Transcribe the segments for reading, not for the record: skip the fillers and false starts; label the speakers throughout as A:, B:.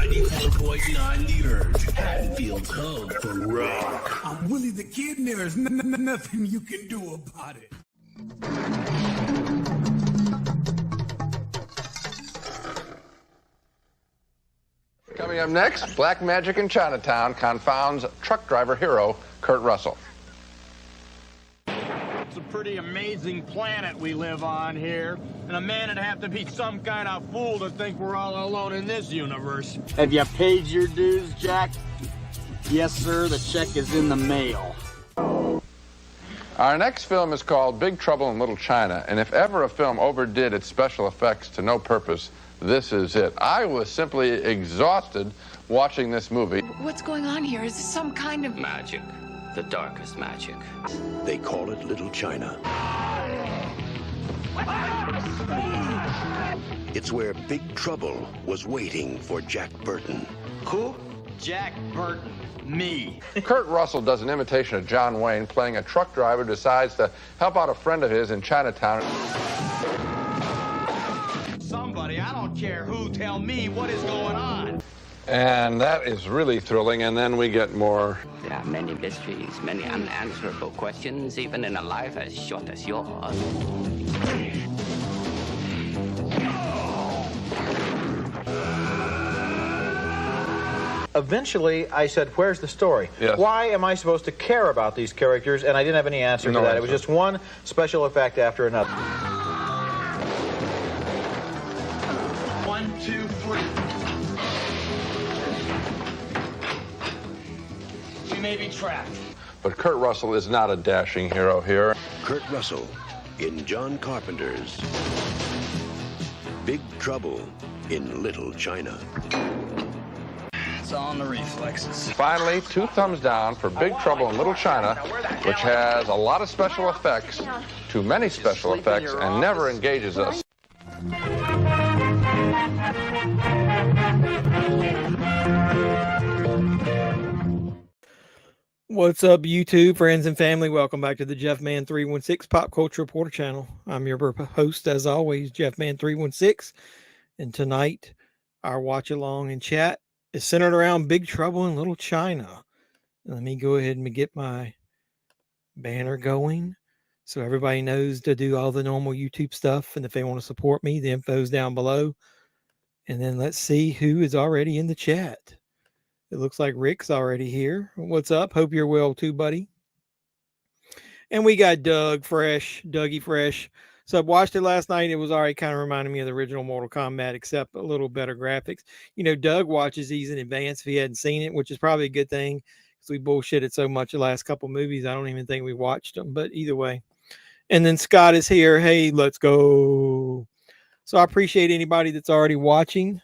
A: 94.9 The Urge, Haddonfield's home for rock.
B: I'm Willie the Kid, and there's nothing you can do about it.
C: Coming up next, black magic in Chinatown confounds truck driver hero Kurt Russell.
D: It's a pretty amazing planet we live on here, and a man would have to be some kind of fool to think we're all alone in this universe. Have you paid your dues, Jack? Yes, sir, the check is in the mail.
C: Our next film is called Big Trouble in Little China, and if ever a film overdid its special effects to no purpose, this is it. I was simply exhausted watching this movie.
E: What's going on here? Is this some kind of
F: magic? The darkest magic.
A: They call it Little China. It's where Big Trouble was waiting for Jack Burton.
D: Who? Jack Burton. Me.
C: Kurt Russell does an imitation of John Wayne, playing a truck driver who decides to help out a friend of his in Chinatown.
D: Somebody, I don't care who, tell me what is going on.
C: And that is really thrilling, and then we get more.
F: There are many mysteries, many unanswerable questions, even in a life as short as yours.
G: Eventually, I said, where's the story?
C: Yes.
G: Why am I supposed to care about these characters? And I didn't have any answer to that. It was just one special effect after another.
D: 1, 2, 3. We may be trapped.
C: But Kurt Russell is not a dashing hero here.
A: Kurt Russell in John Carpenter's Big Trouble in Little China.
D: It's on the reflexes.
C: Finally, 2 thumbs down for Big Trouble in Little China, which has a lot of special effects, too many special effects, and never engages us.
H: What's up, YouTube friends and family? Welcome back to the JEFFMAN316 Pop Culture Reporter channel. I'm your host, as always, JEFFMAN316. And tonight, our watch along and chat is centered around Big Trouble in Little China. Let me go ahead and get my banner going so everybody knows to do all the normal YouTube stuff. And if they want to support me, the info's down below. And then let's see who is already in the chat. It looks like Rick's already here. What's up? Hope you're well too, buddy. And we got Dougie Fresh. So I watched it last night. It was already kind of reminding me of the original Mortal Kombat, except a little better graphics. You know, Doug watches these in advance if he hadn't seen it, which is probably a good thing because we bullshitted so much the last couple movies. I don't even think we watched them, but either way. And then Scott is here. Hey, let's go. So I appreciate anybody that's already watching.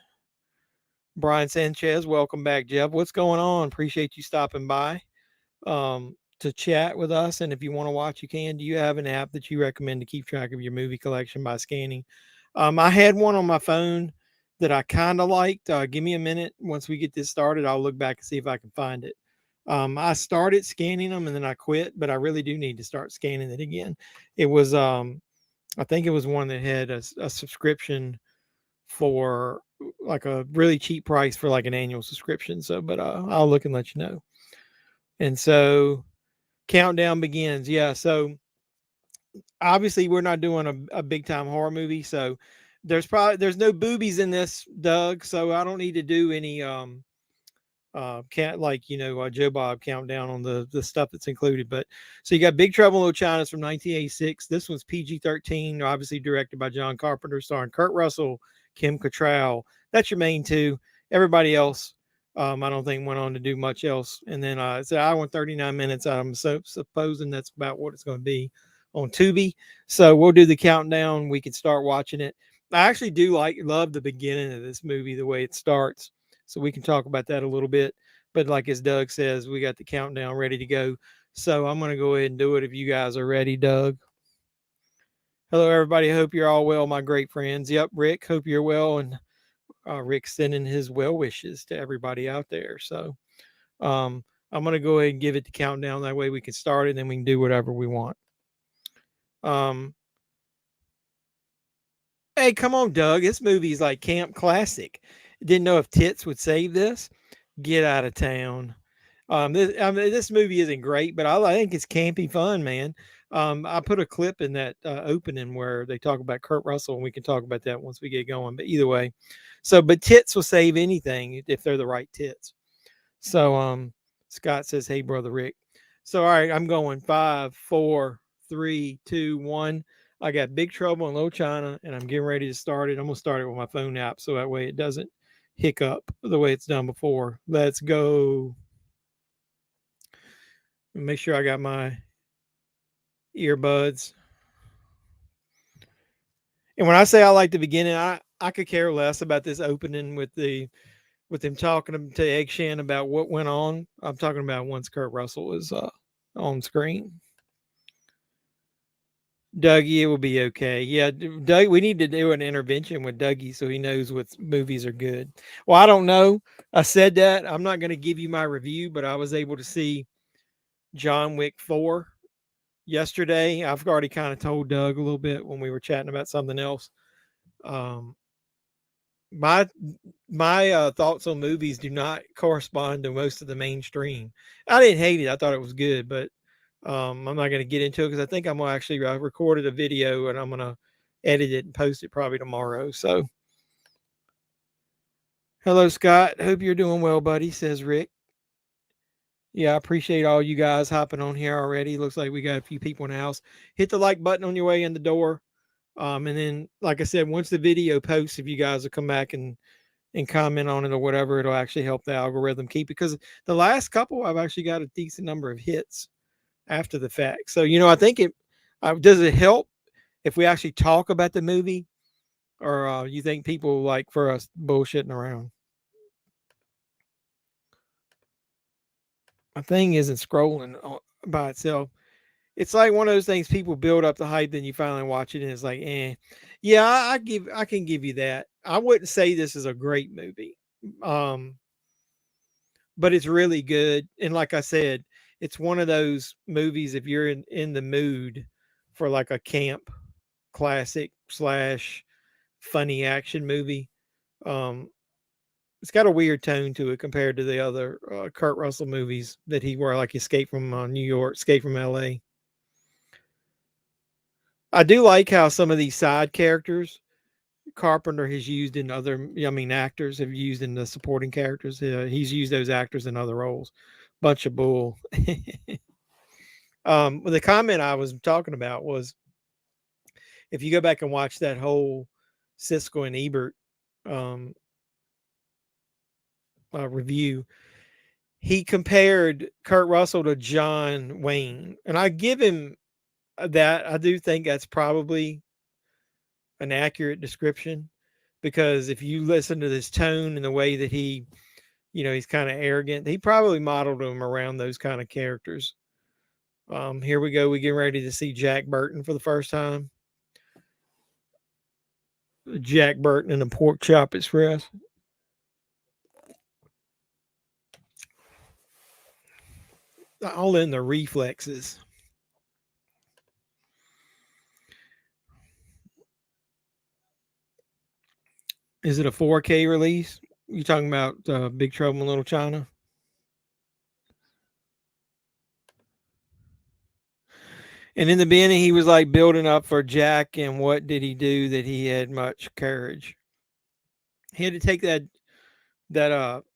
H: Brian Sanchez, welcome back, Jeff. What's going on? Appreciate you stopping by to chat with us. And if you want to watch, you can. Do you have an app that you recommend to keep track of your movie collection by scanning? I had one on my phone that I kind of liked. Give me a minute. Once we get this started, I'll look back and see if I can find it. I started scanning them and then I quit, but I really do need to start scanning it again. It was, I think it was one that had a subscription for like a really cheap price for like an annual subscription. So, but I'll look and let you know. And so countdown begins. Yeah. So obviously we're not doing a big time horror movie. So there's no boobies in this, Doug. So I don't need to do any, Joe Bob countdown on the stuff that's included. But so you got Big Trouble in Little China from 1986. This one's PG-13, obviously directed by John Carpenter, starring Kurt Russell, Kim Cattrall. That's your main two. Everybody else, I don't think went on to do much else. And then it's an hour and 39 minutes. I'm supposing that's about what it's going to be on Tubi. So we'll do the countdown. We can start watching it. I actually do love the beginning of this movie, the way it starts. So we can talk about that a little bit. But like as Doug says, we got the countdown ready to go. So I'm going to go ahead and do it if you guys are ready, Doug. Hello, everybody. Hope you're all well, my great friends. Yep, Rick, hope you're well. And Rick's sending his well wishes to everybody out there. So I'm going to go ahead and give it the countdown. That way we can start it and then we can do whatever we want. Hey, come on, Doug. This movie is like camp classic. Didn't know if Tits would save this. Get out of town. This movie isn't great, but I think it's campy fun, man. I put a clip in that opening where they talk about Kurt Russell, and we can talk about that once we get going. But either way, but Tits will save anything if they're the right tits. So Scott says, "Hey, brother Rick." So all right, I'm going 5, 4, 3, 2, 1. I got Big Trouble in Little China, and I'm getting ready to start it. I'm gonna start it with my phone app, so that way it doesn't hiccup the way it's done before. Let's go. Make sure I got my earbuds. And when I say I like the beginning, I could care less about this opening with them talking to Egg Shen about what went on. I'm talking about once Kurt Russell is on screen. Dougie, it will be okay. Yeah, Doug, we need to do an intervention with Dougie so he knows what movies are good. Well, I don't know. I said that. I'm not going to give you my review, but I was able to see John Wick 4 yesterday. I've already kind of told Doug a little bit when we were chatting about something else. My thoughts on movies do not correspond to most of the mainstream. I didn't hate it. I thought it was good, but I'm not going to get into it because I think I'm going to actually recorded a video and I'm going to edit it and post it probably tomorrow. So, hello, Scott. Hope you're doing well, buddy, says Rick. Yeah, I appreciate all you guys hopping on here already. Looks like we got a few people in the house. Hit the like button on your way in the door. And then, like I said, once the video posts, if you guys will come back and comment on it or whatever, it'll actually help the algorithm keep it. Because the last couple, I've actually got a decent number of hits after the fact. So, I think does it help if we actually talk about the movie, or you think people like for us bullshitting around? My thing isn't scrolling by itself. It's like one of those things people build up the hype, then you finally watch it and it's like, yeah, I can give you that. I wouldn't say this is a great movie. But it's really good. And like I said, it's one of those movies, if you're in the mood for like a camp classic / funny action movie, it's got a weird tone to it compared to the other Kurt Russell movies that he were, like Escape from New York, Escape from LA. I do like how some of these side characters Carpenter has used in other, actors have used in the supporting characters. He's used those actors in other roles. Bunch of bull. The comment I was talking about was, if you go back and watch that whole Siskel and Ebert review, he compared Kurt Russell to John Wayne, and I give him that. I do think that's probably an accurate description, because if you listen to this tone and the way that he, he's kind of arrogant, he probably modeled him around those kind of characters. Here we go. We get ready to see Jack Burton for the first time. Jack Burton and the Pork Chop Express. All in the reflexes. Is it a 4K release? You talking about Big Trouble in Little China? And in the beginning, he was like building up for Jack. And what did he do that he had much courage? He had to take that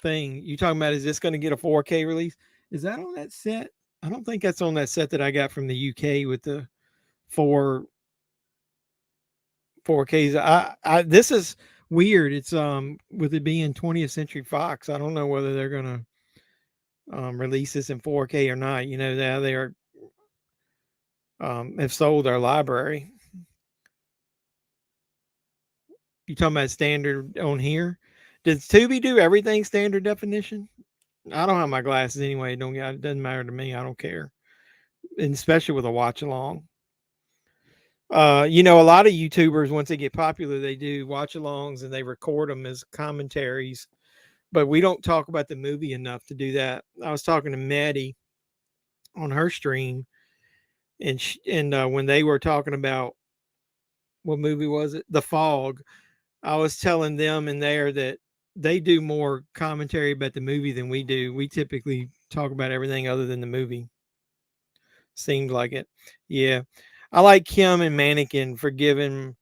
H: thing. You talking about, is this going to get a 4K release? Is that on that set? I don't think that's on that set that I got from the UK with the 4Ks. This is weird. It's with it being 20th Century Fox, I don't know whether they're going to release this in 4K or not. Now they are have sold their library. You talking about standard on here? Does Tubi do everything standard definition? I don't have my glasses anyway. It doesn't matter to me. I don't care, and especially with a watch along. A lot of YouTubers, once they get popular, they do watch alongs and they record them as commentaries. But we don't talk about the movie enough to do that. I was talking to Maddie on her stream, and when they were talking about, what movie was it? The Fog. I was telling them in there that they do more commentary about the movie than we do. We typically talk about everything other than the movie. Seemed like it. Yeah. I like Kim and Mannequin for giving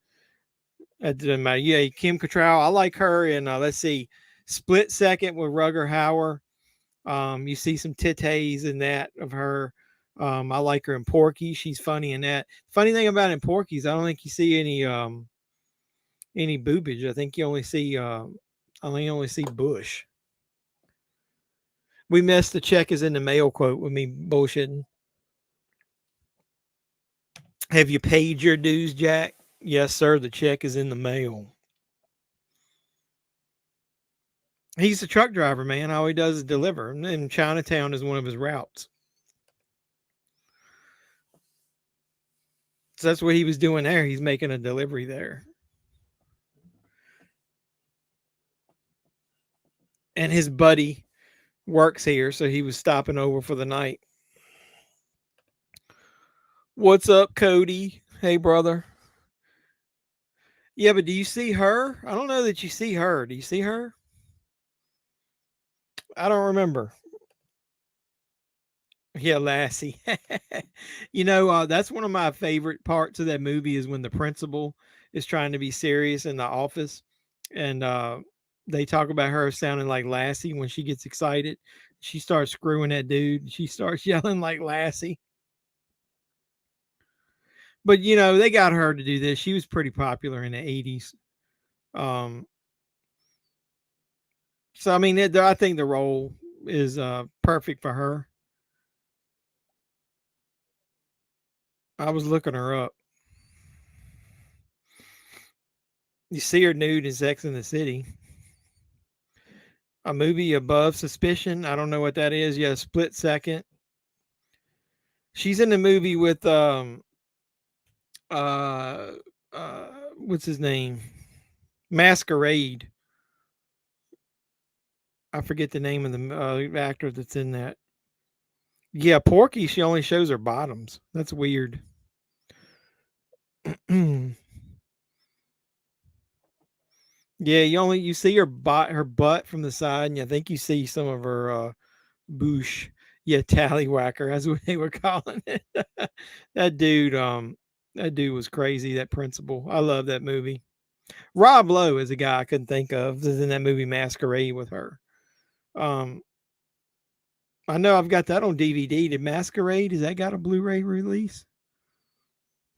H: yeah, Kim Cattrall. I like her in let's see, Split Second with Rugger Hauer. You see some titties in that of her. I like her in Porky. She's funny in that. Funny thing about in Porky's, I don't think you see any boobage. I think you only see only see bush. We missed the check is in the mail quote with me bullshitting. Have you paid your dues, Jack? Yes, sir. The check is in the mail. He's a truck driver, man. All he does is deliver. And Chinatown is one of his routes. So that's what he was doing there. He's making a delivery there. And his buddy works here, so he was stopping over for the night. What's up, Cody? Hey, brother. Yeah, but do you see her? I don't know that you see her. Do you see her? I don't remember. Yeah, Lassie. That's one of my favorite parts of that movie is when the principal is trying to be serious in the office, and they talk about her sounding like Lassie when she gets excited. She starts screwing that dude. She starts yelling like Lassie. But they got her to do this. She was pretty popular in the 80s. So I mean, I think the role is perfect for her. I was looking her up. You see her nude in Sex in the City. A movie above suspicion. I don't know what that is. Yeah, Split Second. She's in the movie with uh what's his name? Masquerade. I forget the name of the actor that's in that. Yeah, Porky. She only shows her bottoms. That's weird. Yeah, you see her butt from the side, and I think you see some of her boosh. Yeah, tallywhacker, that's what they were calling it. that dude, that dude was crazy. That principal, I love that movie. Rob Lowe is a guy I couldn't think of. Is in that movie Masquerade with her. I know I've got that on DVD. Did Masquerade? Has that got a Blu-ray release?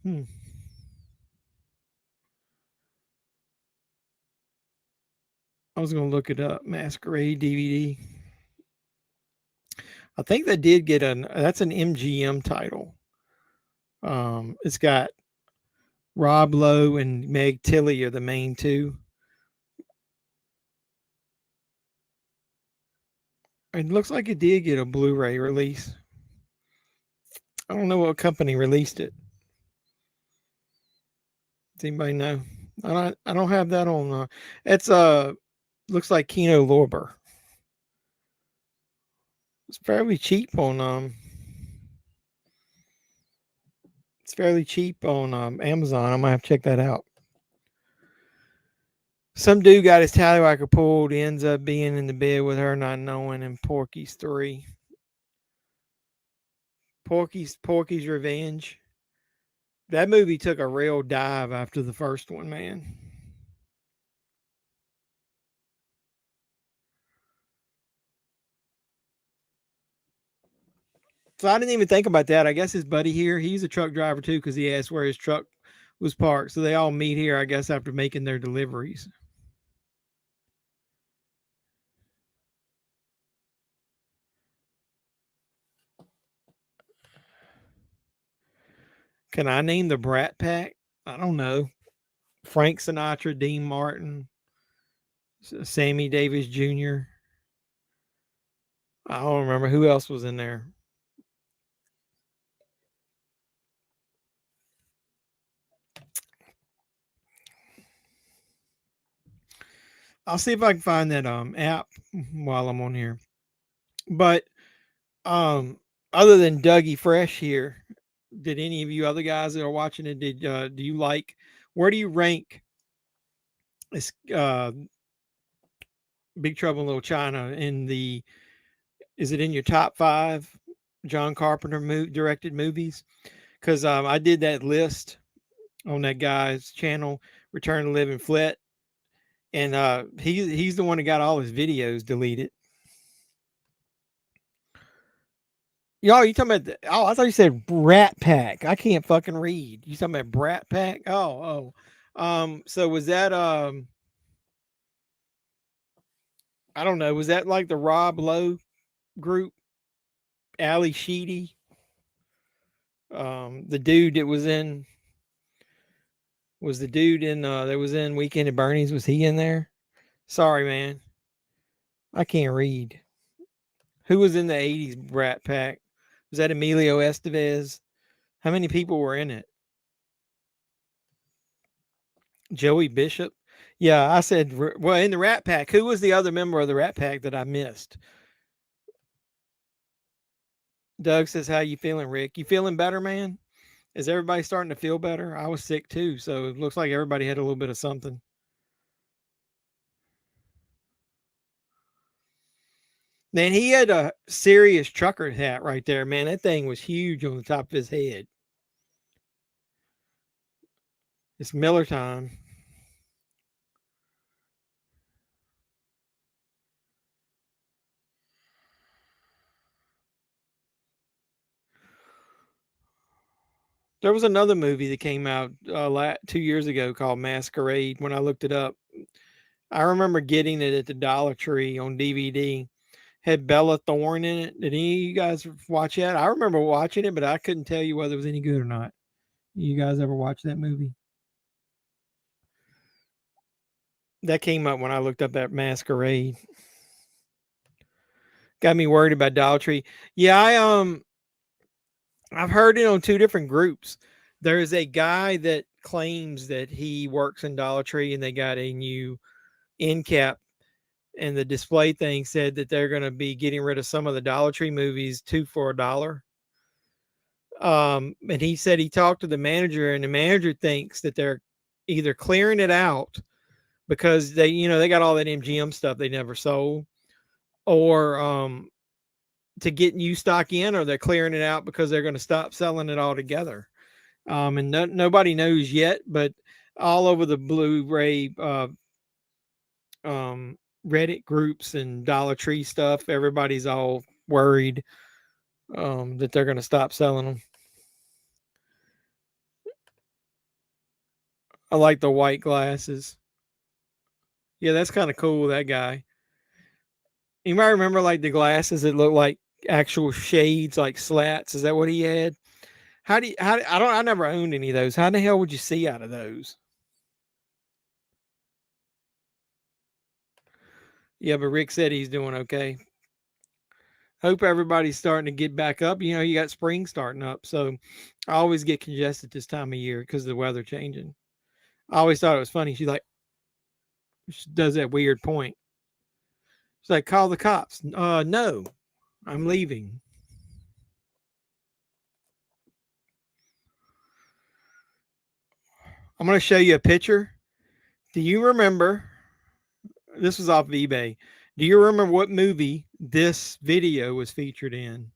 H: I was going to look it up. Masquerade DVD. I think that did get that's an MGM title. It's got Rob Lowe and Meg Tilly are the main two. It looks like it did get a Blu-ray release. I don't know what company released it. Does anybody know? I don't have that on. It's looks like Kino Lorber. It's fairly cheap on It's fairly cheap on Amazon. I might have to check that out. Some dude got his tallywhacker pulled, ends up being in the bed with her, not knowing, in Porky's 3. Porky's Revenge. That movie took a real dive after the first one, man. So I didn't even think about that. I guess his buddy here, he's a truck driver too, because he asked where his truck was parked. So they all meet here, I guess, after making their deliveries. Can I name the Brat Pack? I don't know. Frank Sinatra, Dean Martin, Sammy Davis Jr. I don't remember who else was in there. I'll see if I can find that app while I'm on here. But other than Dougie Fresh here, did any of you other guys that are watching it, do you like, where do you rank this Big Trouble in Little China is it in your top 5 John Carpenter directed movies? Because I did that list on that guy's channel, Return to Living Flit, and he's the one that got all his videos deleted. Y'all, you talking about? I thought you said Rat Pack. I can't fucking read. You talking about Brat Pack? Oh. So was that I don't know. Was that like the Rob Lowe group? Ali Sheedy, the dude that was in that was in Weekend at Bernie's. Was he in there? Sorry, man, I can't read. Who was in the '80s Brat Pack? Was that Emilio Estevez? How many people were in it? Joey Bishop. Yeah, I said, well, in the Rat Pack. Who was the other member of the Rat Pack that I missed? Doug says, how you feeling, Rick? You feeling better, man? Is everybody starting to feel better? I was sick too, so it looks like everybody had a little bit of something. Man, he had a serious trucker hat right there, man. That thing was huge on the top of his head. It's Miller time. There was another movie that came out 2 years ago called Masquerade. When I looked it up, I remember getting it at the Dollar Tree on DVD. Had Bella Thorne in it. Did any of you guys watch that? I remember watching it, but I couldn't tell you whether it was any good or not. You guys ever watch that movie? That came up when I looked up that Masquerade. Got me worried about Dollar Tree. Yeah, I've heard it on 2 different groups. There is a guy that claims that he works in Dollar Tree and they got a new end cap, and the display thing said that they're going to be getting rid of some of the Dollar Tree movies 2 for $1. And he said he talked to the manager, and the manager thinks that they're either clearing it out because they got all that MGM stuff they never sold, or to get new stock in, or they're clearing it out because they're going to stop selling it altogether. And nobody knows yet, but all over the Blu-ray Reddit groups and Dollar Tree stuff, everybody's all worried that they're going to stop selling them. I like the white glasses. Yeah, that's kind of cool, that guy. You might remember like the glasses that look like actual shades, like slats. Is that what he had? I never owned any of those. How the hell would you see out of those? Yeah, but Rick said he's doing okay. Hope everybody's starting to get back up. You got spring starting up, so I always get congested this time of year because of the weather changing. I always thought it was funny. She does that weird point. She's like, call the cops. No, I'm leaving. I'm going to show you a picture. Do you remember? This was off of eBay. Do you remember what movie this video was featured in?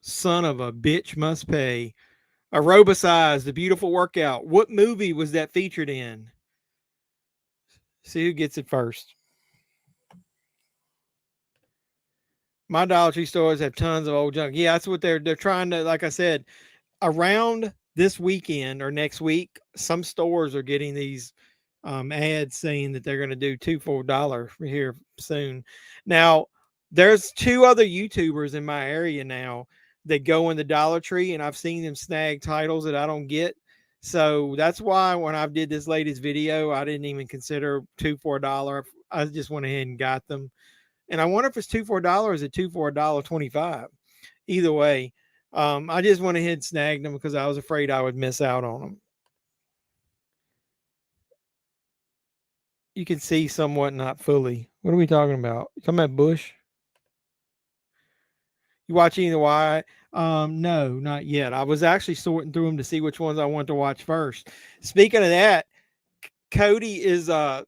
H: Son of a bitch must pay. Aerobicize, The Beautiful Workout. What movie was that featured in? See who gets it first. My Dollar Tree stores have tons of old junk. Yeah, that's what they're trying to, like I said, around this weekend or next week, some stores are getting these ads saying that they're going to do 2 for $1 here soon. Now, there's 2 other YouTubers in my area now that go in the Dollar Tree, and I've seen them snag titles that I don't get. So that's why when I did this latest video, I didn't even consider 2 for $1. I just went ahead and got them. And I wonder if it's 2 for $1 or is it 2 for $1.25. Either way, I just went ahead and snagged them because I was afraid I would miss out on them. You can see somewhat, not fully. What are we talking about? You talking about Bush? You watching the Why? No, not yet. I was actually sorting through them to see which ones I want to watch first. Speaking of that, Cody is an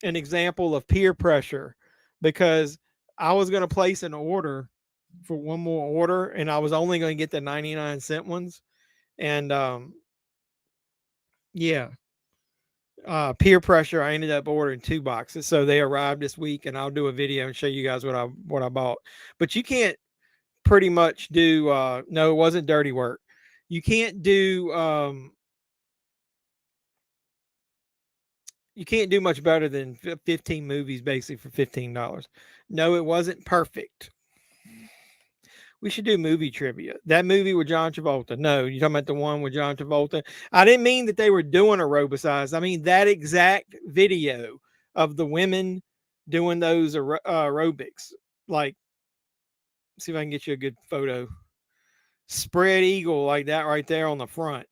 H: example of peer pressure, because I was going to place an order for one more order, and I was only going to get the 99-cent ones. And yeah, peer pressure, I ended up ordering 2 boxes. So they arrived this week, and I'll do a video and show you guys what I bought. But you can't pretty much do no, it wasn't dirty work. You can't do much better than 15 movies basically for $15. No, it wasn't perfect. We should do movie trivia. That movie with John Travolta. No, you're talking about the one with John Travolta. I didn't mean that they were doing aerobicize. I mean that exact video of the women doing those aerobics. Like, see if I can get you a good photo. Spread eagle like that right there on the front.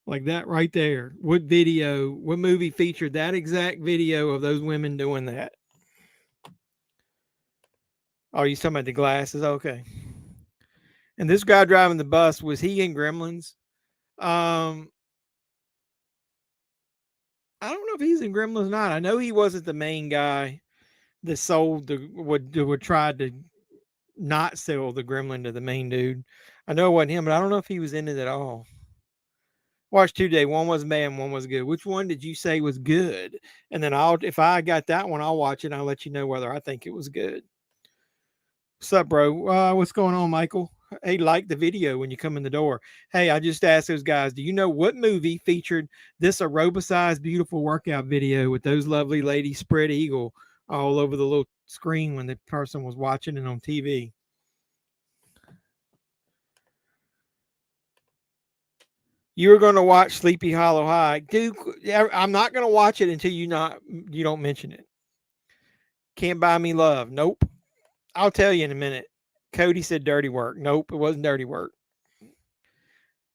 H: Like that right there. What movie featured that exact video of those women doing that? Oh, you talking about the glasses? Okay. And this guy driving the bus, was he in Gremlins? I don't know if he's in Gremlins or not. I know he wasn't the main guy that would try to not sell the gremlin to the main dude. I know it wasn't him, but I don't know if he was in it at all. Watched 2 days. One was bad, one was good. Which one did you say was good? And then if I got that one, I'll watch it and I'll let you know whether I think it was good. What's up, bro? What's going on, Michael? Hey, like the video when you come in the door. Hey, I just asked those guys, do you know what movie featured this aerobicized beautiful workout video with those lovely ladies spread eagle all over the little screen when the person was watching it on TV? You were going to watch Sleepy Hollow High. Dude, I'm not going to watch it until you don't mention it. Can't Buy Me Love. Nope. I'll tell you in a minute. Cody said dirty work. Nope, it wasn't dirty work.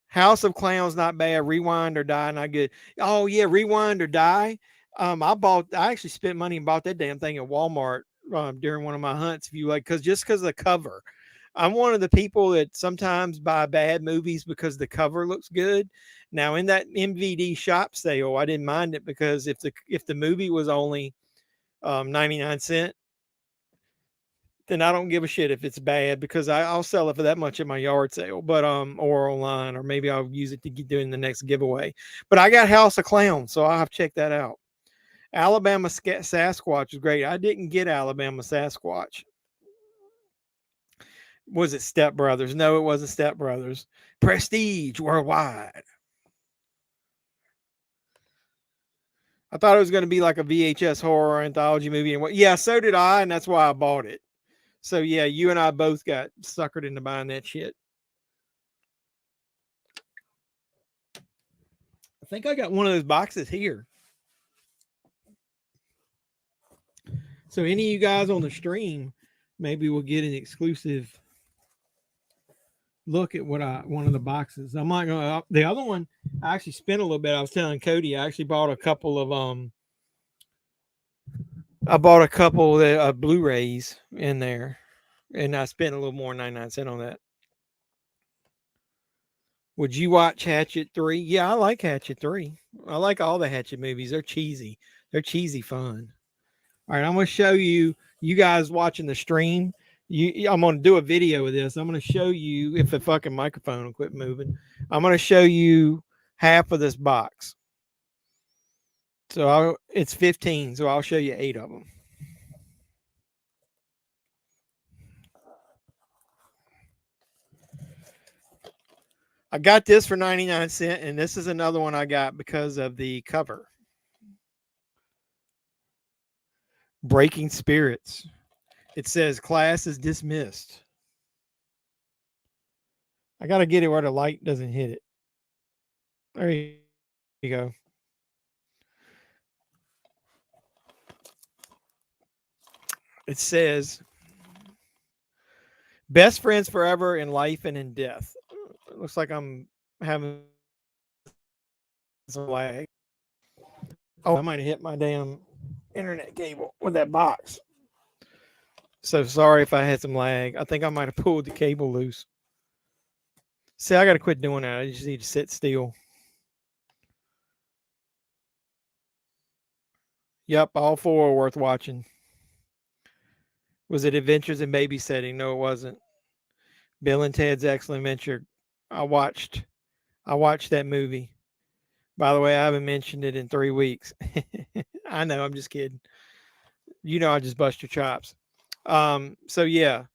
H: House of Clowns, not bad. Rewind or Die, not good. Oh yeah, Rewind or Die. I actually spent money and bought that damn thing at Walmart during one of my hunts. If you like, because of the cover. I'm one of the people that sometimes buy bad movies because the cover looks good. Now in that MVD shop sale, I didn't mind it because if the movie was only 99-cent, then I don't give a shit if it's bad, because I'll sell it for that much at my yard sale, but or online, or maybe I'll use it to get doing the next giveaway. But I got House of Clowns, so I'll have to check that out. Alabama Sasquatch is great. I didn't get Alabama Sasquatch. Was it Step Brothers? No, it wasn't Step Brothers. Prestige Worldwide. I thought it was going to be like a VHS horror anthology movie. And yeah, so did I, and that's why I bought it. So yeah, you and I both got suckered into buying that shit. I think I got one of those boxes here. So any of you guys on the stream, maybe we'll get an exclusive look at one of the boxes. I'm not gonna. The other one, I actually spent a little bit. I was telling Cody, I actually bought a couple of Blu-rays in there, and I spent a little more, 99-cent on that. Would you watch Hatchet 3? Yeah, I like Hatchet 3. I like all the Hatchet movies. They're cheesy. They're cheesy fun. All right, I'm going to show you guys watching the stream. I'm going to do a video of this. I'm going to show you, if the fucking microphone will quit moving, I'm going to show you half of this box. So it's 15, so I'll show you 8 of them. I got this for 99-cent, and this is another one I got because of the cover. Breaking Spirits. It says class is dismissed. I got to get it where the light doesn't hit it. There you go. It says, best friends forever in life and in death. It looks like I'm having some lag. Oh, I might have hit my damn internet cable with that box. So sorry if I had some lag. I think I might have pulled the cable loose. See, I got to quit doing that. I just need to sit still. Yep, all 4 are worth watching. Was it Adventures in Babysitting? No, it wasn't. Bill and Ted's Excellent Adventure. I watched that movie. By the way, I haven't mentioned it in 3 weeks. I know, I'm just kidding. I just bust your chops. So yeah.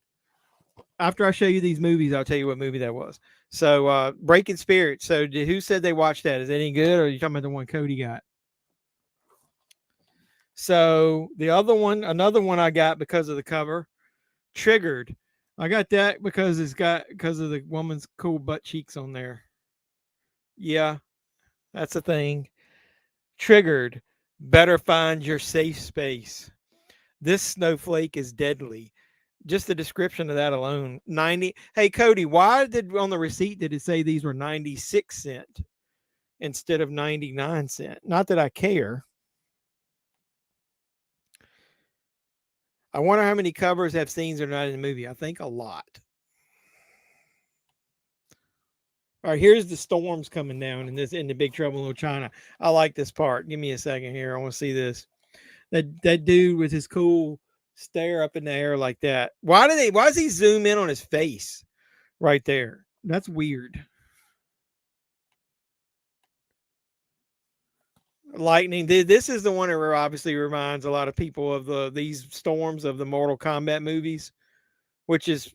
H: After I show you these movies, I'll tell you what movie that was. So Breaking Spirit. So who said they watched that? Is it any good, or are you talking about the one Cody got? So the other one, another one I got because of the cover, Triggered. I got that because of the woman's cool butt cheeks on there. Yeah, that's a thing. Triggered. Better find your safe space. This snowflake is deadly. Just the description of that alone. 90. Hey Cody, why did on the receipt did it say these were 96 cents instead of 99 cents? Not that I care. I wonder how many covers have scenes that are not in the movie. I think a lot. All right, here's the storms coming down in the Big Trouble in Little China. I like this part. Give me a second here. I want to see this. That dude with his cool stare up in the air like that. Why does he zoom in on his face right there? That's weird. Lightning. This is the one that obviously reminds a lot of people of these storms of the Mortal Kombat movies, which is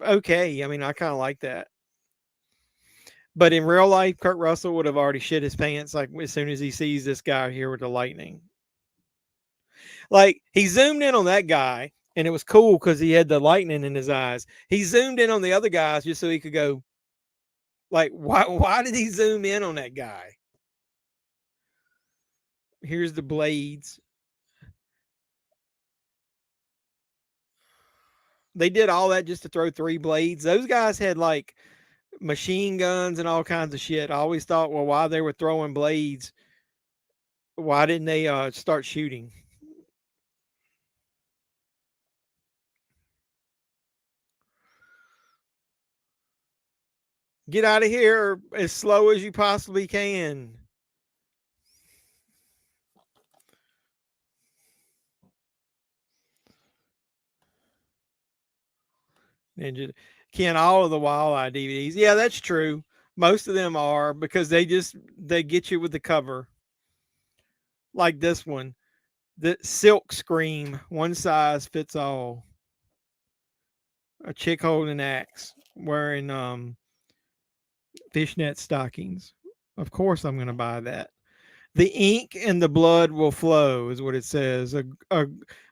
H: okay. I mean, I kind of like that. But in real life, Kurt Russell would have already shit his pants like as soon as he sees this guy here with the lightning. Like he zoomed in on that guy, and it was cool because he had the lightning in his eyes. He zoomed in on the other guys just so he could go. Like, why did he zoom in on that guy? Here's the blades. They did all that just to throw 3 blades. Those guys had like machine guns and all kinds of shit. I always thought, well, while they were throwing blades, why didn't they start shooting? Get out of here as slow as you possibly can. Ninja. Can all of the Wildeye DVDs? Yeah, that's true. Most of them are because they get you with the cover. Like this one. The Silk Scream, one size fits all. A chick holding an axe, wearing fishnet stockings. Of course I'm gonna buy that. The ink and the blood will flow, is what it says. A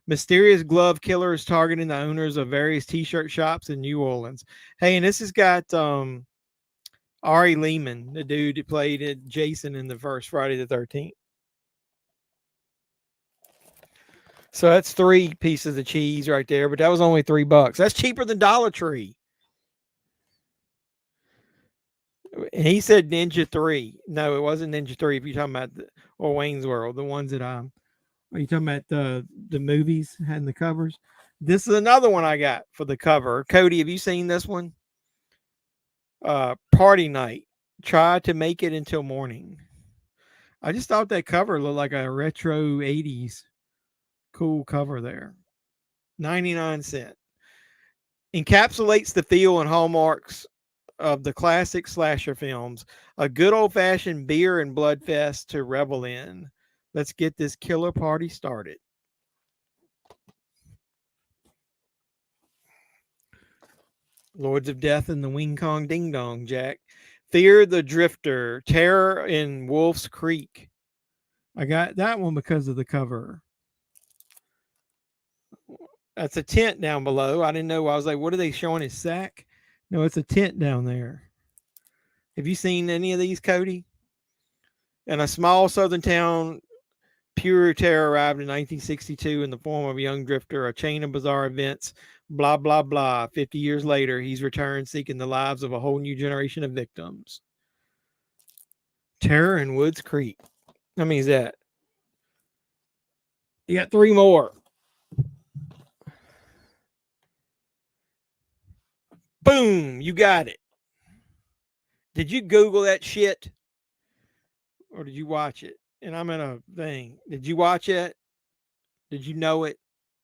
H: mysterious glove killer is targeting the owners of various t-shirt shops in New Orleans. Hey, and this has got Ari Lehman, the dude that played Jason in the first Friday the 13th. So that's 3 pieces of cheese right there, but that was only $3. That's cheaper than Dollar Tree. And he said Ninja 3. No, it wasn't Ninja 3. If you're talking about or Wayne's World, the ones that are you talking about the movies and the covers? This is another one I got for the cover. Cody, have you seen this one? Party Night. Try to make it until morning. I just thought that cover looked like a retro 80s cool cover there. 99 cents. Encapsulates the feel and hallmarks of the classic slasher films. A good old-fashioned beer and blood fest to revel in. Let's get this killer party started. Lords of Death and the Wing Kong Ding Dong, Jack. Fear the Drifter. Terror in Wolf's Creek. I got that one because of the cover. That's a tent down below. I didn't know. I was like, what are they showing his sack? No, it's a tent down there. Have you seen any of these, Cody? In a small southern town, pure terror arrived in 1962 in the form of a young drifter, a chain of bizarre events, blah, blah, blah. 50 years later, he's returned seeking the lives of a whole new generation of victims. Terror in Woods Creek. How many is that? You got 3 more. Boom, you got it. Did you Google that shit? Or did you watch it? and I'm in a thing. Did you watch it? Did you know it?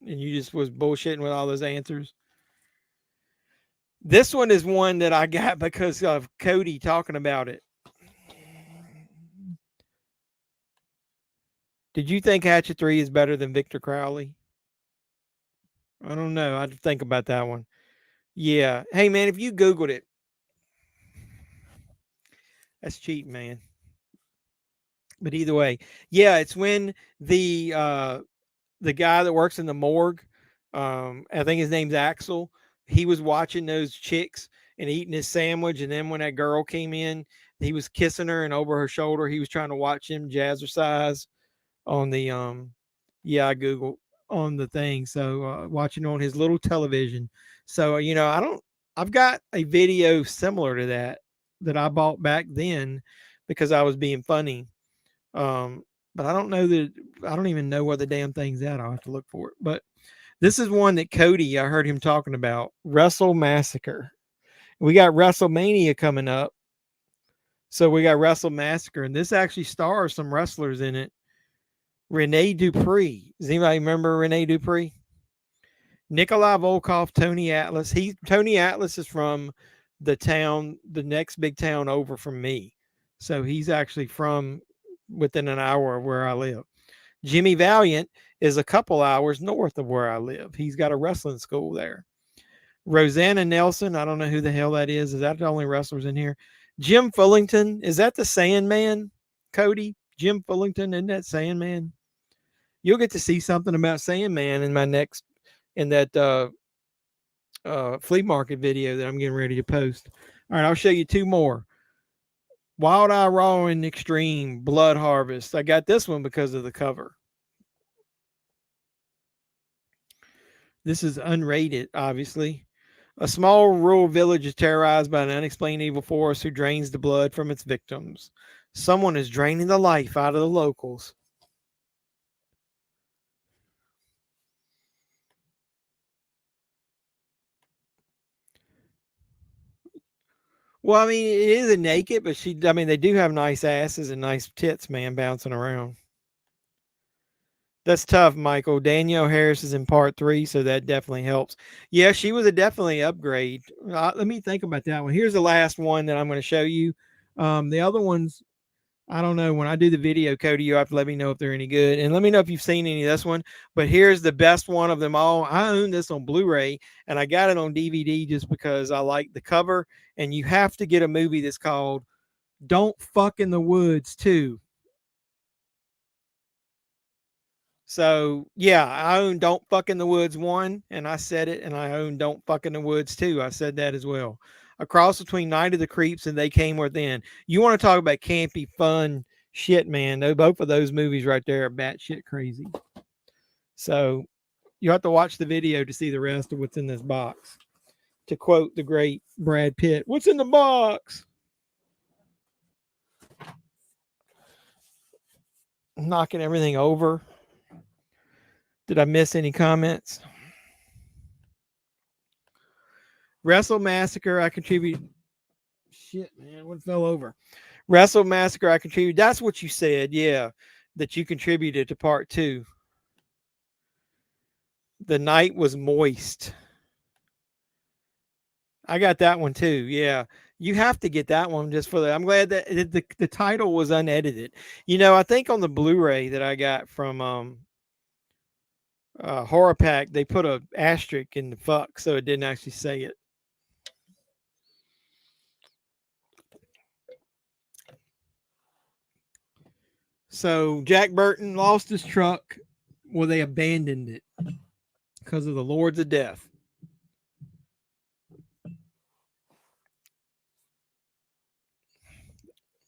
H: And you just was bullshitting with all those answers? This one is one that I got because of Cody talking about it. Did you think Hatchet 3 is better than Victor Crowley? I don't know. I'd think about that one. Yeah. Hey, man, if you Googled it, that's cheating, man. But either way, yeah, it's when the guy that works in the morgue, I think his name's Axel, he was watching those chicks and eating his sandwich, and then when that girl came in, he was kissing her, and over her shoulder, he was trying to watch him jazzercise on the I Google on the thing. So watching on his little television. So I've got a video similar to that I bought back then because I was being funny. But I don't even know where the damn thing's at. I'll have to look for it. But this is one that Cody, I heard him talking about, Wrestle Massacre. We got WrestleMania coming up. So we got Wrestle Massacre, and this actually stars some wrestlers in it. Rene Dupree. Does anybody remember Rene Dupree? Nikolai Volkov, Tony Atlas. Tony Atlas is from the next big town over from me. So he's actually from within an hour of where I live. Jimmy Valiant is a couple hours north of where I live. He's got a wrestling school there. Rosanna Nelson, I don't know who the hell that is. Is that the only wrestlers in here? Jim Fullington, is that the Sandman, Cody? Jim Fullington, isn't that Sandman? You'll get to see something about Sandman in that flea market video that I'm getting ready to post. All right, I'll show you two more. Wild Eye Raw and Extreme, Blood Harvest. I got this one because of the cover. This is unrated, obviously. A small rural village is terrorized by an unexplained evil force who drains the blood from its victims. Someone is draining the life out of the locals. Well, I mean, it is a naked, but they do have nice asses and nice tits, man, bouncing around. That's tough, Michael. Danielle Harris is in part 3, so that definitely helps. Yeah, she was a definitely upgrade. Let me think about that one. Here's the last one that I'm going to show you. The other ones, I don't know. When I do the video, Cody, you have to let me know if they're any good. And let me know if you've seen any of this one. But here's the best one of them all. I own this on Blu-ray, and I got it on DVD just because I like the cover. And you have to get a movie that's called Don't Fuck in the Woods 2. So, yeah, I own Don't Fuck in the Woods 1, and I said it, and I own Don't Fuck in the Woods 2. I said that as well. A cross between Night of the Creeps and They Came Within. You want to talk about campy, fun shit, man. Both of those movies right there are batshit crazy. So, you have to watch the video to see the rest of what's in this box. To quote the great Brad Pitt, what's in the box? Knocking everything over. Did I miss any comments? Wrestle Massacre, I contribute. Shit, man, what fell over? Wrestle Massacre, I contribute. That's what you said, yeah, that you contributed to part 2. The night was moist. I got that one too, yeah. You have to get that one just for the. I'm glad that the title was unedited. I think on the Blu-ray that I got from Horror Pack, they put a asterisk in the fuck, so it didn't actually say it. So Jack Burton lost his truck. Well, they abandoned it because of the Lords of Death.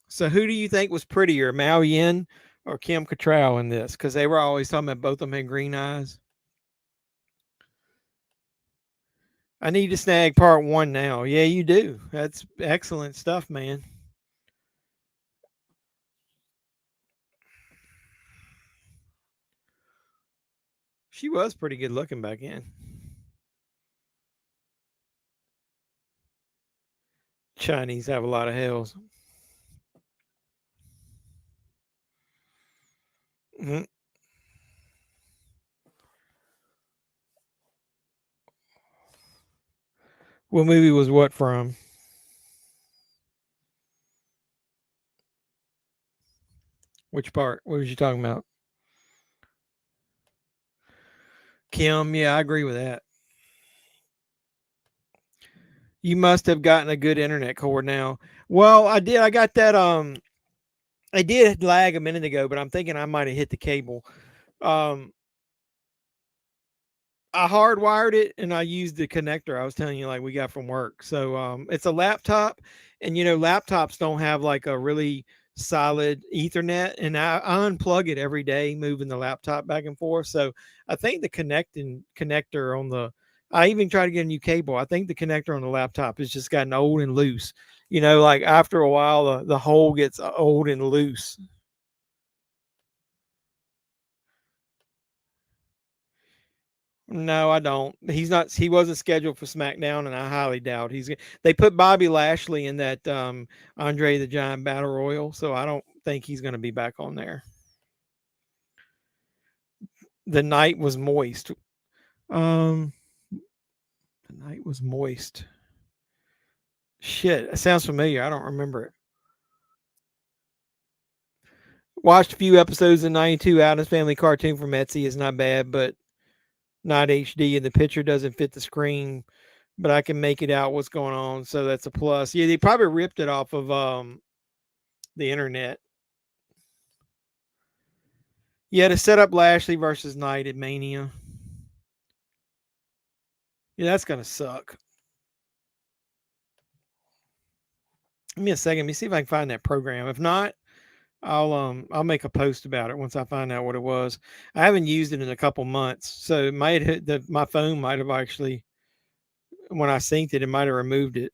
H: So who do you think was prettier, Mao Yin or Kim Cattrall in this? Because they were always talking about both of them had green eyes. I need to snag part 1 now. Yeah, you do. That's excellent stuff, man. She was pretty good looking back in. Chinese have a lot of hells. Mm-hmm. What movie was what from? Which part? What was you talking about? Kim, yeah, I agree with that. You must have gotten a good internet cord now. Well, I did. I got that. I did lag a minute ago, but I'm thinking I might have hit the cable. Um, I hardwired it and I used the connector I was telling you, like we got from work. So it's a laptop, and laptops don't have like a really solid Ethernet, and I unplug it every day, moving the laptop back and forth. So I think the connector on the I even tried to get a new cable. I think the connector on the laptop has just gotten old and loose. Like after a while, the hole gets old and loose. No, I don't. He's not. He wasn't scheduled for SmackDown, and I highly doubt he's. They put Bobby Lashley in that Andre the Giant Battle Royal, so I don't think he's going to be back on there. The night was moist. Um, the night was moist. Shit, it sounds familiar. I don't remember it. Watched a few episodes of '92 Addams Family cartoon from Etsy. It's not bad, but not HD, and the picture doesn't fit the screen. But I can make it out what's going on, so that's a plus. Yeah, they probably ripped it off of the internet. Yeah, to set up Lashley versus Knight at Mania. Yeah, that's gonna suck. Give me a second. Let me see if I can find that program. If not, I'll make a post about it once I find out what it was. I haven't used it in a couple months, so it might hit my phone might have actually when I synced it, it might have removed it.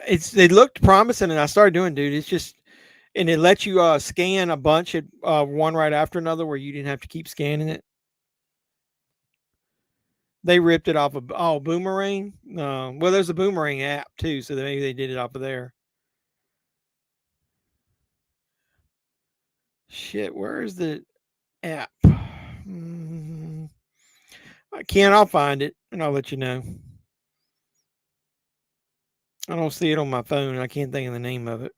H: It looked promising, and I started doing, dude. It's just and it lets you scan a bunch at one right after another, where you didn't have to keep scanning it. They ripped it off of Boomerang. Well, there's a Boomerang app too, so maybe they did it off of there. Shit, where is the app? I can't. I'll find it and I'll let you know. I don't see it on my phone. I can't think of the name of it.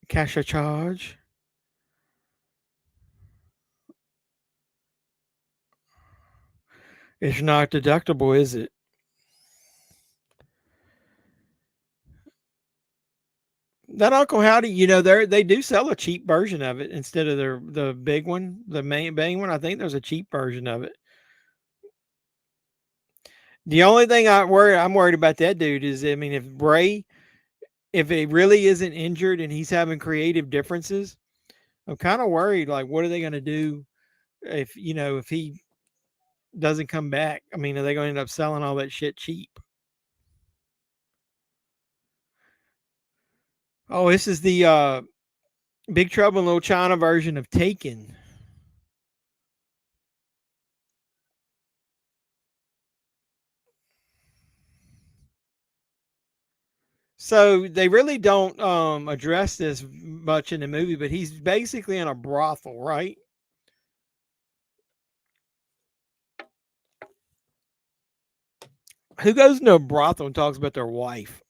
H: Cash a charge. It's not deductible, is it? That Uncle Howdy, they do sell a cheap version of it instead of the big one, the main one. I think there's a cheap version of it. The only thing I'm worried about that dude is, I mean, if he really isn't injured and he's having creative differences, I'm kind of worried. Like, what are they going to do if he doesn't come back? I mean, are they going to end up selling all that shit cheap? Oh, this is the Big Trouble in Little China version of Taken. So they really don't address this much in the movie, but he's basically in a brothel, right? Who goes into a brothel and talks about their wife?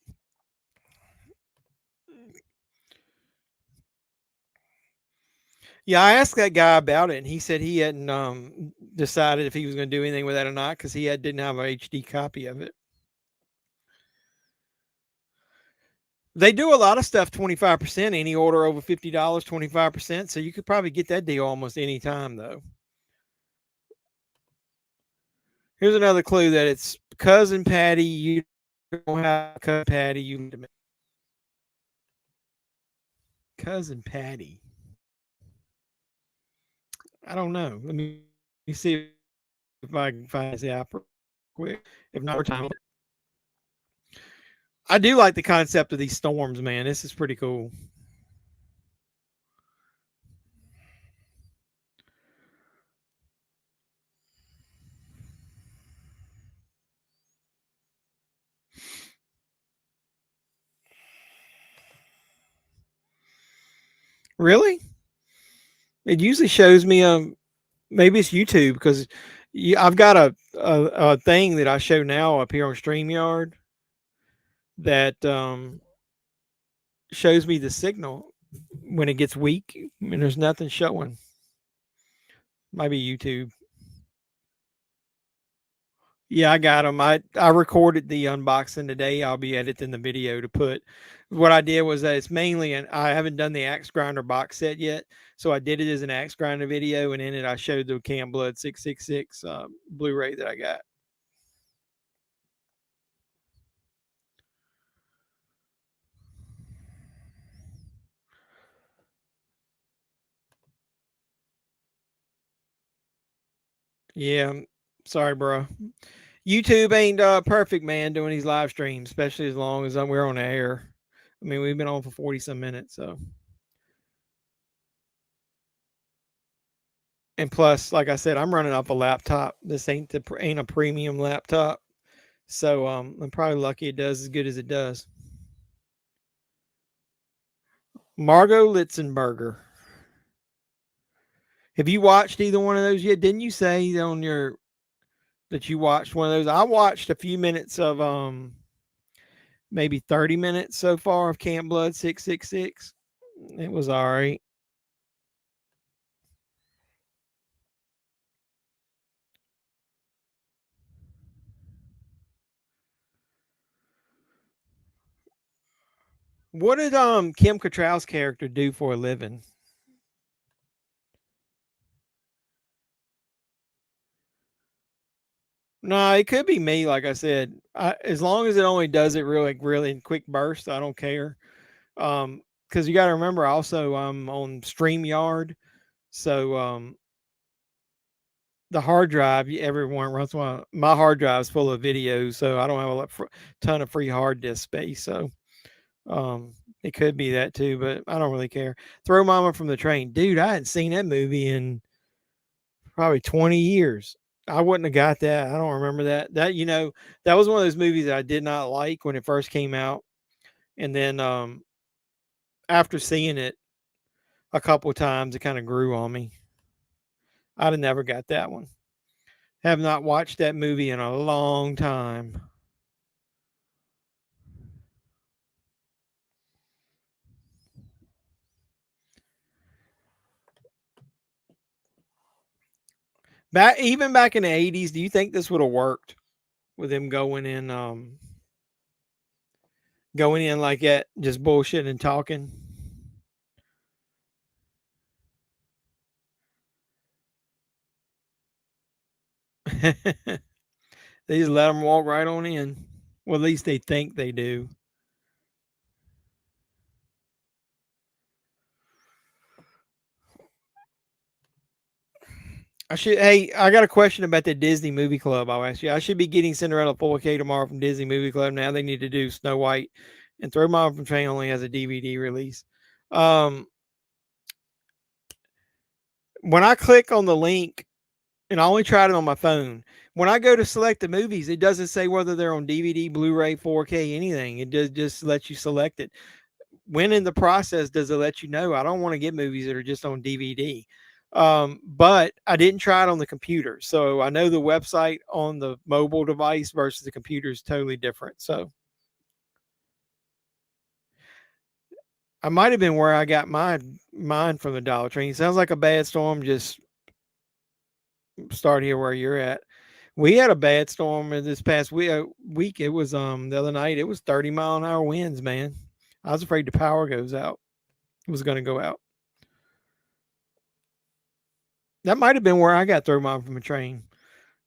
H: Yeah, I asked that guy about it, and he said he hadn't decided if he was going to do anything with that or not because didn't have a HD copy of it. They do a lot of stuff 25%. Any order over $50, 25%. So you could probably get that deal almost any time, though. Here's another clue that it's cousin Patty. You don't have cousin Patty. You cousin Patty. I don't know. Let me see if I can find this app real quick. If not, time. I do like the concept of these storms, man. This is pretty cool. Really? It usually shows me maybe it's YouTube because I've got a thing that I show now up here on StreamYard that shows me the signal when it gets weak and there's nothing showing. Might be YouTube. Yeah, I got them. I recorded the unboxing today. I'll be editing the video to put. What I did was that it's mainly, and I haven't done the Axe Grinder box set yet, so I did it as an Axe Grinder video, and in it I showed the Cam Blood 666 Blu-ray that I got. Yeah, sorry, bro. YouTube ain't perfect, man, doing these live streams, especially as long as we're on the air. I mean, we've been on for 40 some minutes, so. And plus, like I said, I'm running off a laptop. This ain't a premium laptop, so I'm probably lucky it does as good as it does. Margot Litzenberger. Have you watched either one of those yet? Didn't you say on your that you watched one of those? I watched a few minutes of maybe 30 minutes so far of Camp Blood 666. It was all right. What did Kim Cattrall's character do for a living? No, it could be me. Like I said, as long as it only does it really in quick bursts, I don't care. Because you got to remember, also I'm on StreamYard, so the hard drive everyone runs one. My hard drive is full of videos, so I don't have a ton of free hard disk space. So it could be that too, but I don't really care. Throw Mama from the Train, dude. I hadn't seen that movie in probably 20 years. I wouldn't have got that. I don't remember that. That that was one of those movies that I did not like when it first came out, and then after seeing it a couple of times, it kind of grew on me. I'd have never got that one. Have not watched that movie in a long time. Even back in the 80s, do you think this would have worked with him going in like that, just bullshit and talking? They just let them walk right on in. Well, at least they think they do. Hey, I got a question about the Disney Movie Club. I'll ask you. I should be getting Cinderella 4K tomorrow from Disney Movie Club. Now they need to do Snow White, and Throw Mama from Train only has a DVD release. When I click on the link, and I only tried it on my phone, when I go to select the movies, it doesn't say whether they're on DVD, Blu-ray, 4K, anything. It just lets you select it. When in the process does it let you know? I don't want to get movies that are just on DVD. But I didn't try it on the computer. So I know the website on the mobile device versus the computer is totally different. So I might have been where I got mine from the Dollar Tree. Sounds like a bad storm. Just start here where you're at. We had a bad storm this past week. It was the other night. It was 30-mile-an-hour winds, man. I was afraid the power goes out. It was going to go out. That might have been where I got Throw Mom from a Train,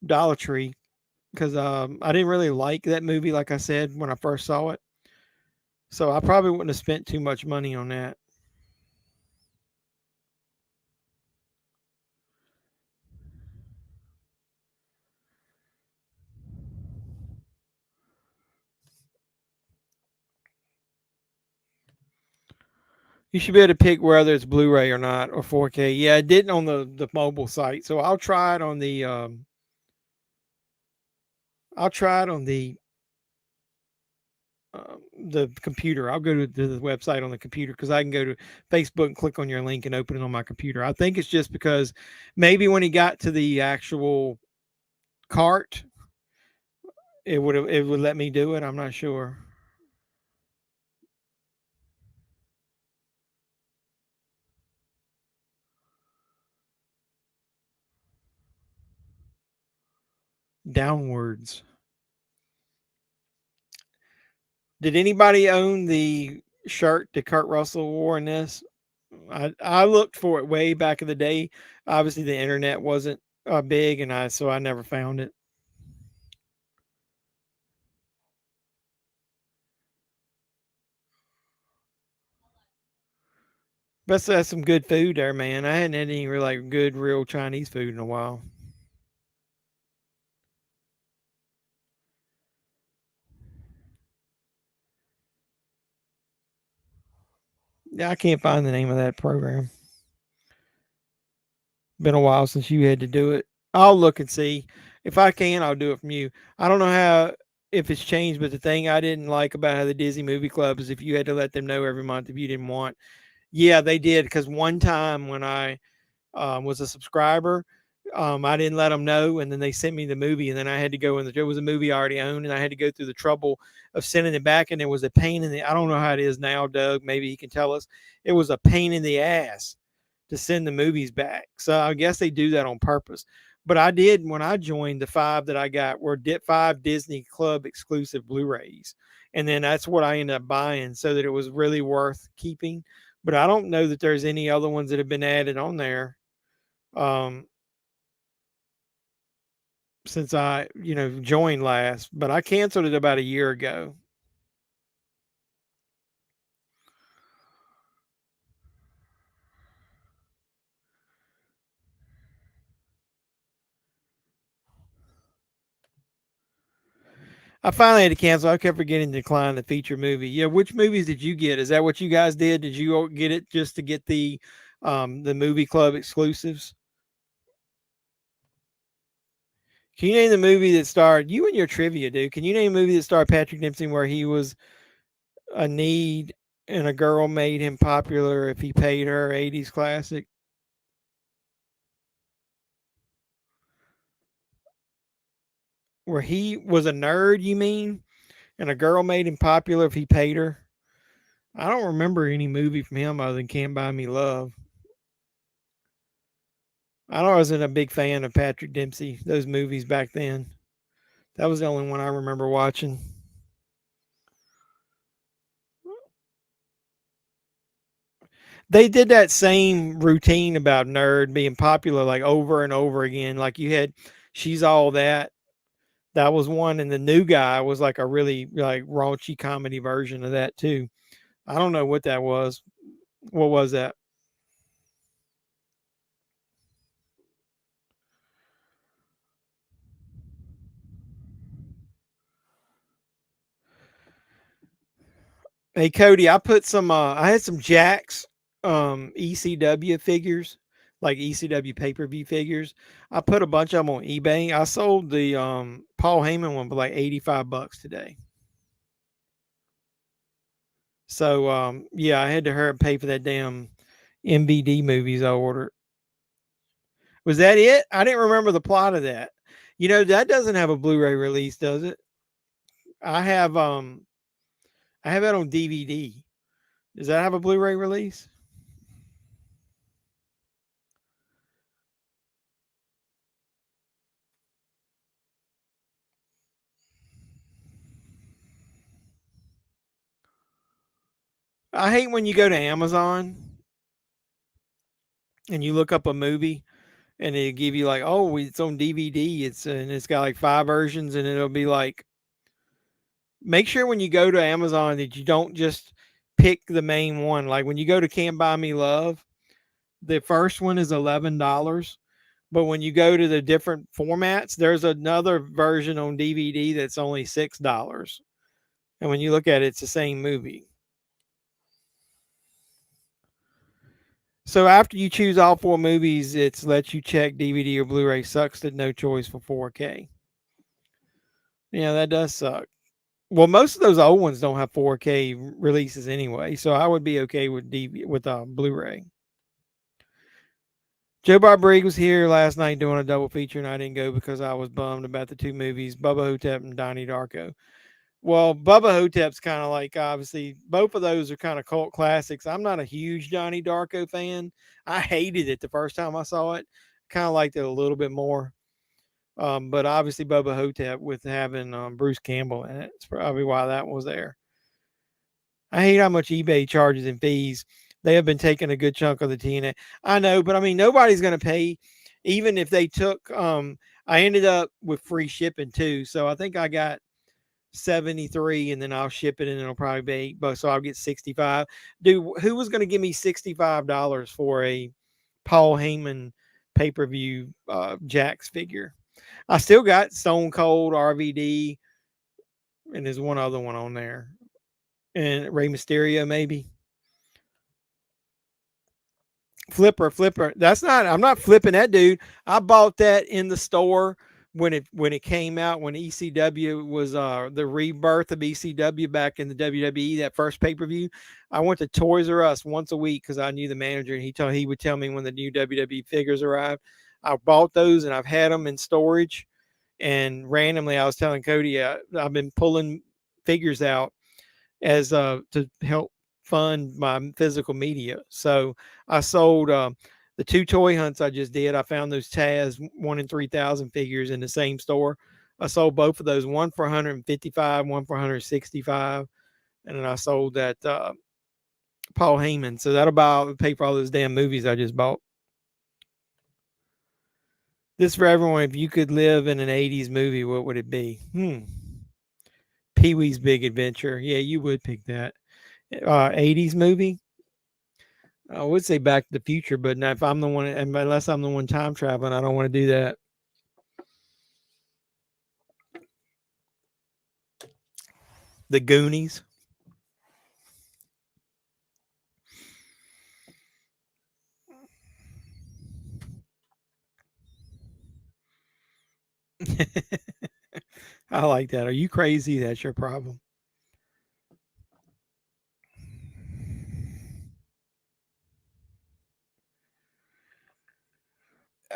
H: Dollar Tree, because I didn't really like that movie, like I said, when I first saw it. So I probably wouldn't have spent too much money on that. You should be able to pick whether it's Blu-ray or not, or 4K. Yeah, it didn't on the mobile site, so I'll try it on the the computer. I'll go to the website on the computer because I can go to Facebook and click on your link and open it on my computer. I think it's just because maybe when he got to the actual cart, it would let me do it. I'm not sure. Downwards. Did anybody own the shirt that Kurt Russell wore in this? I looked for it way back in the day. Obviously, the internet wasn't big, and so I never found it. But that's some good food there, man. I hadn't had any really good, real Chinese food in a while. Yeah, I can't find the name of that program. Been a while since you had to do it. I'll look and see. If I can, I'll do it from you. I don't know if it's changed, but the thing I didn't like about how the Disney Movie Club is if you had to let them know every month if you didn't want. Yeah, they did. Because one time when I was a subscriber, I didn't let them know, and then they sent me the movie, and then I had to go in. It was a movie I already owned, and I had to go through the trouble of sending it back, and it was a pain in the. I don't know how it is now, Doug. Maybe he can tell us. It was a pain in the ass to send the movies back. So I guess they do that on purpose. But I did when I joined. The 5 that I got were 5 Disney Club exclusive Blu-rays, and then that's what I ended up buying, so that it was really worth keeping. But I don't know that there's any other ones that have been added on there. Since I, joined last, but I canceled it about a year ago. I finally had to cancel. I kept forgetting to decline the feature movie. Yeah, which movies did you get? Is that what you guys did? Did you get it just to get the movie club exclusives? Can you name the movie that starred you and your trivia, dude? Can you name a movie that starred Patrick Dempsey where he was a need and a girl made him popular if he paid her? 80s classic. Where he was a nerd, you mean? And a girl made him popular if he paid her? I don't remember any movie from him other than Can't Buy Me Love. I wasn't a big fan of Patrick Dempsey, those movies back then. That was the only one I remember watching. They did that same routine about nerd being popular like over and over again. Like you had She's All That. That was one, and The New Guy was like a really like raunchy comedy version of that too. I don't know what that was. What was that? Hey Cody, I put some I had some Jack's ECW figures, like ECW pay-per-view figures. I put a bunch of them on eBay. I sold the Paul Heyman one for like $85 today. So yeah, I had to hurry and pay for that damn MVD movies I ordered. Was that it? I didn't remember the plot of that. That doesn't have a Blu-ray release, does it? I have that on DVD. Does that have a Blu-ray release? I hate when you go to Amazon and you look up a movie and they give you like, oh, it's on DVD. It's got like 5 versions, and it'll be like, make sure when you go to Amazon that you don't just pick the main one. Like when you go to Can't Buy Me Love, the first one is $11. But when you go to the different formats, there's another version on DVD that's only $6. And when you look at it, it's the same movie. So after you choose all 4 movies, it lets you check DVD or Blu-ray. Sucks that no choice for 4K. Yeah, that does suck. Well, most of those old ones don't have 4K releases anyway, so I would be okay with Blu-ray. Joe Bob Briggs was here last night doing a double feature, and I didn't go because I was bummed about the two movies, Bubba Hotep and Donnie Darko. Well, Bubba Hotep's kind of like, obviously, both of those are kind of cult classics. I'm not a huge Donnie Darko fan. I hated it the first time I saw it. Kind of liked it a little bit more. But obviously, Bubba Hotep with having Bruce Campbell in it. It's probably why that was there. I hate how much eBay charges in fees. They have been taking a good chunk of the TNA. I know, but I mean, nobody's going to pay, even if they took. I ended up with free shipping too, so I think I got 73, and then I'll ship it, and it'll probably be $8, so I'll get 65. Dude, who was going to give me $65 for a Paul Heyman pay-per-view Jax figure? I still got Stone Cold, RVD, and there's one other one on there, and Rey Mysterio maybe. Flipper. I'm not flipping that, dude. I bought that in the store when it came out, when ECW was the rebirth of ECW back in the WWE, that first pay-per-view. I went to Toys R Us once a week because I knew the manager, and he would tell me when the new WWE figures arrived. I bought those, and I've had them in storage. And randomly, I was telling Cody, I've been pulling figures out as to help fund my physical media. So I sold the two toy hunts I just did. I found those Taz 1 in 3,000 figures in the same store. I sold both of those, one for 155, one for 165, and then I sold that Paul Heyman. So that'll pay for all those damn movies I just bought. This for everyone. If you could live in an 80s movie, what would it be? Pee-wee's Big Adventure. Yeah, you would pick that. 80s movie. I would say Back to the Future, but not if I'm the one, unless I'm the one time traveling, I don't want to do that. The Goonies. I like that. Are you crazy? That's your problem.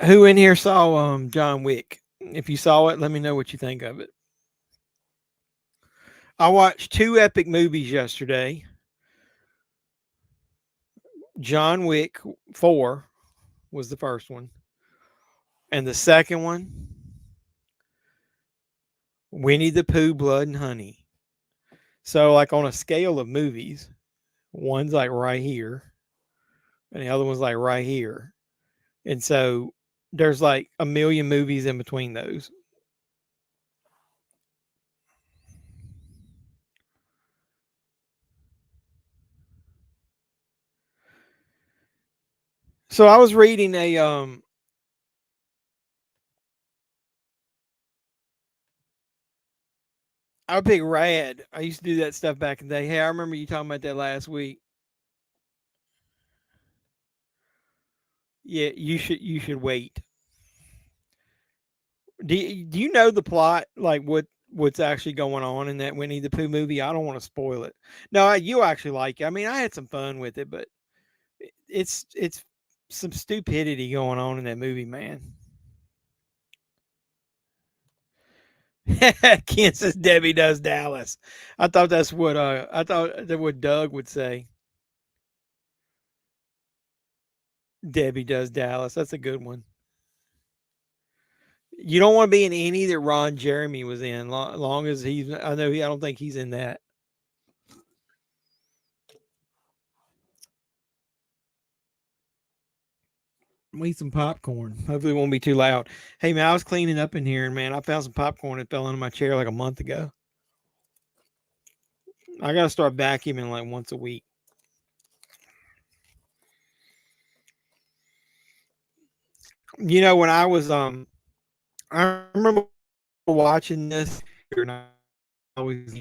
H: Who in here saw John Wick? If you saw it, let me know what you think of it. I watched two epic movies yesterday. John Wick 4 was the first one. And the second one, Winnie the Pooh, Blood and Honey. So, like on a scale of movies, one's like right here, and the other one's like right here. And so there's like a million movies in between those. So I was reading a I would pick Rad. I used to do that stuff back in the day. Hey, I remember you talking about that last week. Yeah, you should wait. Do you know the plot, like what's actually going on in that Winnie the Pooh movie? I don't want to spoil it. No, you actually like it. I mean, I had some fun with it, but it's some stupidity going on in that movie, man. Ken says Debbie does Dallas. I thought that's what Doug would say. Debbie does Dallas. That's a good one. You don't want to be in any that Ron Jeremy was in, long as he's. I don't think he's in that. I'm gonna eat some popcorn. Hopefully, it won't be too loud. Hey man, I was cleaning up in here, and man, I found some popcorn that fell into my chair like a month ago. I gotta start vacuuming like once a week. You know, when I was I remember watching this, and I always,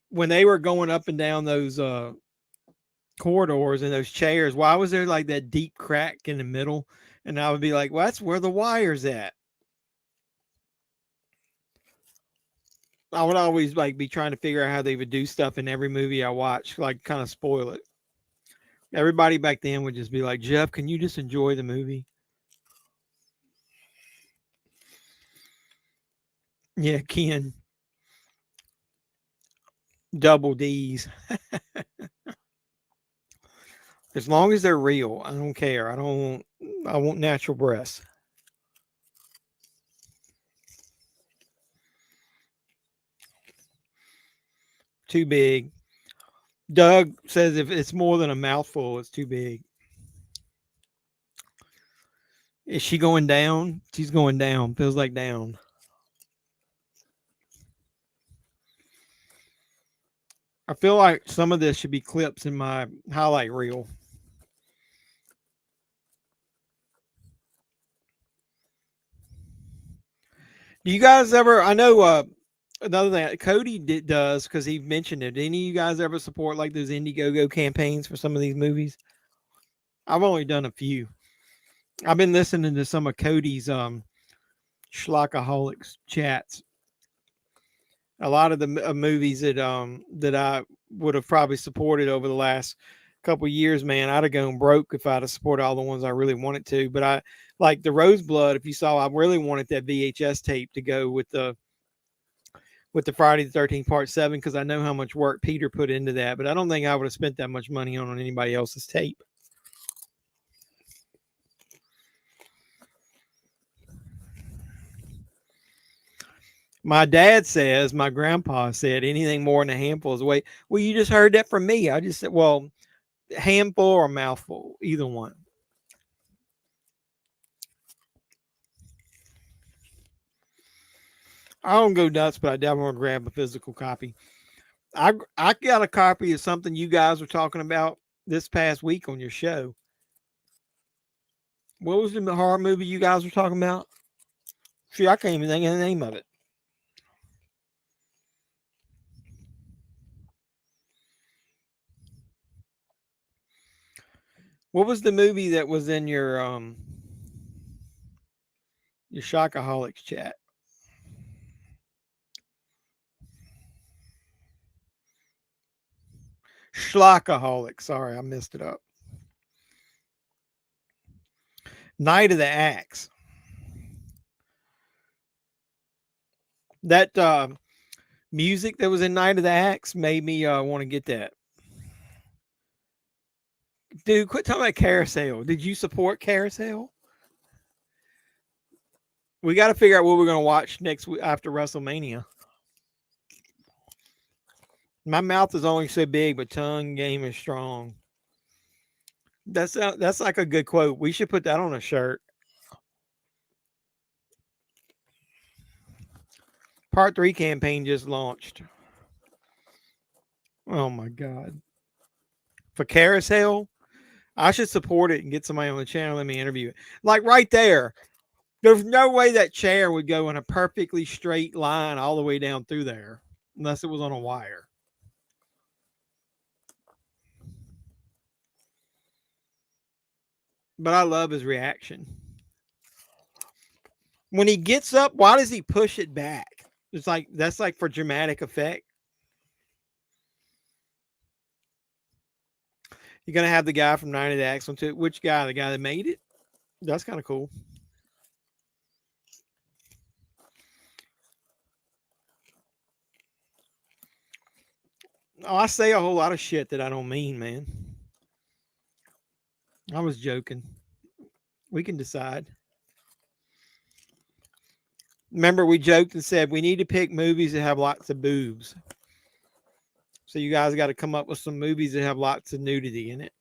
H: when they were going up and down those corridors and those chairs, why was there like that deep crack in the middle? And I would be like, well, that's where the wire's at. I would always like be trying to figure out how they would do stuff in every movie I watch, like kind of spoil it. Everybody back then would just be like, Jeff, can you just enjoy the movie? Yeah, Ken. Double D's. As long as they're real, I don't care. I want natural breasts. Too big. Doug says if it's more than a mouthful, it's too big. Is she going down? She's going down. Feels like down. I feel like some of this should be clips in my highlight reel. Do you guys ever? I know another thing Cody does because he mentioned it. Any of you guys ever support like those Indiegogo campaigns for some of these movies? I've only done a few. I've been listening to some of Cody's Schlockaholics chats. A lot of the movies that I would have probably supported over the last couple of years, man, I'd have gone broke if I'd have supported all the ones I really wanted to. But I like the Roseblood. If you saw, I really wanted that VHS tape to go with the Friday the 13th Part 7 because I know how much work Peter put into that. But I don't think I would have spent that much money on anybody else's tape. My dad says, my grandpa said, anything more than a handful is weight. Well, you just heard that from me. I just said, well, handful or mouthful, either one. I don't go nuts, but I definitely want to grab a physical copy. I got a copy of something you guys were talking about this past week on your show. What was the horror movie you guys were talking about? See, I can't even think of the name of it. What was the movie that was in your Shockaholics chat? Schlockaholics. Sorry, I messed it up. Night of the Axe. That music that was in Night of the Axe made me want to get that. Dude, quit talking about Carousel. Did you support Carousel? We got to figure out what we're going to watch next week after WrestleMania. My mouth is only so big, but tongue game is strong. That's like a good quote. We should put that on a shirt. Part 3 campaign just launched. Oh my God. For Carousel, I should support it and get somebody on the channel. Let me interview it. Like right there. There's no way that chair would go in a perfectly straight line all the way down through there unless it was on a wire. But I love his reaction. When he gets up, why does he push it back? It's like that's like for dramatic effect. You're gonna have the guy from 90 the Axle too. Which guy? The guy that made it? That's kind of cool. Oh, I say a whole lot of shit that I don't mean, man. I was joking. We can decide. Remember, we joked and said we need to pick movies that have lots of boobs. So you guys got to come up with some movies that have lots of nudity in it.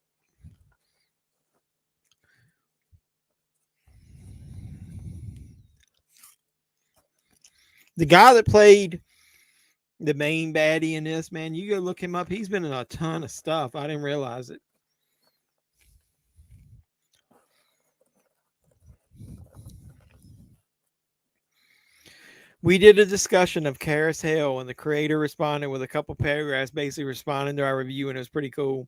H: The guy that played the main baddie in this, man, you go look him up. He's been in a ton of stuff. I didn't realize it. We did a discussion of Carousel, and the creator responded with a couple paragraphs, basically responding to our review, and it was pretty cool.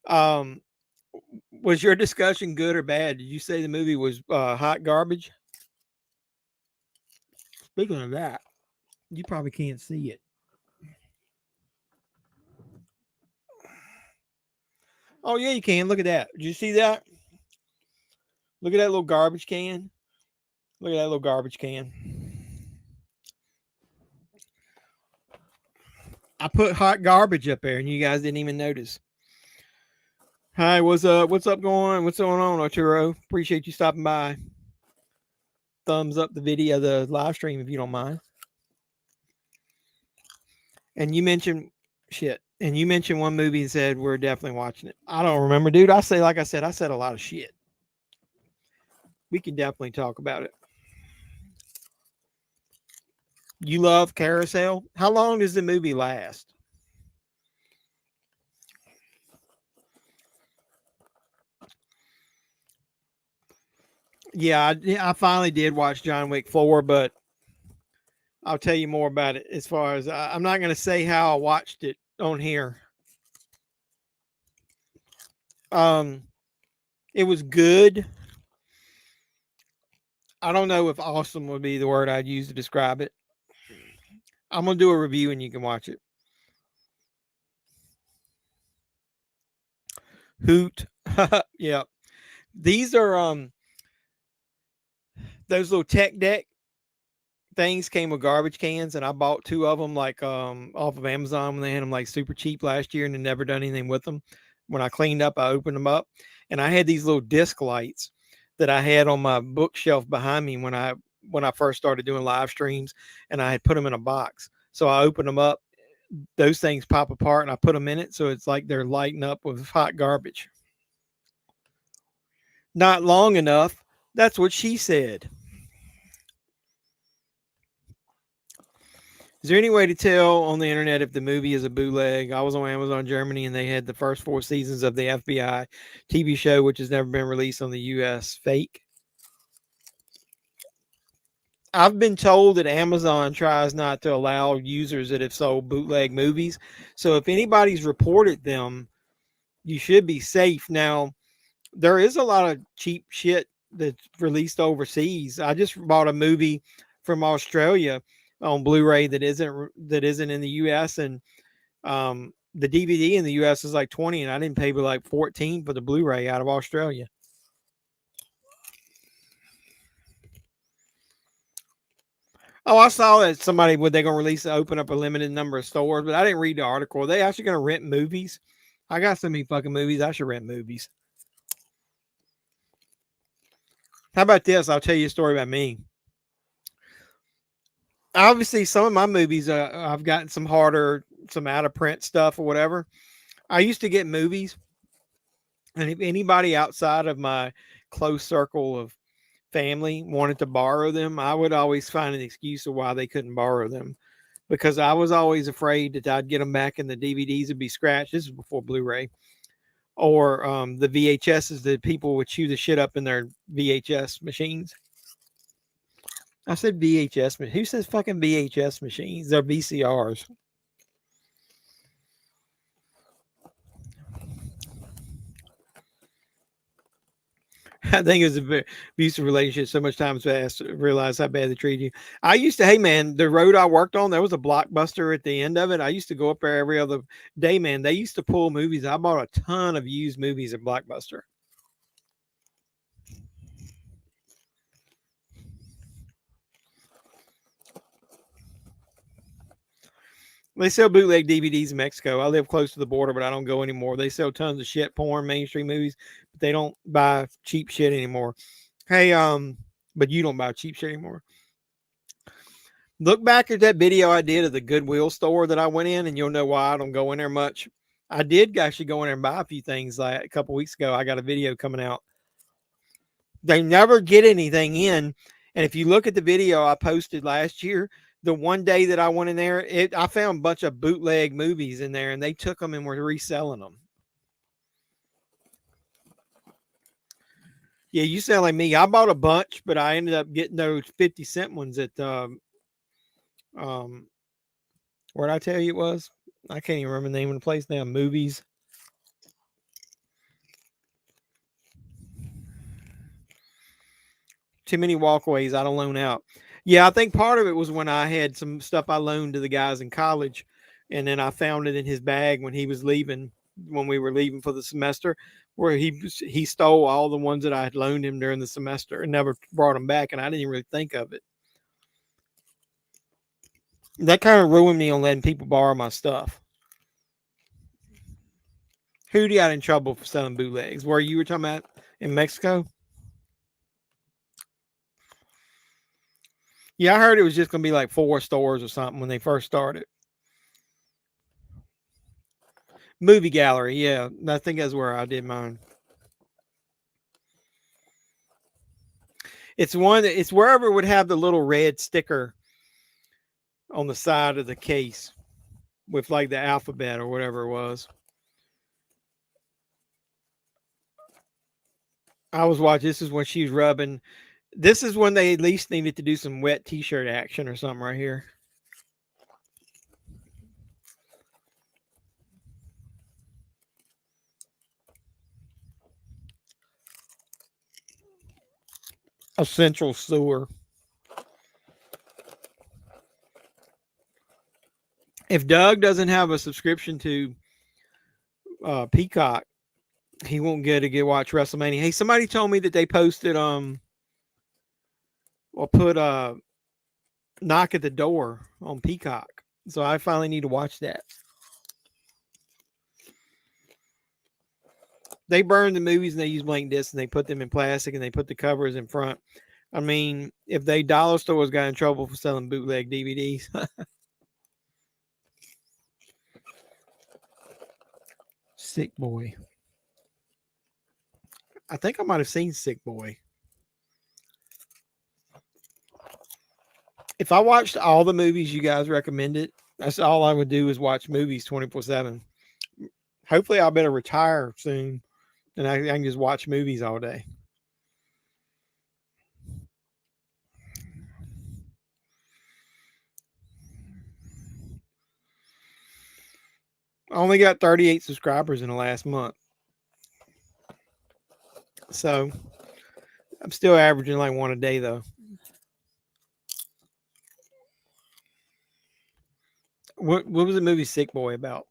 H: Was your discussion good or bad? Did you say the movie was hot garbage? Speaking of that, You probably can't see it. Oh, yeah, you can. Look at that. Did you see that? Look at that little garbage can. Look at that little garbage can. I put hot garbage up there, and you guys didn't even notice. Hi, what's up? What's up going? What's going on, Arturo? Appreciate you stopping by. Thumbs up the video, the live stream, if you don't mind. And you mentioned shit. And you mentioned one movie and said we're definitely watching it. I don't remember, dude. Like I said a lot of shit. We can definitely talk about it. You love Carousel? How long does the movie last? Yeah, I finally did watch John Wick 4, but I'll tell you more about it. As far as I'm not going to say how I watched it on here. It was good. I don't know if awesome would be the word I'd use to describe it. I'm going to do a review and you can watch it. Hoot. Yeah. These are those little tech deck things came with garbage cans, and I bought 2 of them like off of Amazon when they had them like super cheap last year, and I never done anything with them. When I cleaned up, I opened them up, and I had these little disc lights that I had on my bookshelf behind me when I first started doing live streams, and I had put them in a box. So I opened them up. Those things pop apart, and I put them in it, so it's like they're lighting up with hot garbage. Not long enough. That's what she said. Is there any way to tell on the internet if the movie is a bootleg? I was on Amazon Germany, and they had the first 4 seasons of the FBI TV show, which has never been released on the U.S. Fake. I've been told that Amazon tries not to allow users that have sold bootleg movies. So if anybody's reported them, you should be safe. Now, there is a lot of cheap shit that's released overseas. I just bought a movie from Australia on Blu-ray that isn't in the US, and the DVD in the US is like 20, and I didn't pay but like 14 for the Blu-ray out of Australia. Oh, I saw that somebody they're gonna open up a limited number of stores, but I didn't read the article. Are they actually gonna rent movies? I got so many fucking movies, I should rent movies. How about this? I'll tell you a story about me. Obviously, some of my movies, I've gotten some harder, some out of print stuff or whatever. I used to get movies, and if anybody outside of my close circle of family wanted to borrow them, I would always find an excuse of why they couldn't borrow them, because I was always afraid that I'd get them back and the DVDs would be scratched. This is before Blu-ray, or the VHSs that people would chew the shit up in their VHS machines. I said VHS. Who says fucking VHS machines? They're VCRs. I think it was a abusive relationship. So much time passed to realize how bad they treated you. I used to, hey man, the road I worked on, there was a Blockbuster at the end of it. I used to go up there every other day, man. They used to pull movies. I bought a ton of used movies at Blockbuster. They sell bootleg DVDs in Mexico. I live close to the border, but I don't go anymore. They sell tons of shit, porn, mainstream movies, but they don't buy cheap shit anymore. Hey, but you don't buy cheap shit anymore. Look back at that video I did of the Goodwill store that I went in, and you'll know why I don't go in there much. I did actually go in there and buy a few things like a couple weeks ago. I got a video coming out. They never get anything in. And if you look at the video I posted last year, the one day that I went in there, I found a bunch of bootleg movies in there, and they took them and were reselling them. Yeah, you sound like me. I bought a bunch, but I ended up getting those 50-cent ones at where'd I tell you it was? I can't even remember the name of the place now. Movies. Too many walkways. I don't loan out. Yeah, I think part of it was when I had some stuff I loaned to the guys in college, and then I found it in his bag when he was leaving, when we were leaving for the semester, where he stole all the ones that I had loaned him during the semester and never brought them back, and I didn't even really think of it. That kind of ruined me on letting people borrow my stuff. Who got in trouble for selling bootlegs? Where you were talking about in Mexico? Yeah, I heard it was just going to be like 4 stores or something when they first started. Movie gallery, yeah. I think that's where I did mine. It's wherever it would have the little red sticker on the side of the case with like the alphabet or whatever it was. I was watching. This is when she was rubbing. This is when they at least needed to do some wet t-shirt action or something right here. A central sewer. If Doug doesn't have a subscription to Peacock, he won't get to watch WrestleMania. Hey, somebody told me that they posted put Knock at the Door on Peacock. So I finally need to watch that. They burn the movies and they use blank discs and they put them in plastic and they put the covers in front. I mean, if they dollar stores got in trouble for selling bootleg DVDs. Sick Boy. I think I might have seen Sick Boy. If I watched all the movies you guys recommended, that's all I would do is watch movies 24/7. Hopefully I'll better retire soon and I can just watch movies all day. I only got 38 subscribers in the last month. So I'm still averaging like 1 a day though. What was the movie Sick Boy about?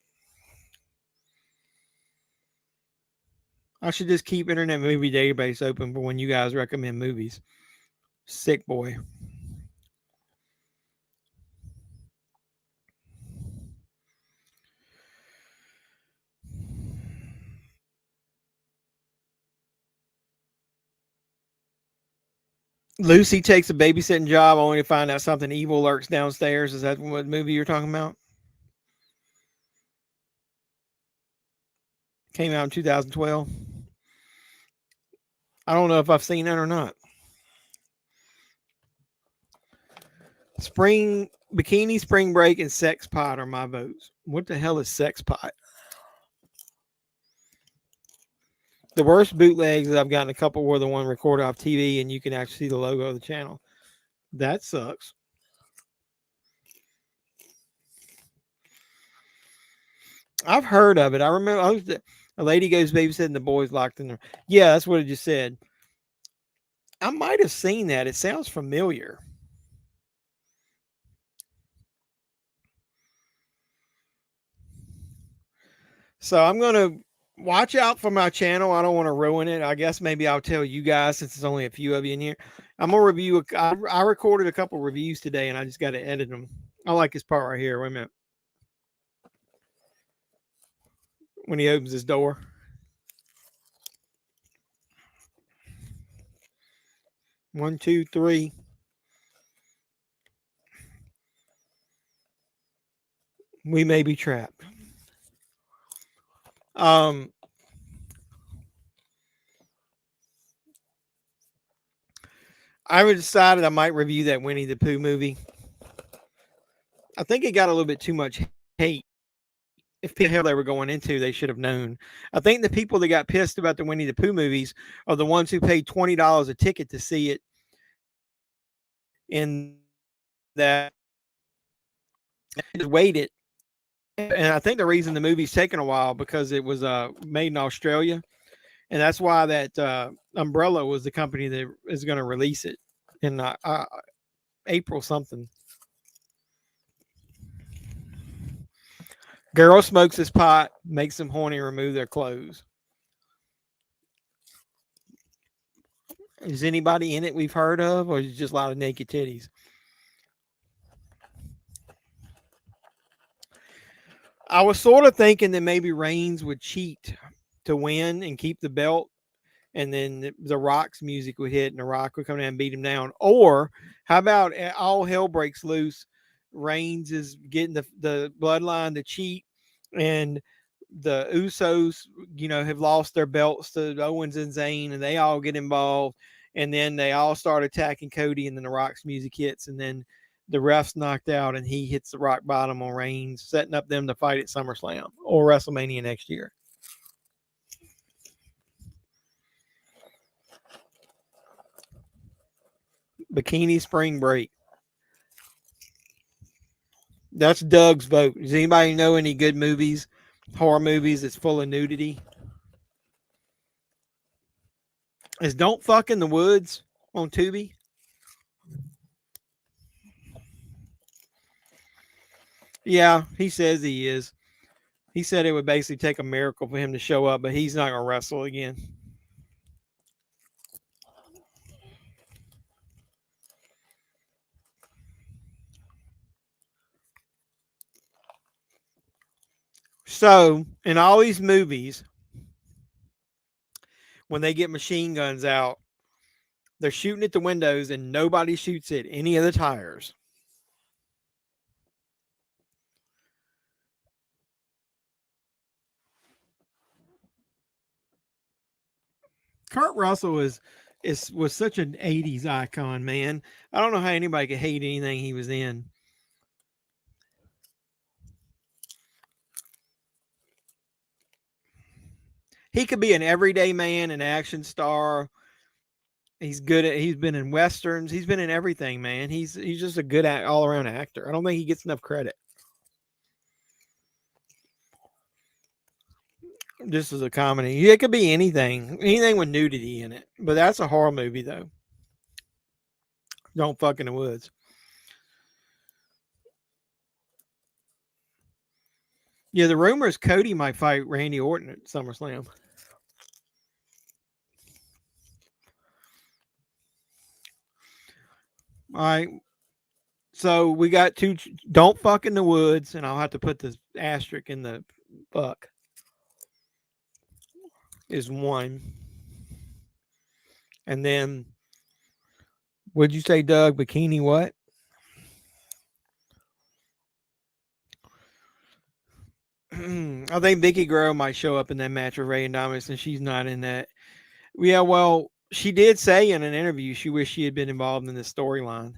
H: I should just keep Internet Movie Database open for when you guys recommend movies. Sick Boy. Lucy takes a babysitting job only to find out something evil lurks downstairs. Is that what movie you're talking about? Came out in 2012. I don't know if I've seen that or not. Bikini Spring Break and Sex Pot are my votes. What the hell is Sex Pot? The worst bootlegs that I've gotten a couple were the one recorded off TV and you can actually see the logo of the channel. That sucks. I've heard of it. I remember a lady goes babysitting, the boys locked in there. Yeah, that's what it just said. I might have seen that. It sounds familiar. So I'm going to watch out for my channel. I don't want to ruin it. I guess maybe I'll tell you guys since there's only a few of you in here. I'm going to review. I recorded a couple reviews today and I just got to edit them. I like this part right here. Wait a minute. When he opens his door. One, two, three. We may be trapped. I decided I might review that Winnie the Pooh movie. I think it got a little bit too much hate. If the hell they were going into, they should have known. I think the people that got pissed about the Winnie the Pooh movies are the ones who paid $20 a ticket to see it. In that, just waited. And I think the reason the movie's taken a while because it was made in Australia. And that's why that Umbrella was the company that is going to release it. And April something. Girl smokes his pot, makes them horny, remove their clothes. Is anybody in it we've heard of, or is it just a lot of naked titties? I was sort of thinking that maybe Reigns would cheat to win and keep the belt, and then the Rock's music would hit and the Rock would come down and beat him down. Or how about all hell breaks loose? Reigns is getting the bloodline to cheat, and the Usos, have lost their belts to Owens and Zayn, and they all get involved, and then they all start attacking Cody, and then the Rock's music hits, and then the ref's knocked out, and he hits the rock bottom on Reigns, setting up them to fight at SummerSlam or WrestleMania next year. Bikini Spring Break. That's Doug's vote. Does anybody know any good movies, horror movies that's full of nudity? Is Don't Fuck in the Woods on Tubi? Yeah, he says he is. He said it would basically take a miracle for him to show up, but he's not going to wrestle again. So, in all these movies, when they get machine guns out, they're shooting at the windows and nobody shoots at any of the tires. Kurt Russell was such an 80s icon, man. I don't know how anybody could hate anything he was in. He could be an everyday man, an action star. He's been in Westerns. He's been in everything, man. He's just a good all-around actor. I don't think he gets enough credit. This is a comedy. It could be anything with nudity in it. But that's a horror movie, though. Don't Fuck in the Woods. Yeah, the rumor is Cody might fight Randy Orton at SummerSlam. All right. So we got two. Don't Fuck in the Woods, and I'll have to put the asterisk in the fuck. Is one. And then, what'd you say, Doug? Bikini what? I think Vicky Guerrero might show up in that match with Ray and Dominus, and she's not in that. Yeah, well, she did say in an interview she wished she had been involved in this storyline.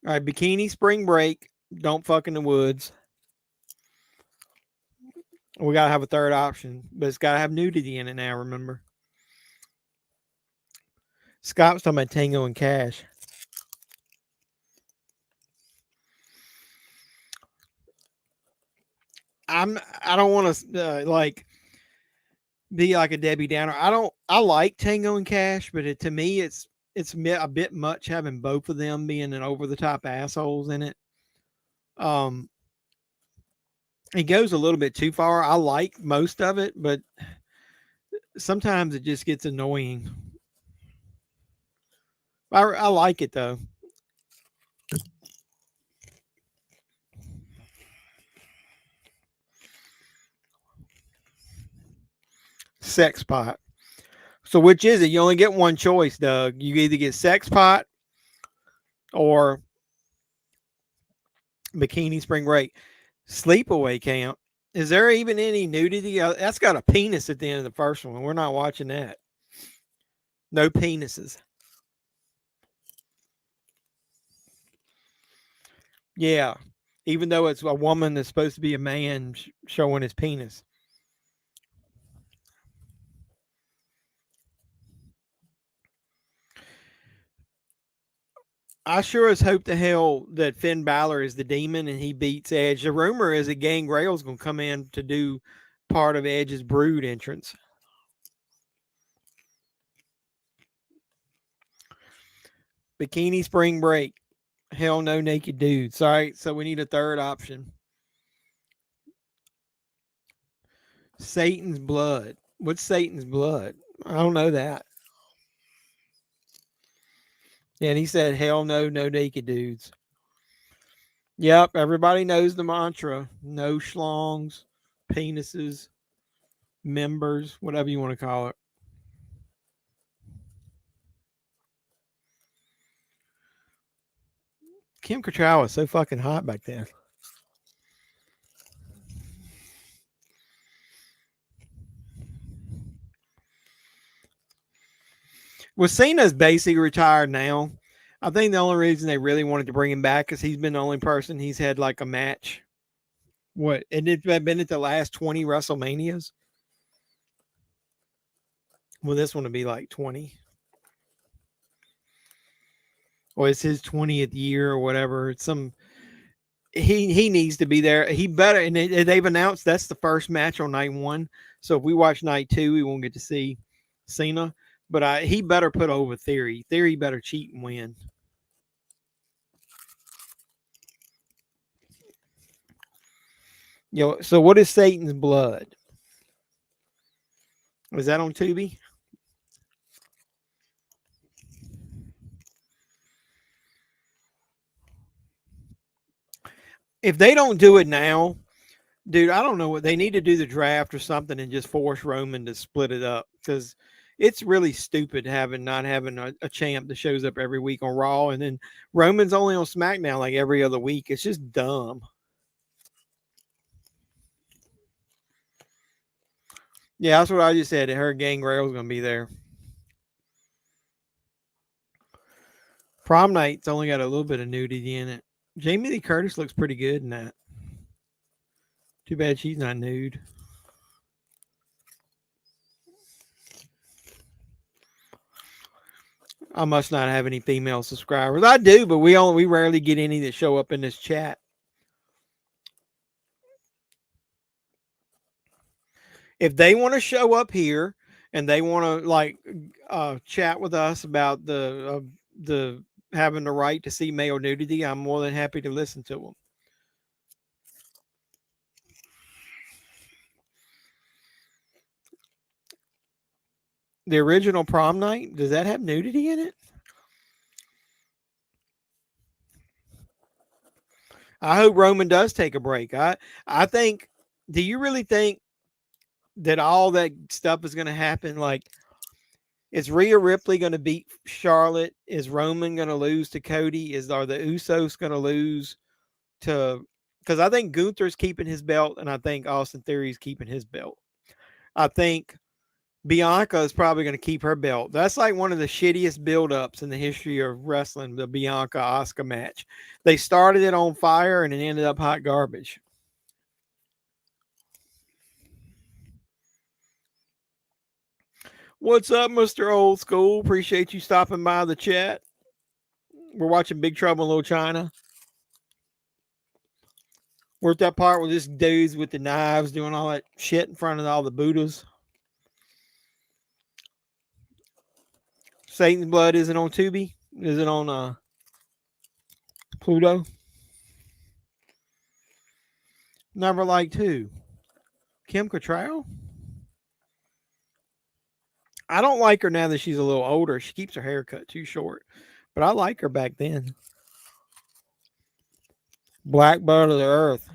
H: All right, Bikini Spring Break. Don't Fuck in the Woods. We got to have a third option, but it's got to have nudity in it now, remember? Scott's talking about Tango and Cash. I don't want to be like a Debbie Downer. I like Tango and Cash, but to me it's a bit much having both of them being an over the top assholes in it. It goes a little bit too far. I like most of it, but sometimes it just gets annoying. I like it though. Sex pot. So which is it? You only get one choice, Doug. You either get sex pot or Bikini Spring Break. Sleepaway Camp. Is there even any nudity? That's got a penis at the end of the first one. We're not watching that. No penises. Yeah. Even though it's a woman that's supposed to be a man showing his penis. I sure as hope to hell that Finn Balor is the demon and he beats Edge. The rumor is that Gangrel's going to come in to do part of Edge's Brood entrance. Bikini Spring Break. Hell no naked dudes. All right, so we need a third option. Satan's Blood. What's Satan's Blood? I don't know that. And he said, hell no, no naked dudes. Yep, everybody knows the mantra. No schlongs, penises, members, whatever you want to call it. Kim Cattrall was so fucking hot back then. Well, Cena's basically retired now. I think the only reason they really wanted to bring him back is he's been the only person he's had like a match. What? And it's been at the last 20 WrestleManias. Well, this one would be like 20. Or it's his 20th year or whatever. It's some. He needs to be there. He better, and they've announced that's the first match on night 1. So if we watch night 2, we won't get to see Cena. But he better put over Theory. Theory better cheat and win. So what is Satan's Blood? Was that on Tubi? If they don't do it now, dude, I don't know what they need to do, the draft or something, and just force Roman to split it up, because it's really stupid not having a champ that shows up every week on Raw, and then Roman's only on SmackDown like every other week. It's just dumb. Yeah, that's what I just said. I heard Gangrel's going to be there. Prom Night's only got a little bit of nudity in it. Jamie Lee Curtis looks pretty good in that. Too bad she's not nude. I must not have any female subscribers. I do, but we rarely get any that show up in this chat. If they want to show up here and they want to chat with us about the having the right to see male nudity, I'm more than happy to listen to them. The original Prom Night, does that have nudity in it? I hope Roman does take a break. I think, do you really think that all that stuff is going to happen? Like, is Rhea Ripley going to beat Charlotte? Is Roman going to lose to Cody? Are the Usos going to lose to... Because I think Gunther's keeping his belt, and I think Austin Theory's keeping his belt. I think Bianca is probably going to keep her belt. That's like one of the shittiest build-ups in the history of wrestling, the Bianca-Asuka match. They started it on fire, and it ended up hot garbage. What's up, Mr. Old School? Appreciate you stopping by the chat. We're watching Big Trouble in Little China. We're at that part where this dude's with the knives doing all that shit in front of all the Buddhas. Satan's Blood isn't on Tubi? Is it on Pluto? Never liked who? Kim Cattrall? I don't like her now that she's a little older. She keeps her hair cut too short. But I like her back then. Black Blood of the Earth.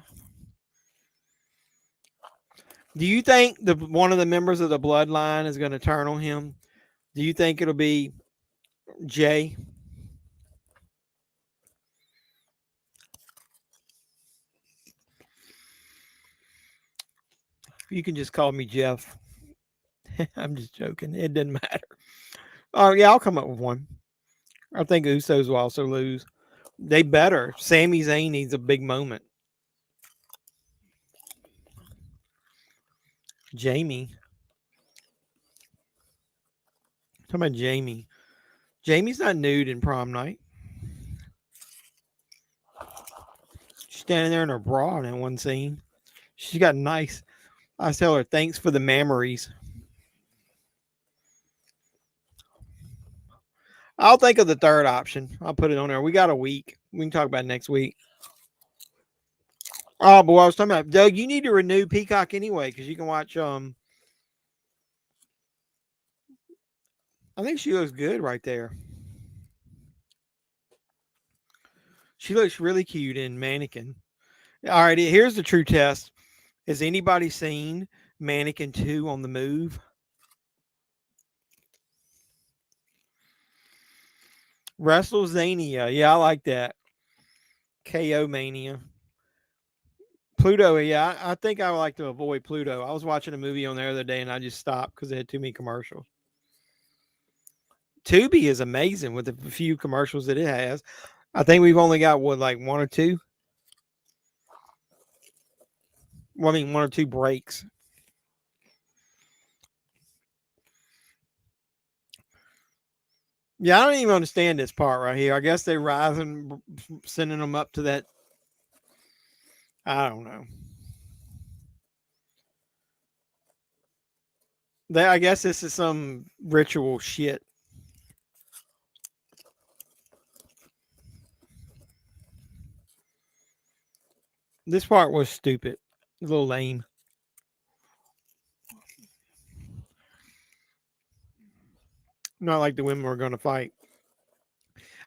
H: Do you think one of the members of the bloodline is going to turn on him? Do you think it'll be Jay? You can just call me Jeff. I'm just joking. It doesn't matter. Oh, yeah, I'll come up with one. I think Usos will also lose. They better. Sami Zayn needs a big moment. Jamie. Talking about Jamie. Jamie's not nude in Prom Night. She's standing there in her bra in that one scene. She's got nice. I tell her, thanks for the memories. I'll think of the third option. I'll put it on there. We got a week. We can talk about it next week. Oh boy, I was talking about Doug. You need to renew Peacock anyway because you can watch. I think she looks good right there. She looks really cute in Mannequin. All right, here's the true test. Has anybody seen Mannequin 2 on the move? WrestleZania. Yeah, I like that. KO Mania. Pluto. Yeah, I think I would like to avoid Pluto. I was watching a movie on there the other day and I just stopped because it had too many commercials. Tubi is amazing with the few commercials that it has. I think we've only got like one or two. Well, I mean, one or two breaks. Yeah, I don't even understand this part right here. I guess they're rising, sending them up to that. I don't know. I guess this is some ritual shit. This part was stupid. A little lame. Not like the women were going to fight.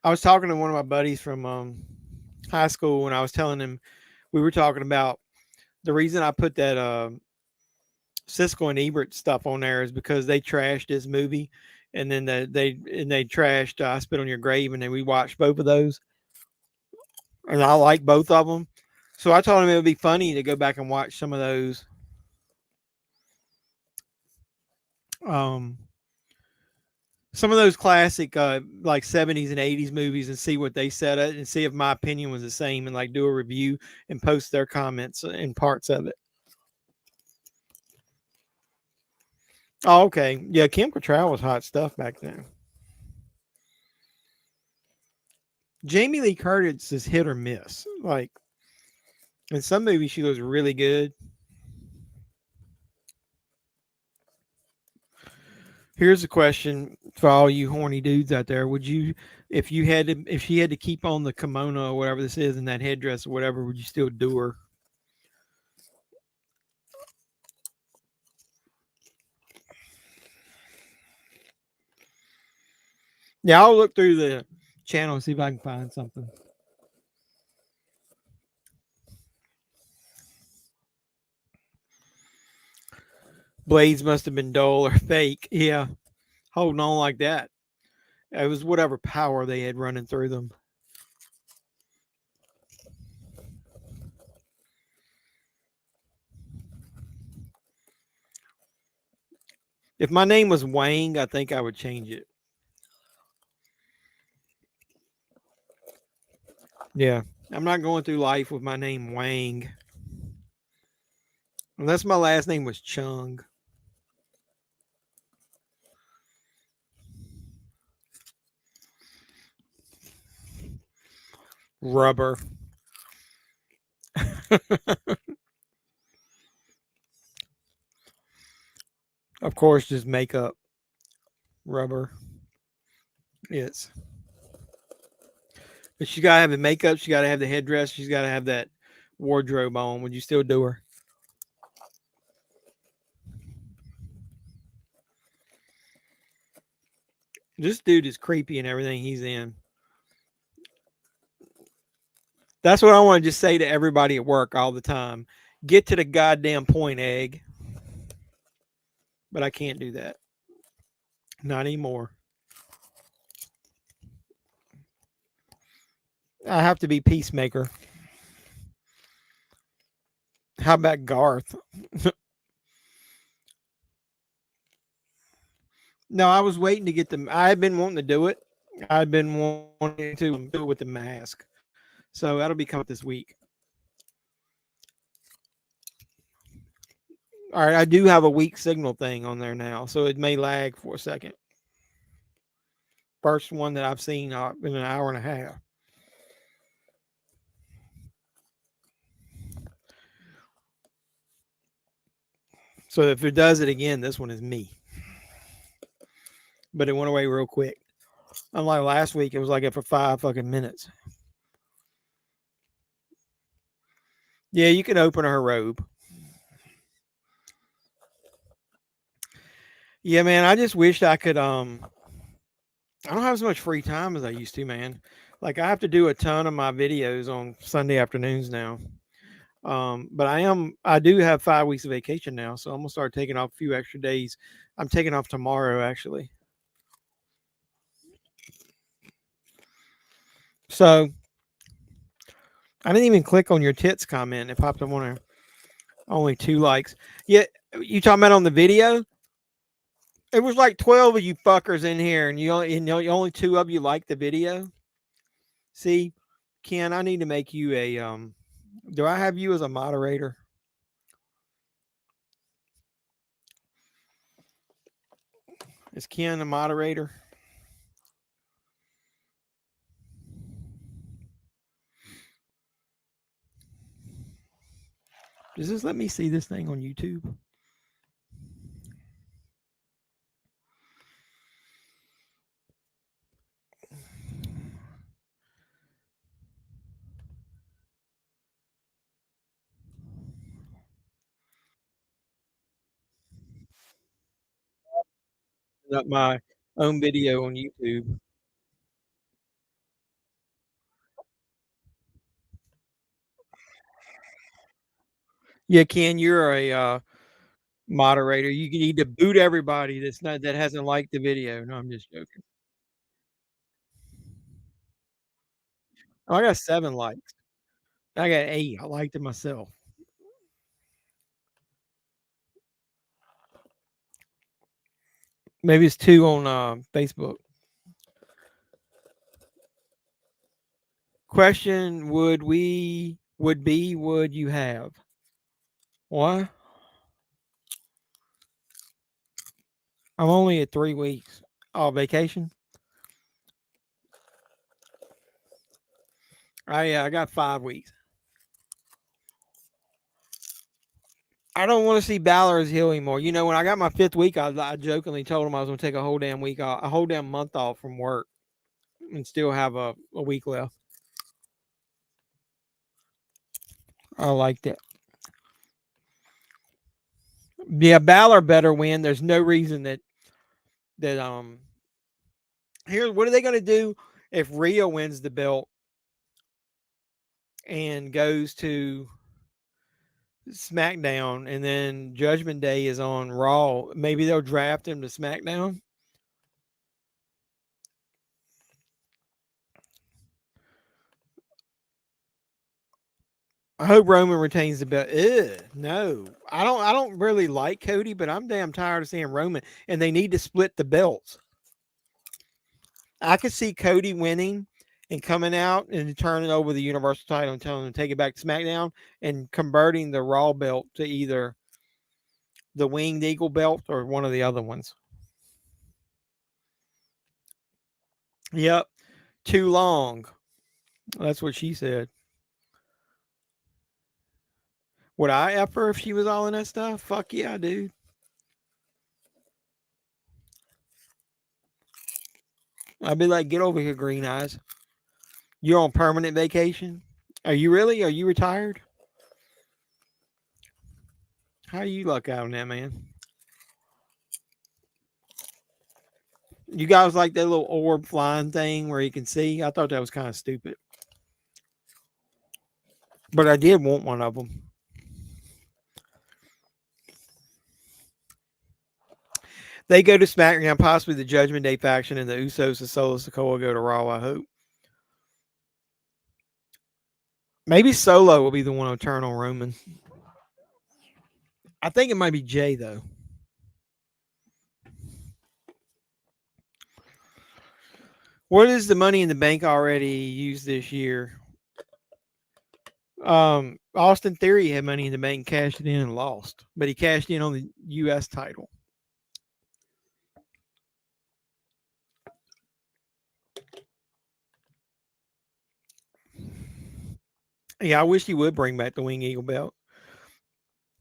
H: I was talking to one of my buddies from high school and I was telling him, we were talking about the reason I put that Siskel and Ebert stuff on there is because they trashed this movie, and then they trashed I Spit on Your Grave, and then we watched both of those, and I like both of them. So I told him it would be funny to go back and watch some of those. Some of those classic like 70s and 80s movies and see what they said and see if my opinion was the same and like do a review and post their comments and parts of it. Oh, okay. Yeah, Kim Cattrall was hot stuff back then. Jamie Lee Curtis is hit or miss. Like in some movies she looks really good. Here's a question for all you horny dudes out there. Would you, if she had to keep on the kimono or whatever this is and that headdress or whatever, would you still do her? Yeah, I'll look through the channel and see if I can find something. Blades must have been dull or fake. Yeah, holding on like that. It was whatever power they had running through them. If my name was Wang, I think I would change it. Yeah, I'm not going through life with my name Wang. Unless my last name was Chung. Rubber. Of course, just makeup. Rubber. Yes. But she gotta have the makeup, she gotta have the headdress, she's gotta have that wardrobe on. Would you still do her? This dude is creepy in everything he's in. That's what I want to just say to everybody at work all the time. Get to the goddamn point, egg. But I can't do that. Not anymore. I have to be peacemaker. How about Garth? No, I was waiting to get them. I had been wanting to do it. I've been wanting to do it with the mask. So that'll be coming this week. All right, I do have a weak signal thing on there now, so it may lag for a second. First one that I've seen in an hour and a half. So if it does it again, this one is me. But it went away real quick. Unlike last week, it was like it for 5 fucking minutes. Yeah, you can open her robe. Yeah, man, I just wished I could I don't have as much free time as I used to, man. Like I have to do a ton of my videos on Sunday afternoons now. But I do have 5 weeks of vacation now, so I'm gonna start taking off a few extra days. I'm taking off tomorrow actually. So I didn't even click on your tits comment. It popped up on only 2 likes. Yeah, you talking about on the video? It was like 12 of you fuckers in here, and only 2 of you liked the video. See, Ken, I need to make you a do I have you as a moderator? Is Ken a moderator? Does this let me see this thing on YouTube? Up my own video on YouTube. Yeah, Ken, you're a moderator. You need to boot everybody that hasn't liked the video. No, I'm just joking. Oh, I got 7 likes. I got 8. I liked it myself. Maybe it's 2 on Facebook. Question would you have? What? I'm only at 3 weeks. Oh, vacation? I got 5 weeks. I don't want to see Balor's Hill anymore. You know, when I got my 5th week, I jokingly told him I was going to take a whole damn week off, a whole damn month off from work, and still have a week left. I like that. Yeah, Balor better win. There's no reason that here's what are they going to do if Rhea wins the belt and goes to SmackDown, and then Judgment Day is on Raw? Maybe they'll draft him to SmackDown. I hope Roman retains the belt. Ugh, no, I don't really like Cody, but I'm damn tired of seeing Roman, and they need to split the belts. I could see Cody winning and coming out and turning over the Universal title and telling them to take it back to SmackDown and converting the Raw belt to either the Winged Eagle belt or one of the other ones. Yep, too long. That's what she said. Would I F her if she was all in that stuff? Fuck yeah, dude. I'd be like, get over here, Green Eyes. You're on permanent vacation? Are you really? Are you retired? How you luck out on that, man? You guys like that little orb flying thing where you can see? I thought that was kind of stupid. But I did want one of them. They go to SmackDown, possibly the Judgment Day faction, and the Usos and Solo Sikoa go to Raw, I hope. Maybe Solo will be the one to turn on Roman. I think it might be Jay, though. What is the Money in the Bank already used this year? Austin Theory had Money in the Bank, cashed it in and lost, but he cashed in on the U.S. title. Yeah, I wish he would bring back the Wing Eagle belt.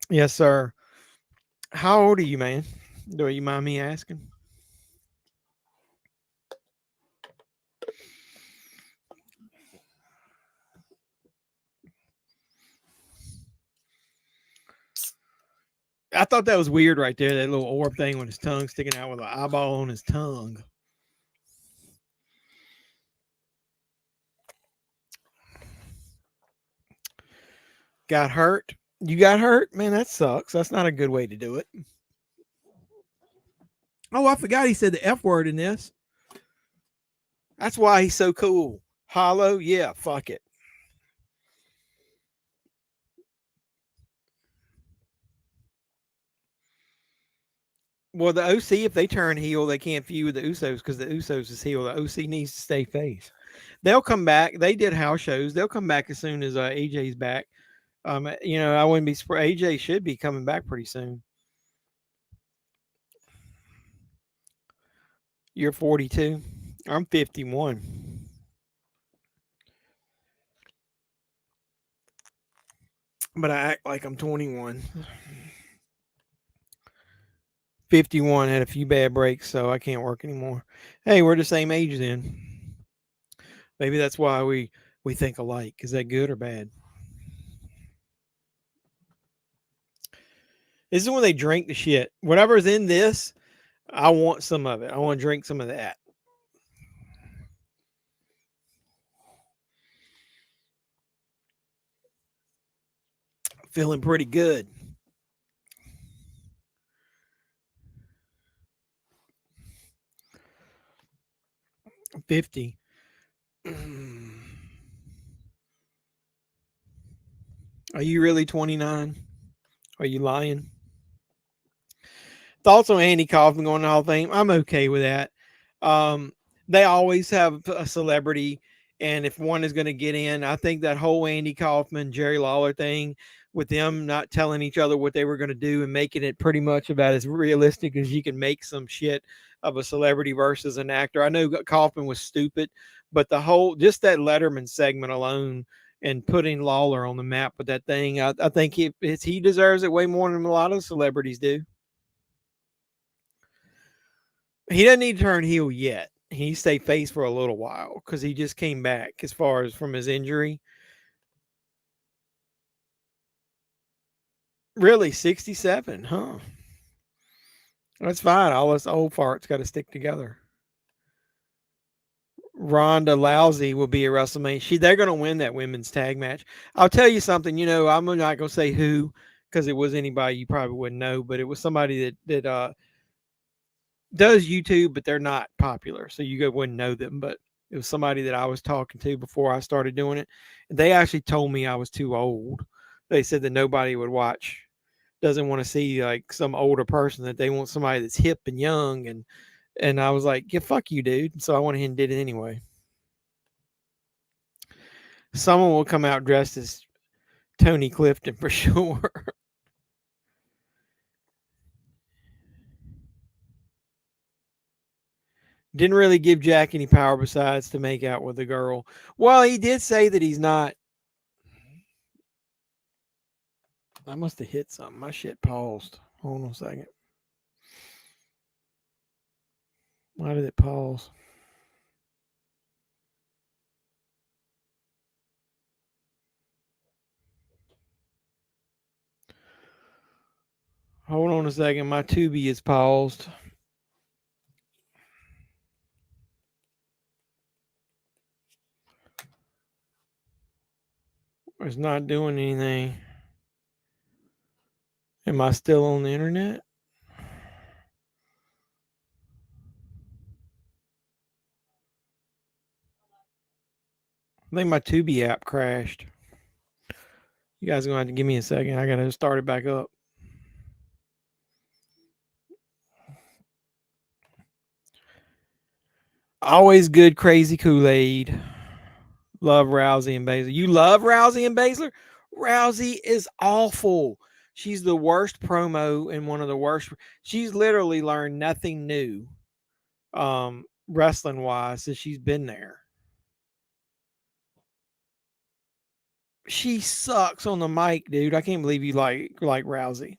H: Yes, sir. How old are you, man? Do you mind me asking? I thought that was weird right there. That little orb thing with his tongue sticking out with an eyeball on his tongue. Got hurt? You got hurt? Man, that sucks. That's not a good way to do it. Oh, I forgot he said the F word in this. That's why he's so cool. Hollow? Yeah, fuck it. Well, the OC, if they turn heel, they can't feud with the Usos because the Usos is heel. The OC needs to stay face. They'll come back. They did house shows. They'll come back as soon as AJ's back. I wouldn't be surprised. AJ should be coming back pretty soon. You're 42. I'm 51. But I act like I'm 21. 51, had a few bad breaks, so I can't work anymore. Hey, we're the same age then. Maybe that's why we think alike. Is that good or bad? This is when they drink the shit. Whatever's in this, I want some of it. I want to drink some of that. Feeling pretty good. I'm 50. Are you really 29? Are you lying? Thoughts on Andy Kaufman going to the Hall of Fame? I'm okay with that. They always have a celebrity, and if one is going to get in, I think that whole Andy Kaufman, Jerry Lawler thing with them not telling each other what they were going to do and making it pretty much about as realistic as you can make some shit of a celebrity versus an actor. I know Kaufman was stupid, but just that Letterman segment alone and putting Lawler on the map with that thing, I think he deserves it way more than a lot of celebrities do. He doesn't need to turn heel yet. He stayed face for a little while because he just came back as far as from his injury. Really, 67, huh? That's fine. All us old farts got to stick together. Ronda Rousey will be at WrestleMania. They're going to win that women's tag match. I'll tell you something. I'm not going to say who because it was anybody you probably wouldn't know, but it was somebody that does YouTube, but they're not popular, so you wouldn't know them. But it was somebody that I was talking to before I started doing it. They actually told me I was too old. They said that nobody would watch, doesn't want to see like some older person, that they want somebody that's hip and young. And I was like, yeah, fuck you, dude. So I went ahead and did it anyway. Someone will come out dressed as Tony Clifton for sure. Didn't really give Jack any power besides to make out with the girl. Well, he did say that he's not. I must have hit something. My shit paused. Hold on a second. Why did it pause? Hold on a second. My Tubi is paused. It's not doing anything. Am I still on the internet? I think my Tubi app crashed. You guys are going to have to give me a second. I got to start it back up. Always good, crazy Kool-Aid. Love Rousey and Baszler. You love Rousey and Baszler? Rousey is awful. She's the worst promo and one of the worst. She's literally learned nothing new, wrestling wise, since she's been there. She sucks on the mic, dude. I can't believe you like Rousey.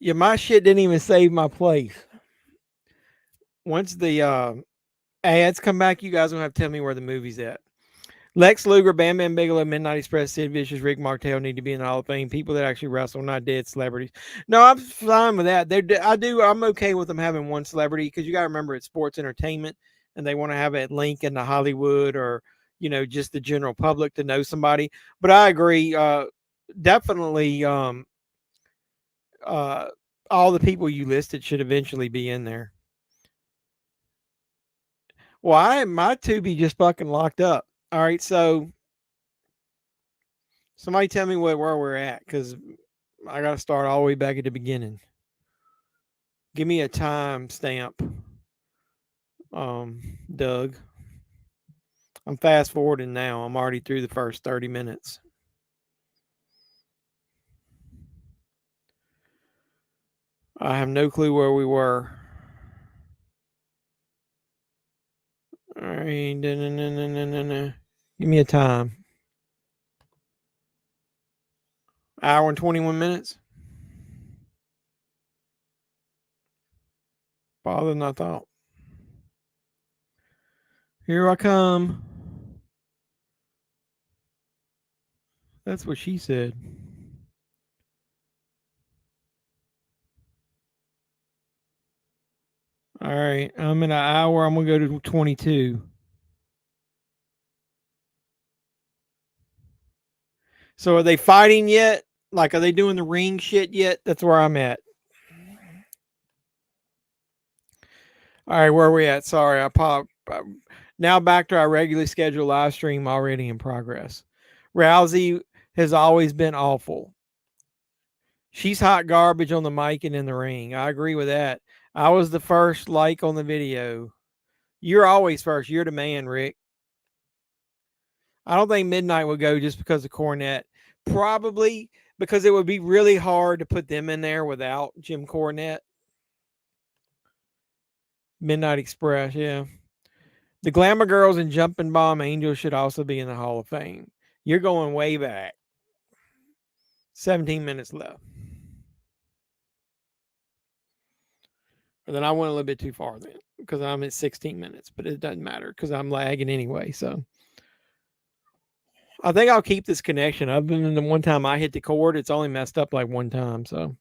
H: Yeah, my shit didn't even save my place. Once the ads come back, you guys will have to tell me where the movie's at. Lex Luger, Bam Bam Bigelow, Midnight Express, Sid Vicious, Rick Martel need to be in the Hall of Fame. People that actually wrestle, not dead celebrities. No, I'm fine with that. I'm okay with them having one celebrity because you got to remember it's sports entertainment and they want to have a link into Hollywood or, just the general public to know somebody. But I agree. Definitely all the people you listed should eventually be in there. Well, my Tubi just fucking locked up. All right, so somebody tell me where we're at, because I got to start all the way back at the beginning. Give me a time stamp, Doug. I'm fast forwarding now. I'm already through the first 30 minutes. I have no clue where we were. All right. No. Give me a time. Hour and 21 minutes. Farther than I thought. Here I come. That's what she said. All right. I'm in an hour. I'm going to go to 22. So are they fighting yet? Like, are they doing the ring shit yet? That's where I'm at. All right, where are we at? Sorry, I popped. Now back to our regularly scheduled live stream already in progress. Rousey has always been awful. She's hot garbage on the mic and in the ring. I agree with that. I was the first like on the video. You're always first. You're the man, Rick. I don't think Midnight would go just because of Cornette. Probably because it would be really hard to put them in there without Jim Cornette. Midnight Express, yeah. The Glamour Girls and Jumping Bomb Angels should also be in the Hall of Fame. You're going way back. 17 minutes left. And then I went a little bit too far then because I'm at 16 minutes, but it doesn't matter because I'm lagging anyway. So I think I'll keep this connection. Other than the one time I hit the cord, it's only messed up like one time. So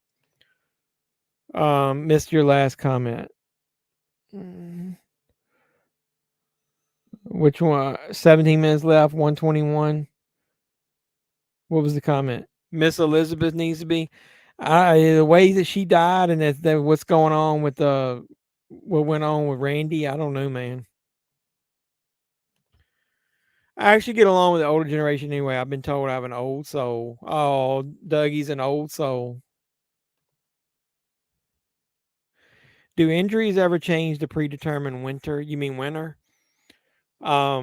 H: missed your last comment. Which one? 17 minutes left, 121. What was the comment? Miss Elizabeth needs to be. The way that she died and that what's going on with what went on with Randy, I don't know, man. I actually get along with the older generation anyway. I've been told I have an old soul. Oh, Dougie's an old soul. Do injuries ever change the predetermined winter? You mean winter? I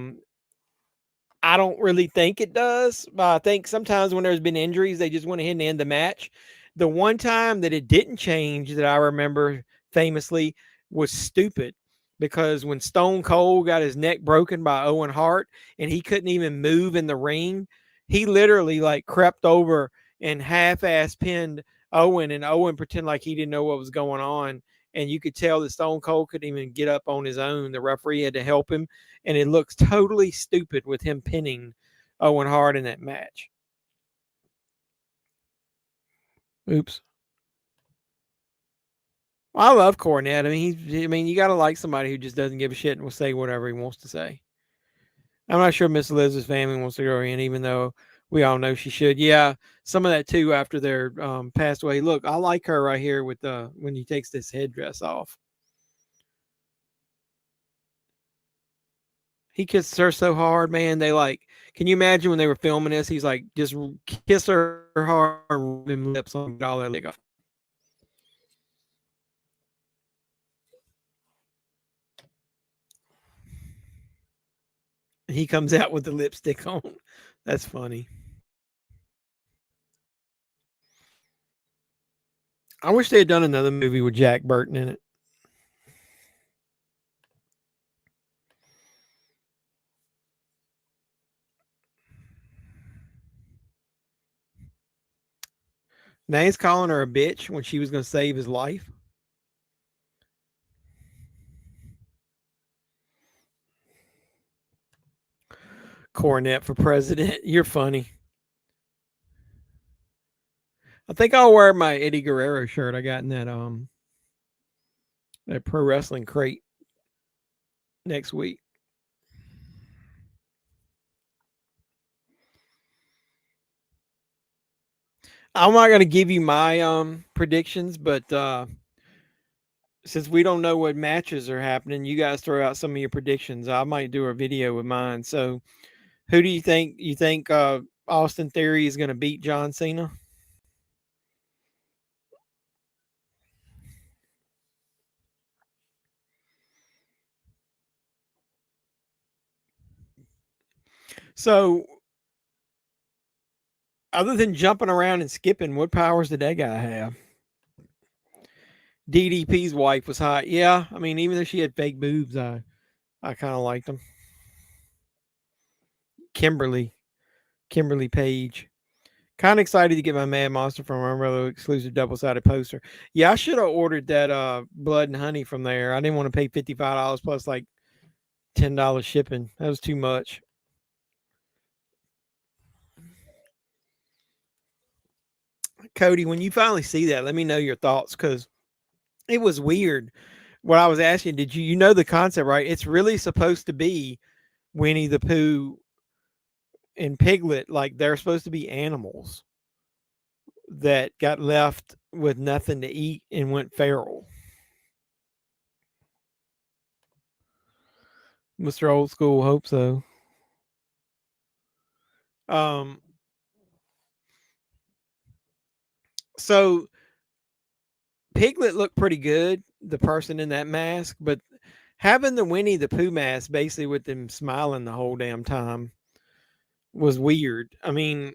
H: don't really think it does. But I think sometimes when there's been injuries, they just went ahead and end the match. The one time that it didn't change that I remember famously was stupid, because when Stone Cold got his neck broken by Owen Hart and he couldn't even move in the ring, he literally like crept over and half-ass pinned Owen, and Owen pretended like he didn't know what was going on. And you could tell that Stone Cold couldn't even get up on his own. The referee had to help him. And it looks totally stupid with him pinning Owen Hart in that match. Oops. Well, I love Cornette. I mean, you got to like somebody who just doesn't give a shit and will say whatever he wants to say. I'm not sure Miss Elizabeth's family wants to go in, even though we all know she should. Yeah, some of that too after they're passed away. Look, I like her right here with when he takes this headdress off. He kissed her so hard, man. They like, can you imagine when they were filming this? He's like, just kiss her hard, rub him lips on all that leg off. He comes out with the lipstick on. That's funny. I wish they had done another movie with Jack Burton in it. Now he's calling her a bitch when she was going to save his life. Cornette for president. You're funny. I think I'll wear my Eddie Guerrero shirt I got in that Pro Wrestling Crate next week. I'm not going to give you my predictions, but since we don't know what matches are happening, you guys throw out some of your predictions. I might do a video with mine. So, who do you think? You think Austin Theory is going to beat John Cena? So, other than jumping around and skipping, what powers did that guy have? DDP's wife was hot. Yeah, I mean, even though she had fake boobs, I kind of liked them. Kimberly Page. Kind of excited to get my Mad Monster from Umbrella exclusive double-sided poster. Yeah, I should have ordered that Blood and Honey from there. I didn't want to pay $55 plus like $10 shipping. That was too much. Cody, when you finally see that, let me know your thoughts, because it was weird. What I was asking, did you know the concept, right? It's really supposed to be Winnie the Pooh and Piglet, like they're supposed to be animals that got left with nothing to eat and went feral. Mr. Old School, hope so. So Piglet looked pretty good, the person in that mask, but having the Winnie the Pooh mask basically with them smiling the whole damn time was weird. I mean,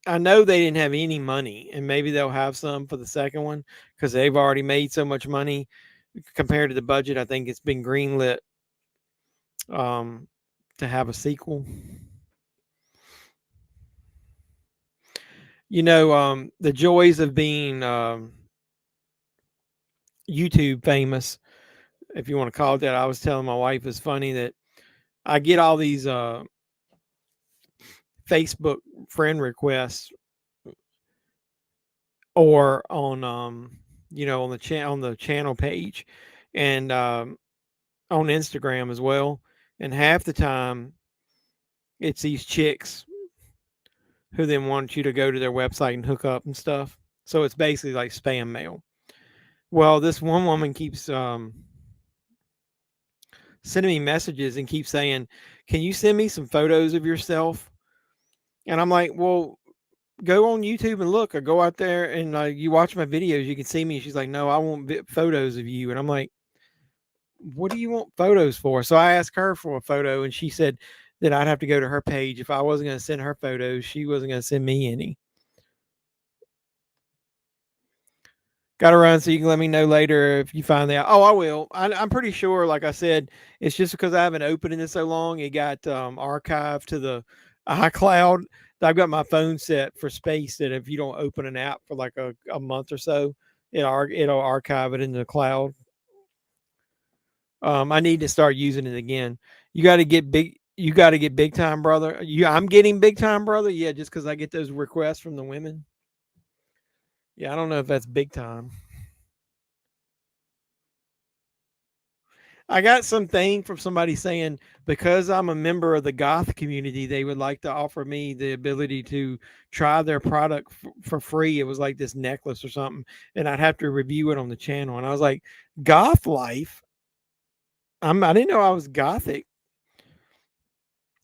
H: I know they didn't have any money, and maybe they'll have some for the second one because they've already made so much money compared to the budget. I think it's been greenlit to have a sequel. You know, the joys of being YouTube famous, if you want to call it that. I was telling my wife, it's funny that I get all these Facebook friend requests or on you know, on the channel page, and on Instagram as well. And half the time it's these chicks who then want you to go to their website and hook up and stuff. So it's basically like spam mail. Well, this one woman keeps sending me messages and keeps saying, "Can you send me some photos of yourself?" And I'm like, "Well, go on YouTube and look, or go out there and you watch my videos. You can see me." She's like, "No, I want photos of you." And I'm like, "What do you want photos for?" So I asked her for a photo, and she said that I'd have to go to her page. If I wasn't going to send her photos, she wasn't going to send me any. Got to run, so you can let me know later if you find that. Oh, I will. I'm pretty sure, like I said, it's just because I haven't opened it in so long. It got archived to the iCloud. I've got my phone set for space that if you don't open an app for like a month or so, it'll archive it in the cloud. I need to start using it again. You got to get big. You got to get big time, brother. I'm getting big time, brother. Yeah, just because I get those requests from the women. Yeah, I don't know if that's big time. I got something from somebody saying because I'm a member of the goth community, they would like to offer me the ability to try their product for free. It was like this necklace or something, and I'd have to review it on the channel. And I was like, goth life? I didn't know I was gothic.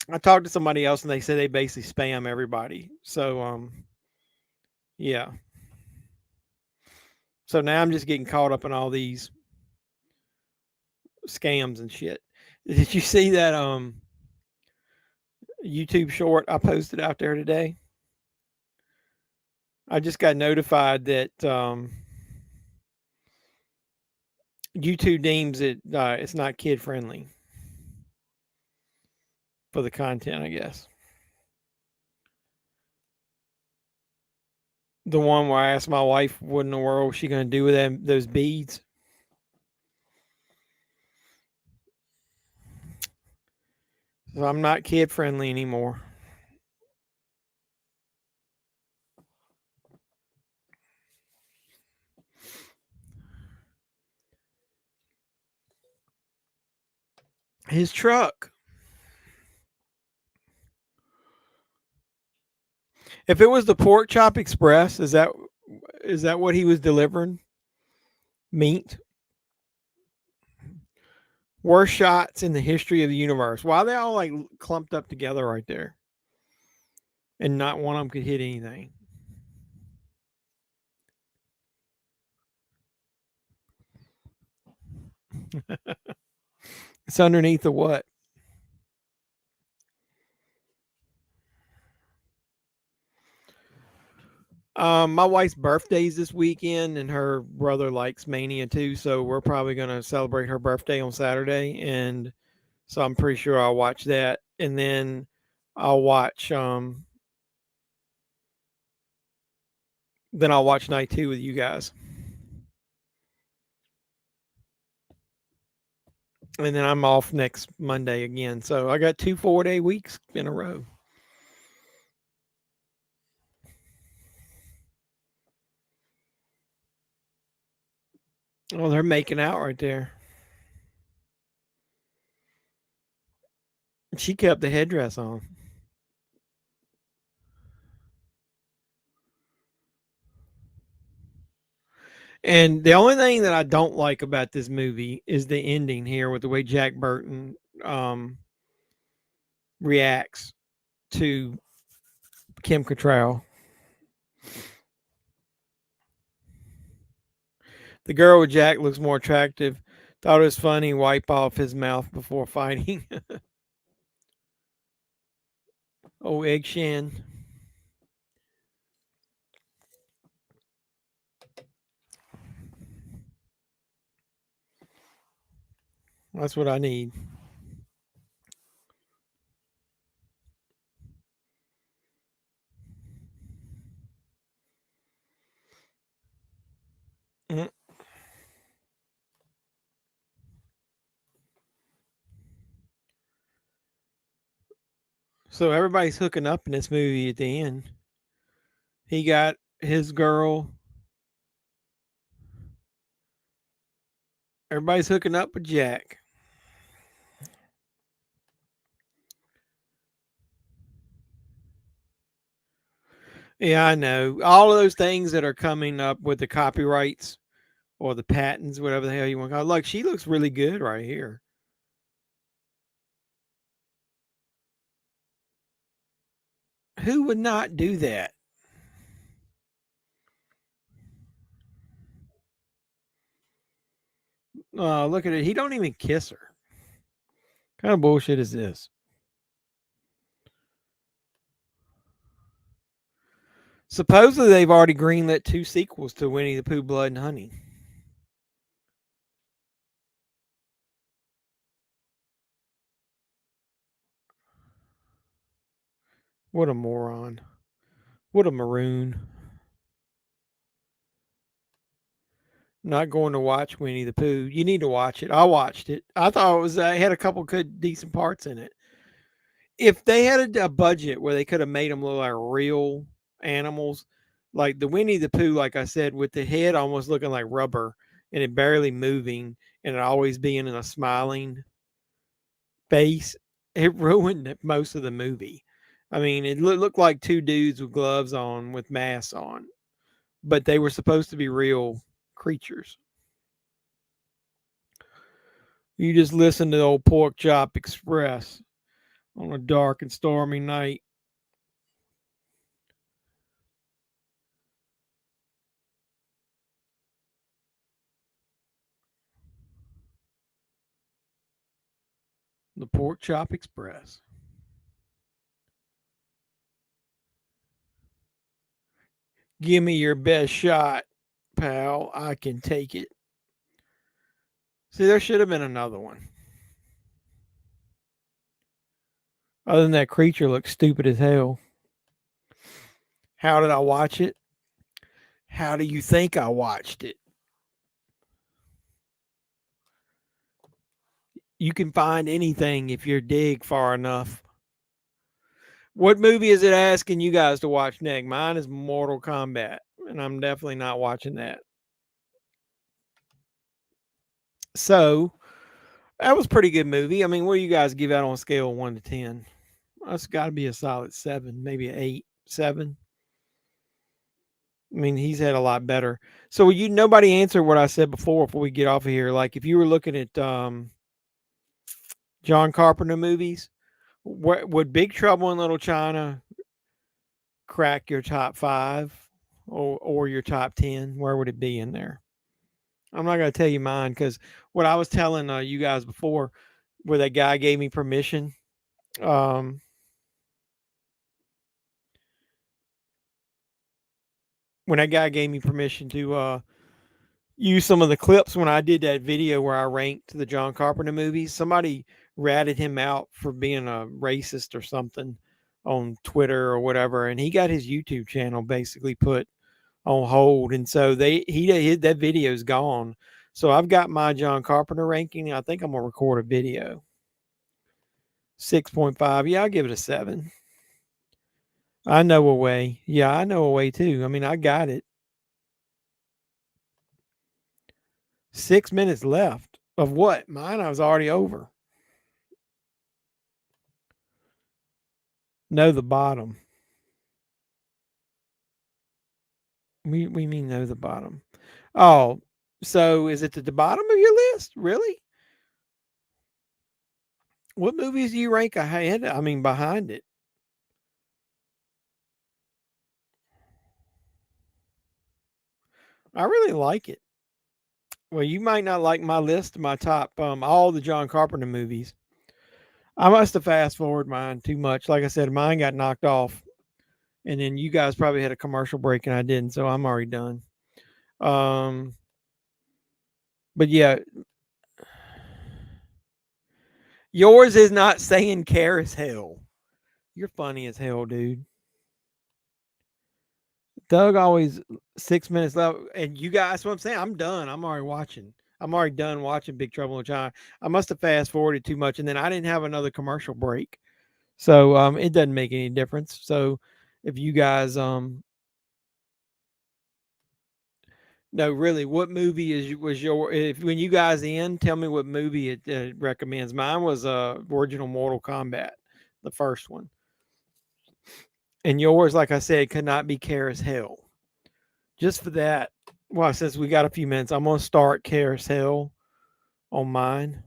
H: I talked to somebody else and they said they basically spam everybody. So, yeah. So now I'm just getting caught up in all these scams and shit. Did you see that YouTube short I posted out there today? I just got notified that YouTube deems it it's not kid friendly for the content, I guess. The one where I asked my wife what in the world was she going to do with those beads. So I'm not kid friendly anymore. His truck. If it was the Pork Chop Express, is that what he was delivering? Meat. Worst shots in the history of the universe. Why are they all like clumped up together right there? And not one of them could hit anything. It's underneath the what? My wife's birthday's this weekend, and her brother likes Mania too, so we're probably gonna celebrate her birthday on Saturday, and so I'm pretty sure I'll watch that, and then I'll watch Night 2 with you guys, and then I'm off next Monday again. So I got 2 4-day weeks in a row. Oh, they're making out right there. She kept the headdress on. And the only thing that I don't like about this movie is the ending here with the way Jack Burton reacts to Kim Cattrall. The girl with Jack looks more attractive. Thought it was funny. Wipe off his mouth before fighting. Oh, Egg Shan. That's what I need. Mm. So everybody's hooking up in this movie at the end. He got his girl. Everybody's hooking up with Jack. Yeah, I know. All of those things that are coming up with the copyrights or the patents, whatever the hell you want to call it. Look, she looks really good right here. Who would not do that? Look at it. He don't even kiss her. What kind of bullshit is this? Supposedly they've already greenlit 2 sequels to Winnie the Pooh, Blood and Honey. What a moron. What a maroon. Not going to watch Winnie the Pooh. You need to watch it. I watched it. I thought it had a couple good, decent parts in it. If they had a budget where they could have made them look like real animals, like the Winnie the Pooh, like I said, with the head almost looking like rubber and it barely moving and it always being in a smiling face, it ruined most of the movie. I mean, it looked like 2 dudes with gloves on with masks on, but they were supposed to be real creatures. You just listen to the old Pork Chop Express on a dark and stormy night. The Pork Chop Express. Give me your best shot, pal. I can take it. See, there should have been another one. Other than that creature looks stupid as hell. How did I watch it? How do you think I watched it? You can find anything if you dig far enough. What movie is it asking you guys to watch next? Mine is Mortal Kombat, and I'm definitely not watching that. So that was a pretty good movie. I mean, what do you guys give out on a scale of 1 to 10? That's got to be a solid 7, maybe an 8, 7. I mean, he's had a lot better. So nobody answered what I said before we get off of here. Like if you were looking at John Carpenter movies, would Big Trouble in Little China crack your top 5 or your top 10? Where would it be in there? I'm not going to tell you mine because what I was telling you guys before, where that guy gave me permission, when that guy gave me permission to use some of the clips when I did that video where I ranked the John Carpenter movies, somebody ratted him out for being a racist or something on Twitter or whatever, and he got his YouTube channel basically put on hold, and so that video's gone. So I've got my John Carpenter ranking. I think I'm gonna record a video. 6.5. Yeah, I'll give it a 7. I know a way. Yeah, I know a way too. I mean, I got it. 6 minutes left of what? Mine I was already over. Know the bottom. We mean know the bottom. Oh, so is it at the bottom of your list? Really? What movies do you rank ahead? I mean, behind it? I really like it. Well, you might not like my list, my top, all the John Carpenter movies. I must have fast forwarded mine too much. Like I said, mine got knocked off, and then you guys probably had a commercial break, and I didn't, so I'm already done. But yeah, yours is not saying care as hell. You're funny as hell, dude. Doug always 6 minutes left, and you guys. That's what I'm saying. I'm done. I'm already watching. I'm already done watching Big Trouble in Little China. I must have fast forwarded too much, and then I didn't have another commercial break, so it doesn't make any difference. So if you guys no, really, what movie was your if when you guys in? Tell me what movie it recommends. Mine was original Mortal Kombat, the first one, and yours, like I said, could not be care as hell. Just for that, well, since we got a few minutes, I'm gonna start care as hell on mine.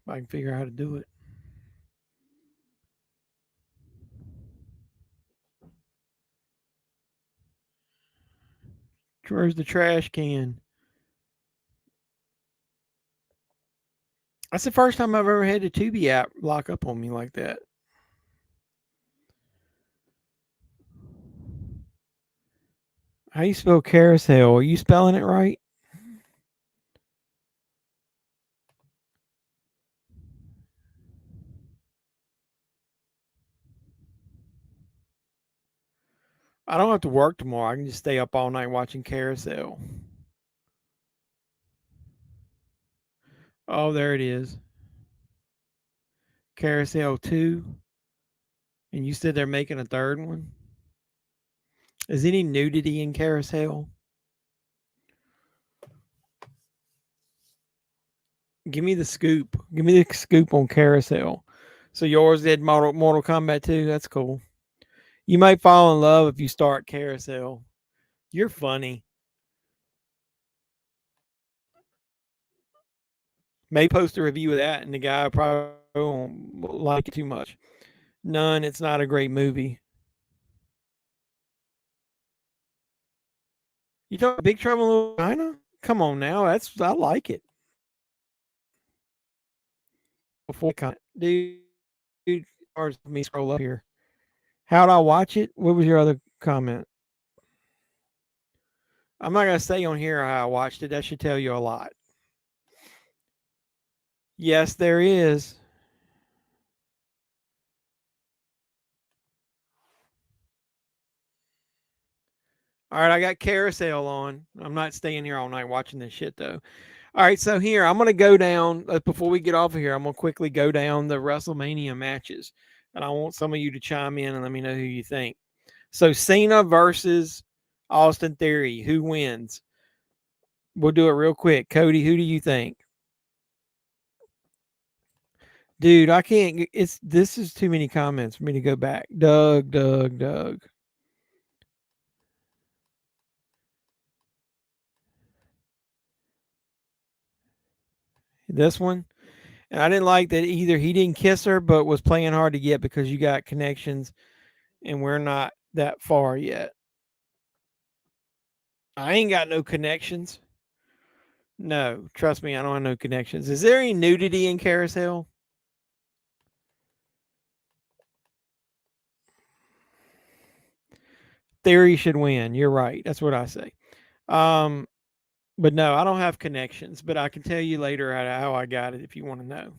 H: If I can figure out how to do it. Where's the trash can? That's the first time I've ever had the Tubi app lock up on me like that. How you spell carousel? Are you spelling it right? I don't have to work tomorrow. I can just stay up all night watching carousel. Oh, there it is. Carousel 2. And you said they're making a third one? Is any nudity in carousel? Give me the scoop. Give me the scoop on carousel. So yours did Mortal Kombat 2? That's cool. You might fall in love if you start carousel. You're funny. May post a review of that, and the guy probably won't like it too much. None. It's not a great movie. You talking about Big Trouble in Little China? Come on now. I like it. Before dude, or me scroll up here. How'd I watch it? What was your other comment? I'm not gonna say on here how I watched it. That should tell you a lot. Yes, there is. All right, I got Carousel on. I'm not staying here all night watching this shit though. All right, so here I'm gonna go down before we get off of here. I'm gonna quickly go down the WrestleMania matches, and I want some of you to chime in and let me know who you think. So Cena versus Austin Theory, who wins? We'll do it real quick. Cody, who do you think? Dude, I can't. This is too many comments for me to go back. Doug. This one. And I didn't like that either. He didn't kiss her, but was playing hard to get because you got connections and we're not that far yet. I ain't got no connections. No, trust me, I don't have no connections. Is there any nudity in Carousel? Theory should win. You're right. That's what I say. But no, I don't have connections, but I can tell you later how I got it if you want to know.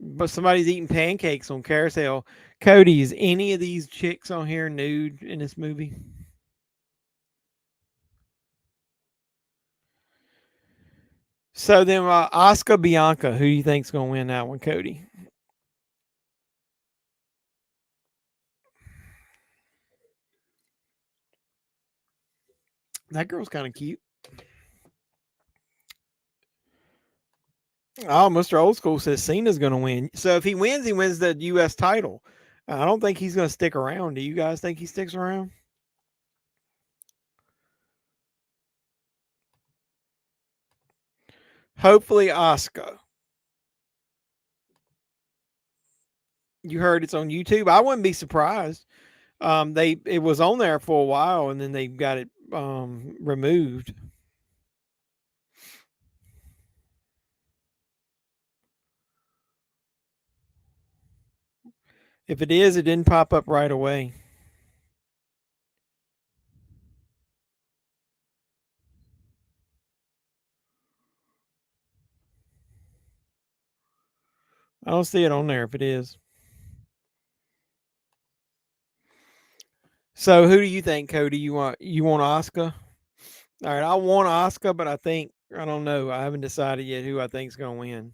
H: But somebody's eating pancakes on Carousel. Cody, is any of these chicks on here nude in this movie? So then, Oscar Bianca, who do you think's gonna win that one, Cody? That girl's kind of cute. Oh, Mr. Old School says Cena's gonna win. So if he wins the U.S. title. I don't think he's gonna stick around. Do you guys think he sticks around? Hopefully, Oscar. You heard it's on YouTube. I wouldn't be surprised. It was on there for a while, and then they got it removed. If it is, it didn't pop up right away. I don't see it on there if it is. So who do you think, Cody? You want Oscar? All right, I want Oscar, but I don't know. I haven't decided yet who I think is going to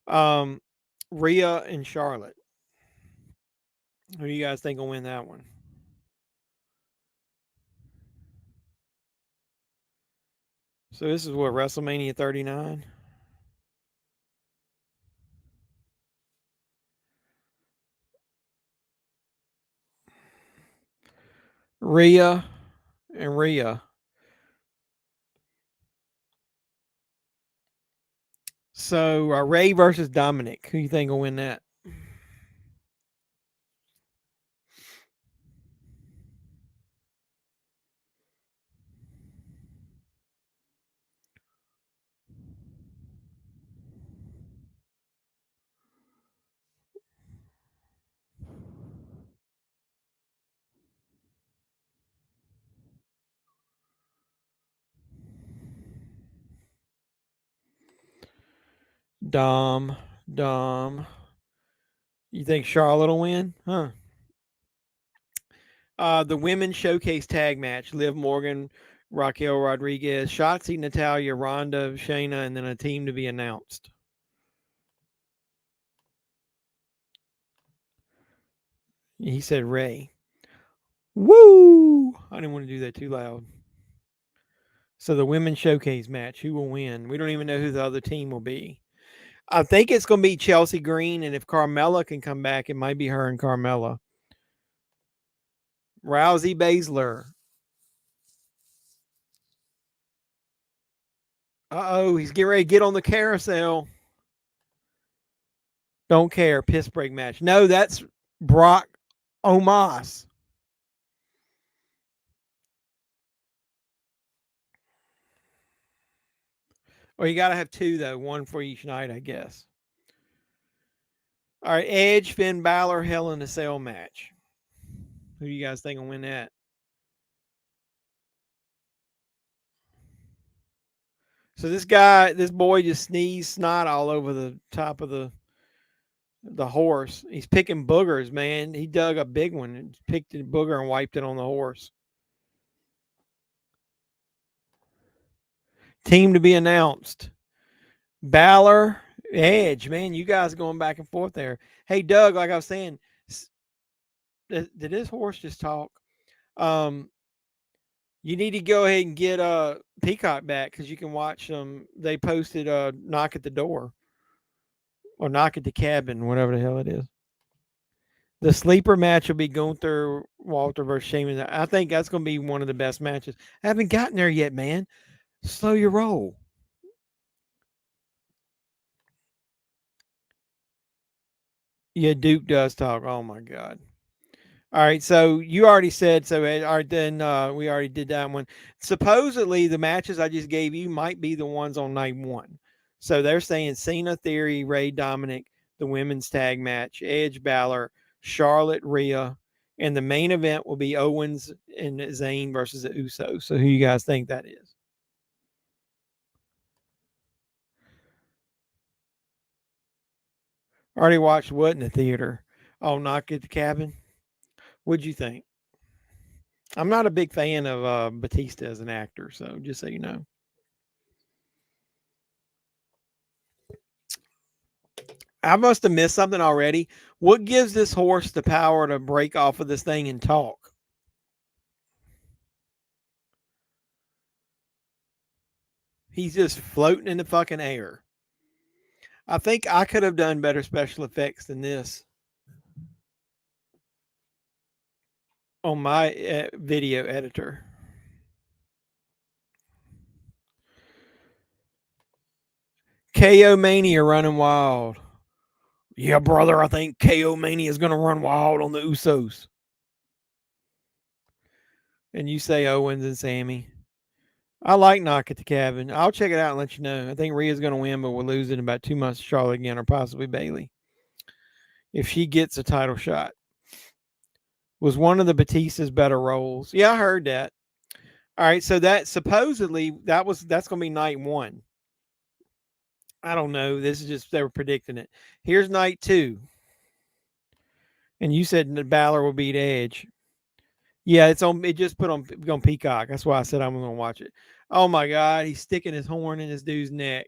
H: win. Rhea and Charlotte. Who do you guys think will win that one? So this is what, WrestleMania 39? Rhea and Rhea. So Ray versus Dominic. Who do you think will win that? Dom. You think Charlotte will win? Huh. The women's showcase tag match: Liv Morgan, Raquel Rodriguez, Shotzi, Natalya, Ronda, Shayna, and then a team to be announced. He said Ray. Woo! I didn't want to do that too loud. So the women's showcase match: who will win? We don't even know who the other team will be. I think it's going to be Chelsea Green, and if Carmella can come back, it might be her and Carmella. Rousey Baszler. Uh-oh, he's getting ready to get on the carousel. Don't care. Piss break match. No, that's Brock Omos. Or you got to have two, though. One for each night, I guess. All right, Edge, Finn Balor, Hell in a Cell match. Who do you guys think will win that? So this boy just sneezed snot all over the top of the The horse. He's picking boogers, man. He dug a big one and picked a booger and wiped it on the horse. Team to be announced. Balor, Edge. Man, you guys going back and forth there. Hey, Doug, like I was saying, did this horse just talk? You need to go ahead and get Peacock back because you can watch them. They posted Knock at the Door or Knock at the Cabin, whatever the hell it is. The sleeper match will be Gunther Walter versus Sheamus. I think that's going to be one of the best matches. I haven't gotten there yet, man. Slow your roll. Yeah, Duke does talk. Oh my God. All right, so you already said so. All right, then we already did that one. Supposedly, the matches I just gave you might be the ones on night one. So they're saying Cena, Theory, Ray, Dominic, the women's tag match, Edge, Balor, Charlotte, Rhea, and the main event will be Owens and Zayn versus the Usos. So who you guys think that is? Already watched what in the theater? Oh, Knock at the Cabin. What'd you think? I'm not a big fan of Batista as an actor, so just so you know. I must have missed something already. What gives this horse the power to break off of this thing and talk? He's just floating in the fucking air. I think I could have done better special effects than this on my video editor. KO Mania running wild. Yeah, brother, I think KO Mania is going to run wild on the Usos. And you say Owens and Sammy. I like Knock at the Cabin. I'll check it out and let you know. I think Rhea's going to win, but we'll lose in about 2 months to Charlotte again or possibly Bailey. If she gets a title shot. Was one of the Batista's better roles. Yeah, I heard that. All right, so that supposedly that's going to be night one. I don't know. This is just they were predicting it. Here's night two. And you said that Balor will beat Edge. Yeah, it's on. It just put on Peacock. That's why I said I'm going to watch it. Oh my God, he's sticking his horn in this dude's neck,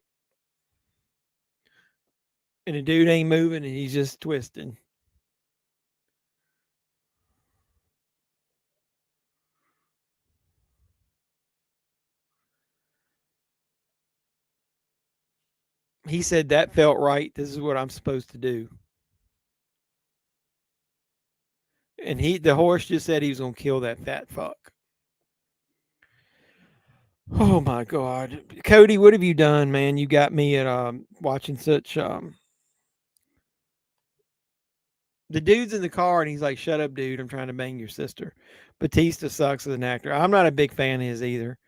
H: and the dude ain't moving, and he's just twisting. He said that felt right. This is what I'm supposed to do. And the horse just said he was going to kill that fat fuck. Oh my God, Cody, what have you done, man? You got me at watching such. The dude's in the car and he's like, "Shut up, dude! I'm trying to bang your sister." Batista sucks as an actor. I'm not a big fan of his either.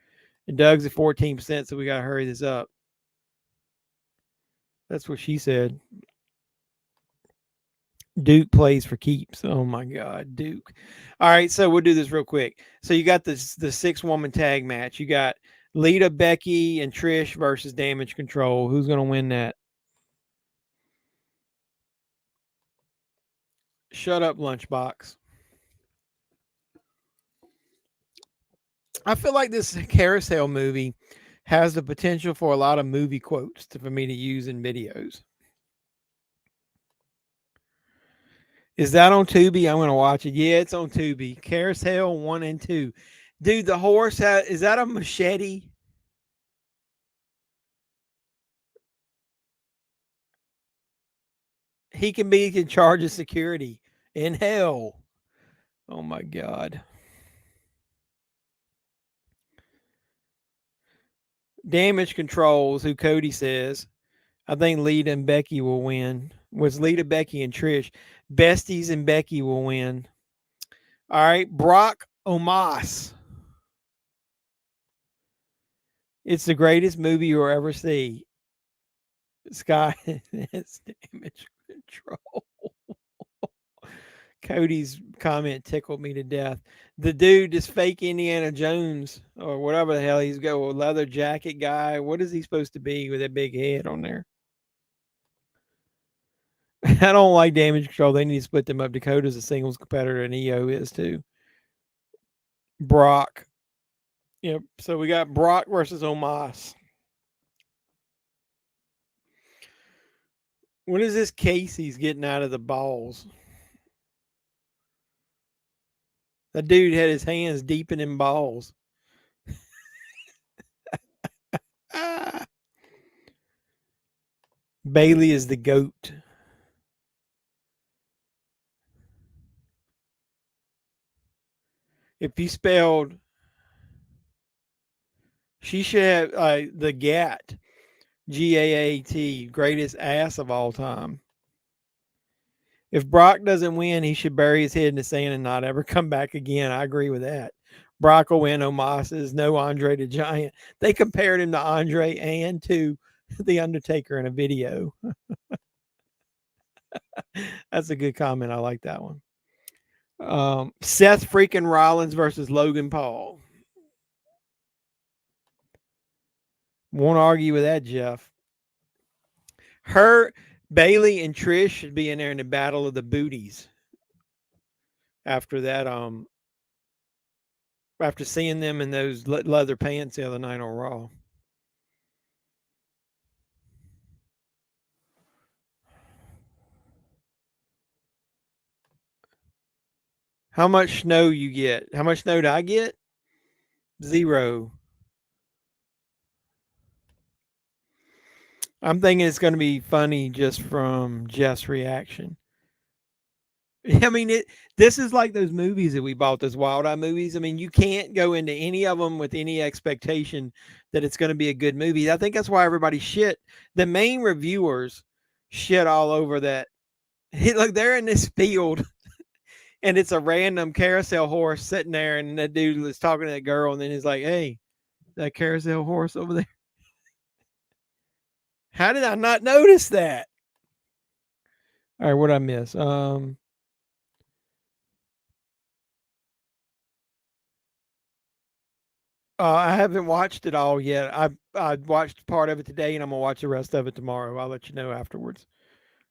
H: And Doug's at 14%, so we got to hurry this up. That's what she said. Duke plays for keeps. Oh my God, Duke. All right, so we'll do this real quick. So you got the 6-woman tag match. You got Lita, Becky, and Trish versus Damage Control. Who's going to win that? Shut up, Lunchbox. I feel like this Carousel movie has the potential for a lot of movie quotes for me to use in videos. Is that on Tubi? I'm going to watch it. Yeah, it's on Tubi. Carousel 1 and 2. Dude, the horse is that a machete? He can be in charge of security in hell. Oh my God. Damage Control is who Cody says. I think Lita and Becky will win. Was Lita, Becky, and Trish. Besties and Becky will win. All right, Brock Omas. It's the greatest movie you'll ever see. Sky is Damage Control. Cody's comment tickled me to death. The dude is fake Indiana Jones or whatever the hell he's got, a leather jacket guy. What is he supposed to be with that big head on there? I don't like Damage Control. They need to split them up. Dakota's a singles competitor, and EO is too. Brock. Yep. So we got Brock versus Omos. What is this Casey's getting out of the balls? That dude had his hands deep in them balls. Bailey is the GOAT. If you spelled, she should have the GAT, GAAT, greatest ass of all time. If Brock doesn't win, he should bury his head in the sand and not ever come back again. I agree with that. Brock will win. Omos is no Andre the Giant. They compared him to Andre and to the Undertaker in a video. That's a good comment. I like that one. Seth freaking Rollins versus Logan Paul. Won't argue with that, Jeff. Bailey and Trish should be in there in the battle of the booties. After that, after seeing them in those leather pants the other night on Raw. How much snow you get? How much snow do I get? 0. I'm thinking it's going to be funny just from Jeff's reaction. I mean, this is like those movies that we bought, those Wild Eye movies. I mean, you can't go into any of them with any expectation that it's going to be a good movie. I think that's why everybody shit. The main reviewers shit all over that. Look, they're in this field, and it's a random carousel horse sitting there, and that dude was talking to that girl, and then he's like, hey, that carousel horse over there. How did I not notice that? All right, what did I miss? I haven't watched it all yet. I watched part of it today, and I'm gonna watch the rest of it tomorrow. I'll let you know afterwards.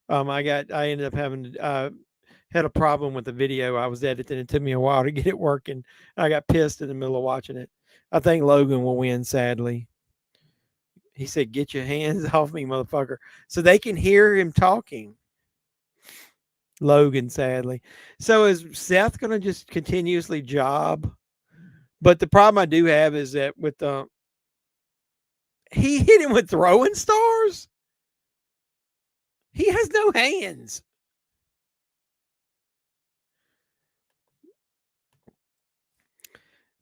H: I ended up having had a problem with the video I was editing. It took me a while to get it working. I got pissed in the middle of watching it. I think Logan will win, sadly. He said, "Get your hands off me, motherfucker," so they can hear him talking. Logan, sadly. So is Seth gonna just continuously job? But the problem I do have is that with he hit him with throwing stars. He has no hands.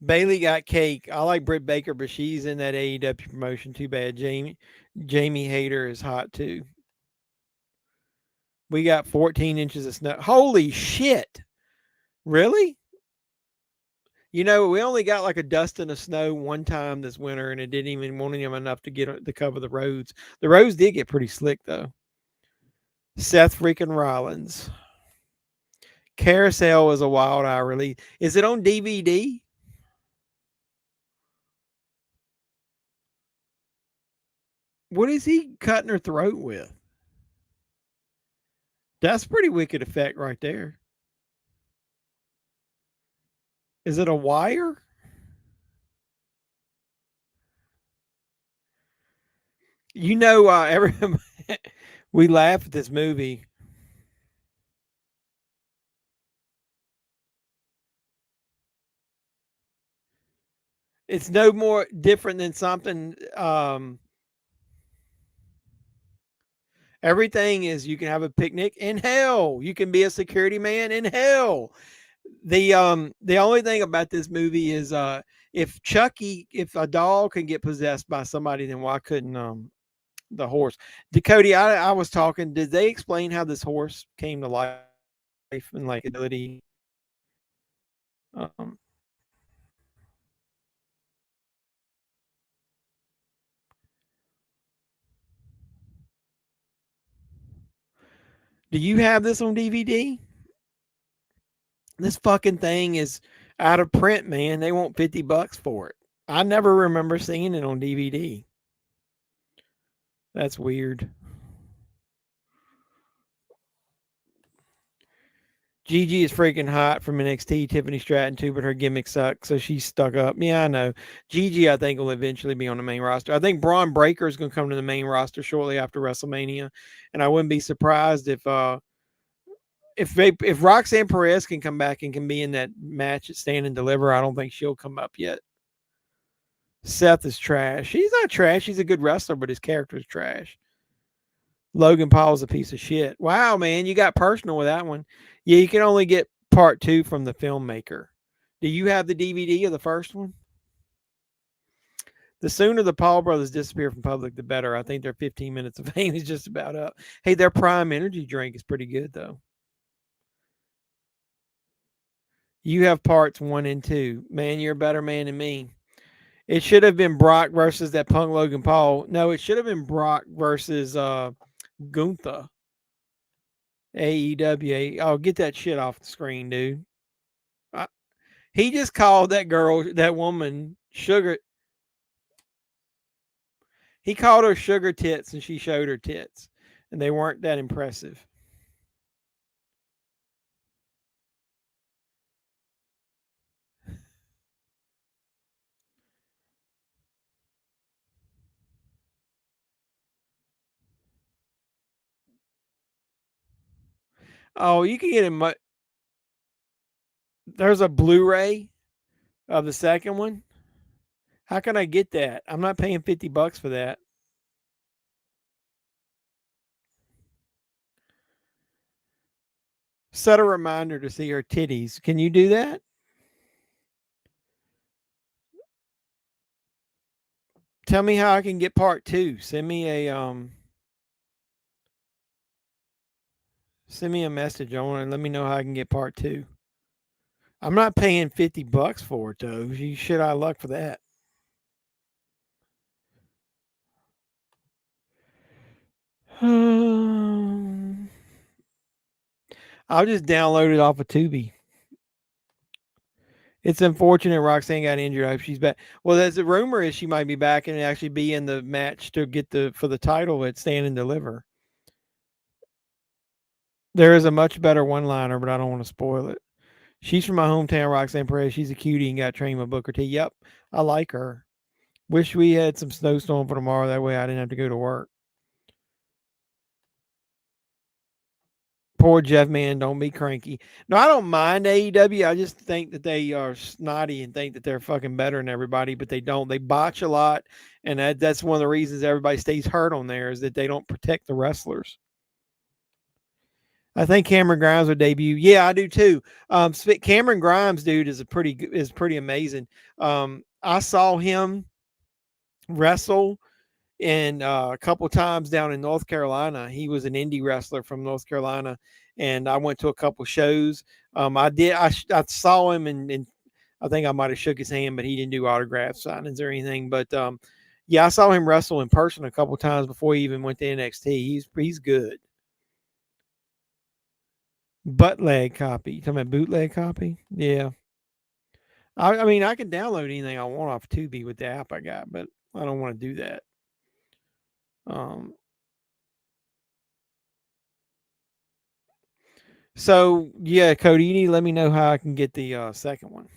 H: Bailey got cake. I like Britt Baker, but she's in that AEW promotion. Too bad. Jamie Hayter is hot too. We got 14 inches of snow. Holy shit. Really? You know, we only got like a dusting of snow one time this winter, and it didn't even want him enough to get to cover the roads. The roads did get pretty slick though. Seth freaking Rollins. Carousel is a Wild Eye release. Is it on DVD? What is he cutting her throat with? That's pretty wicked effect right there. Is it a wire? You know, we laugh at this movie. It's no more different than something. Everything is, you can have a picnic in hell. You can be a security man in hell. The only thing about this movie is if a dog can get possessed by somebody, then why couldn't the horse? Dakota, I was talking. Did they explain how this horse came to life and like ability? Do you have this on DVD? This fucking thing is out of print, man. They want $50 for it. I never remember seeing it on DVD. That's weird. Gigi is freaking hot from NXT. Tiffany Stratton too, but her gimmick sucks, so she's stuck up. Yeah, I know. Gigi, I think, will eventually be on the main roster. I think Braun Breaker is going to come to the main roster shortly after WrestleMania, and I wouldn't be surprised if Roxanne Perez can come back and can be in that match at Stand and Deliver. I don't think she'll come up yet. Seth is trash. He's not trash. He's a good wrestler, but his character is trash. Logan Paul's a piece of shit. Wow, man, you got personal with that one. Yeah, you can only get part 2 from the filmmaker. Do you have the DVD of the first one? The sooner the Paul brothers disappear from public, the better. I think their 15 minutes of fame is just about up. Hey, their Prime Energy drink is pretty good, though. You have parts 1 and 2. Man, you're a better man than me. It should have been Brock versus that punk Logan Paul. No, it should have been Brock versus Gunther. AEW. Oh, get that shit off the screen, dude. He just called that woman, sugar. He called her sugar tits, and she showed her tits, and they weren't that impressive. Oh, you can get it. There's a Blu-ray of the second one. How can I get that? I'm not paying $50 for that. Set a reminder to see her titties. Can you do that? Tell me how I can get part 2. Send me a message on it and let me know how I can get part 2. I'm not paying $50 for it though. You should have luck for that. I'll just download it off of Tubi. It's unfortunate Roxanne got injured. I hope she's back. Well, there's a rumor is she might be back and actually be in the match to get for the title at Stand and Deliver. There is a much better one-liner, but I don't want to spoil it. She's from my hometown, Roxanne Perez. She's a cutie and got trained by Booker T. Yep, I like her. Wish we had some snowstorm for tomorrow. That way I didn't have to go to work. Poor Jeff, man. Don't be cranky. No, I don't mind AEW. I just think that they are snotty and think that they're fucking better than everybody, but they don't. They botch a lot, and that's one of the reasons everybody stays hurt on there is that they don't protect the wrestlers. I think Cameron Grimes will debut. Yeah, I do too. Cameron Grimes, dude, is pretty amazing. I saw him wrestle and a couple times down in North Carolina. He was an indie wrestler from North Carolina, and I went to a couple shows. I saw him, and I think I might have shook his hand, but he didn't do autograph signings or anything. But yeah, I saw him wrestle in person a couple times before he even went to NXT. He's good. Bootleg copy. You talking about bootleg copy? Yeah. I mean, I can download anything I want off Tubi with the app I got, but I don't want to do that. So yeah, Cody, you need to let me know how I can get the second one.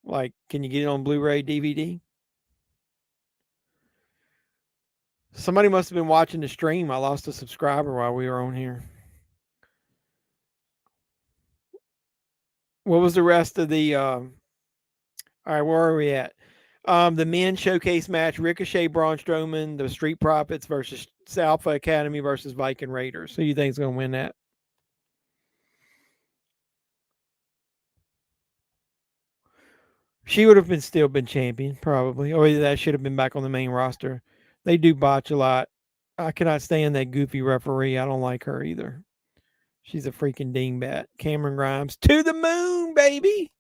H: Like, can you get it on Blu-ray, DVD? Somebody must have been watching the stream. I lost a subscriber while we were on here. What was the rest of the all right, where are we at? The men showcase match, Ricochet, Braun Strowman, the Street Profits versus Alpha Academy versus Viking Raiders. Who do you think is going to win that? She would have still been champion, probably. Or that should have been back on the main roster. They do botch a lot. I cannot stand that goofy referee. I don't like her either. She's a freaking dingbat. Cameron Grimes to the moon, baby.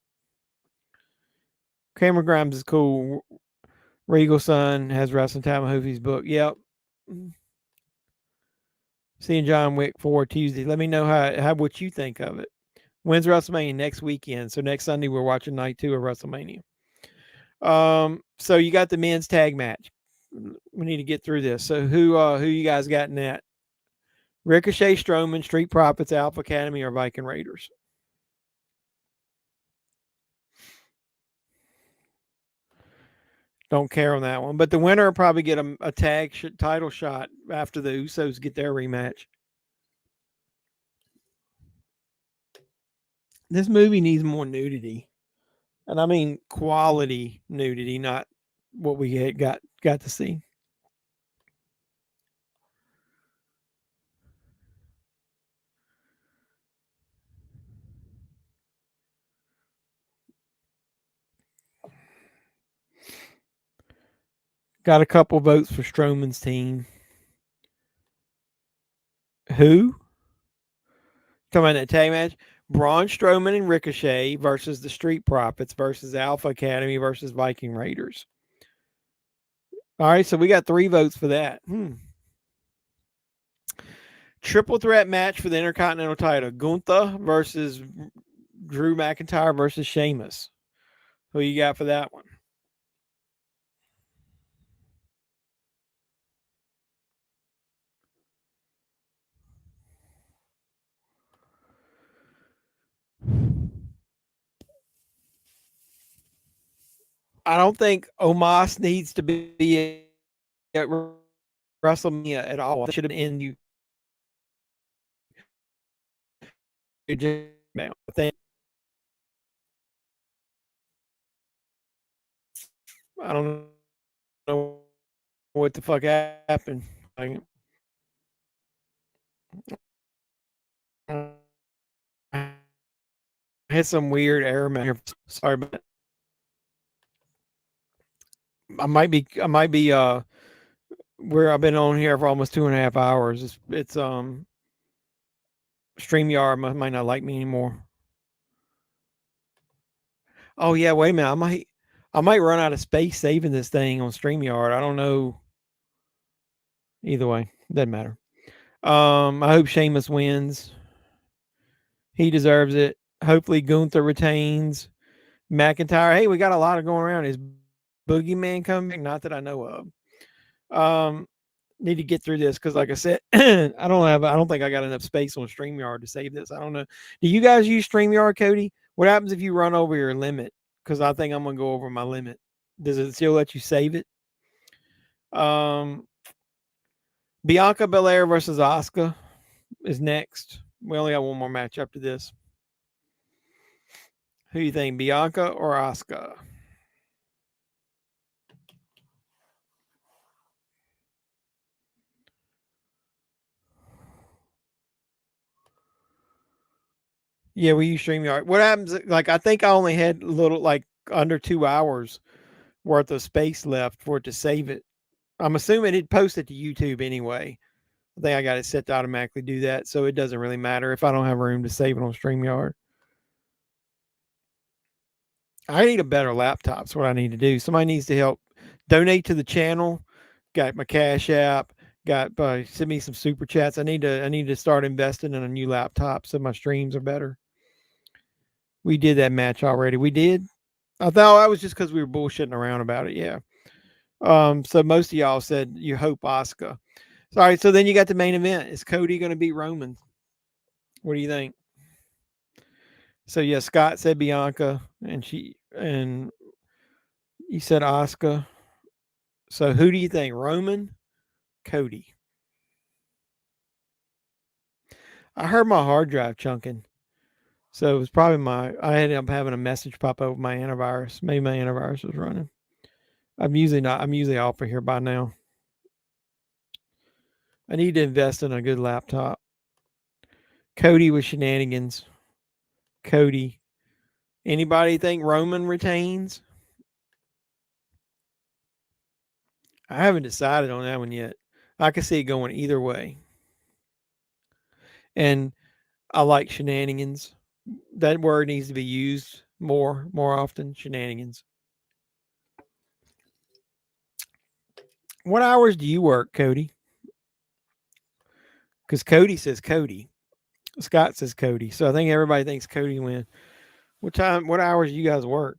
H: Cameron Grimes is cool. Regal Son has Wrestling Time with Hoofy's book. Yep. Seeing John Wick 4 Tuesday. Let me know how what you think of it. When's WrestleMania? Next weekend. So next Sunday we're watching night 2 of WrestleMania. So you got the men's tag match. We need to get through this. So who you guys got in that? Ricochet, Strowman, Street Profits, Alpha Academy, or Viking Raiders? Don't care on that one. But the winner will probably get a tag title shot after the Usos get their rematch. This movie needs more nudity. And I mean quality nudity, not what we had got to see. Got a couple votes for Strowman's team. Who? Talking about that tag match? Braun Strowman and Ricochet versus the Street Profits versus Alpha Academy versus Viking Raiders. All right, so we got 3 votes for that. Triple threat match for the Intercontinental title. Gunther versus Drew McIntyre versus Sheamus. Who you got for that one? I don't think Omos needs to be at WrestleMania at all. It should have been you. I think. I don't know what the fuck happened. Like, I had some weird error here. Sorry about that. I might be where I've been on here for almost 2.5 hours. It's StreamYard might not like me anymore. Oh yeah, wait a minute. I might run out of space saving this thing on StreamYard. I don't know. Either way, doesn't matter. I hope Sheamus wins. He deserves it. Hopefully Gunther retains. McIntyre. Hey, we got a lot of going around. Is Boogeyman coming? Not that I know of. Need to get through this because, like I said, I don't think I got enough space on StreamYard to save this. I don't know. Do you guys use StreamYard, Cody? What happens if you run over your limit? Because I think I'm gonna go over my limit. Does it still let you save it? Bianca Belair versus Asuka is next. We only got one more match after this. Who do you think, Bianca or Asuka? Yeah, we use StreamYard. What happens? Like, I think I only had a little, like, under 2 hours worth of space left for it to save it. I'm assuming it posted to YouTube anyway. I think I got it set to automatically do that, so it doesn't really matter if I don't have room to save it on StreamYard. I need a better laptop. That's what I need to do. Somebody needs to help donate to the channel. Got my Cash App. Got send me some super chats. I need to start investing in a new laptop so my streams are better. We did that match already. We did. I thought that was just because we were bullshitting around about it. Yeah. So most of y'all said you hope Asuka. Sorry. So then you got the main event. Is Cody going to beat Roman? What do you think? So yeah, Scott said Bianca, and you said Asuka. So who do you think? Roman? Cody? I heard my hard drive chunking. So it was probably I ended up having a message pop up with my antivirus. Maybe my antivirus was running. I'm usually off of here by now. I need to invest in a good laptop. Cody with shenanigans. Cody. Anybody think Roman retains? I haven't decided on that one yet. I can see it going either way. And I like shenanigans. That word needs to be used more often. Shenanigans. What hours do you work, Cody? Because Cody says Cody. Scott says Cody. So I think everybody thinks Cody win. What hours do you guys work?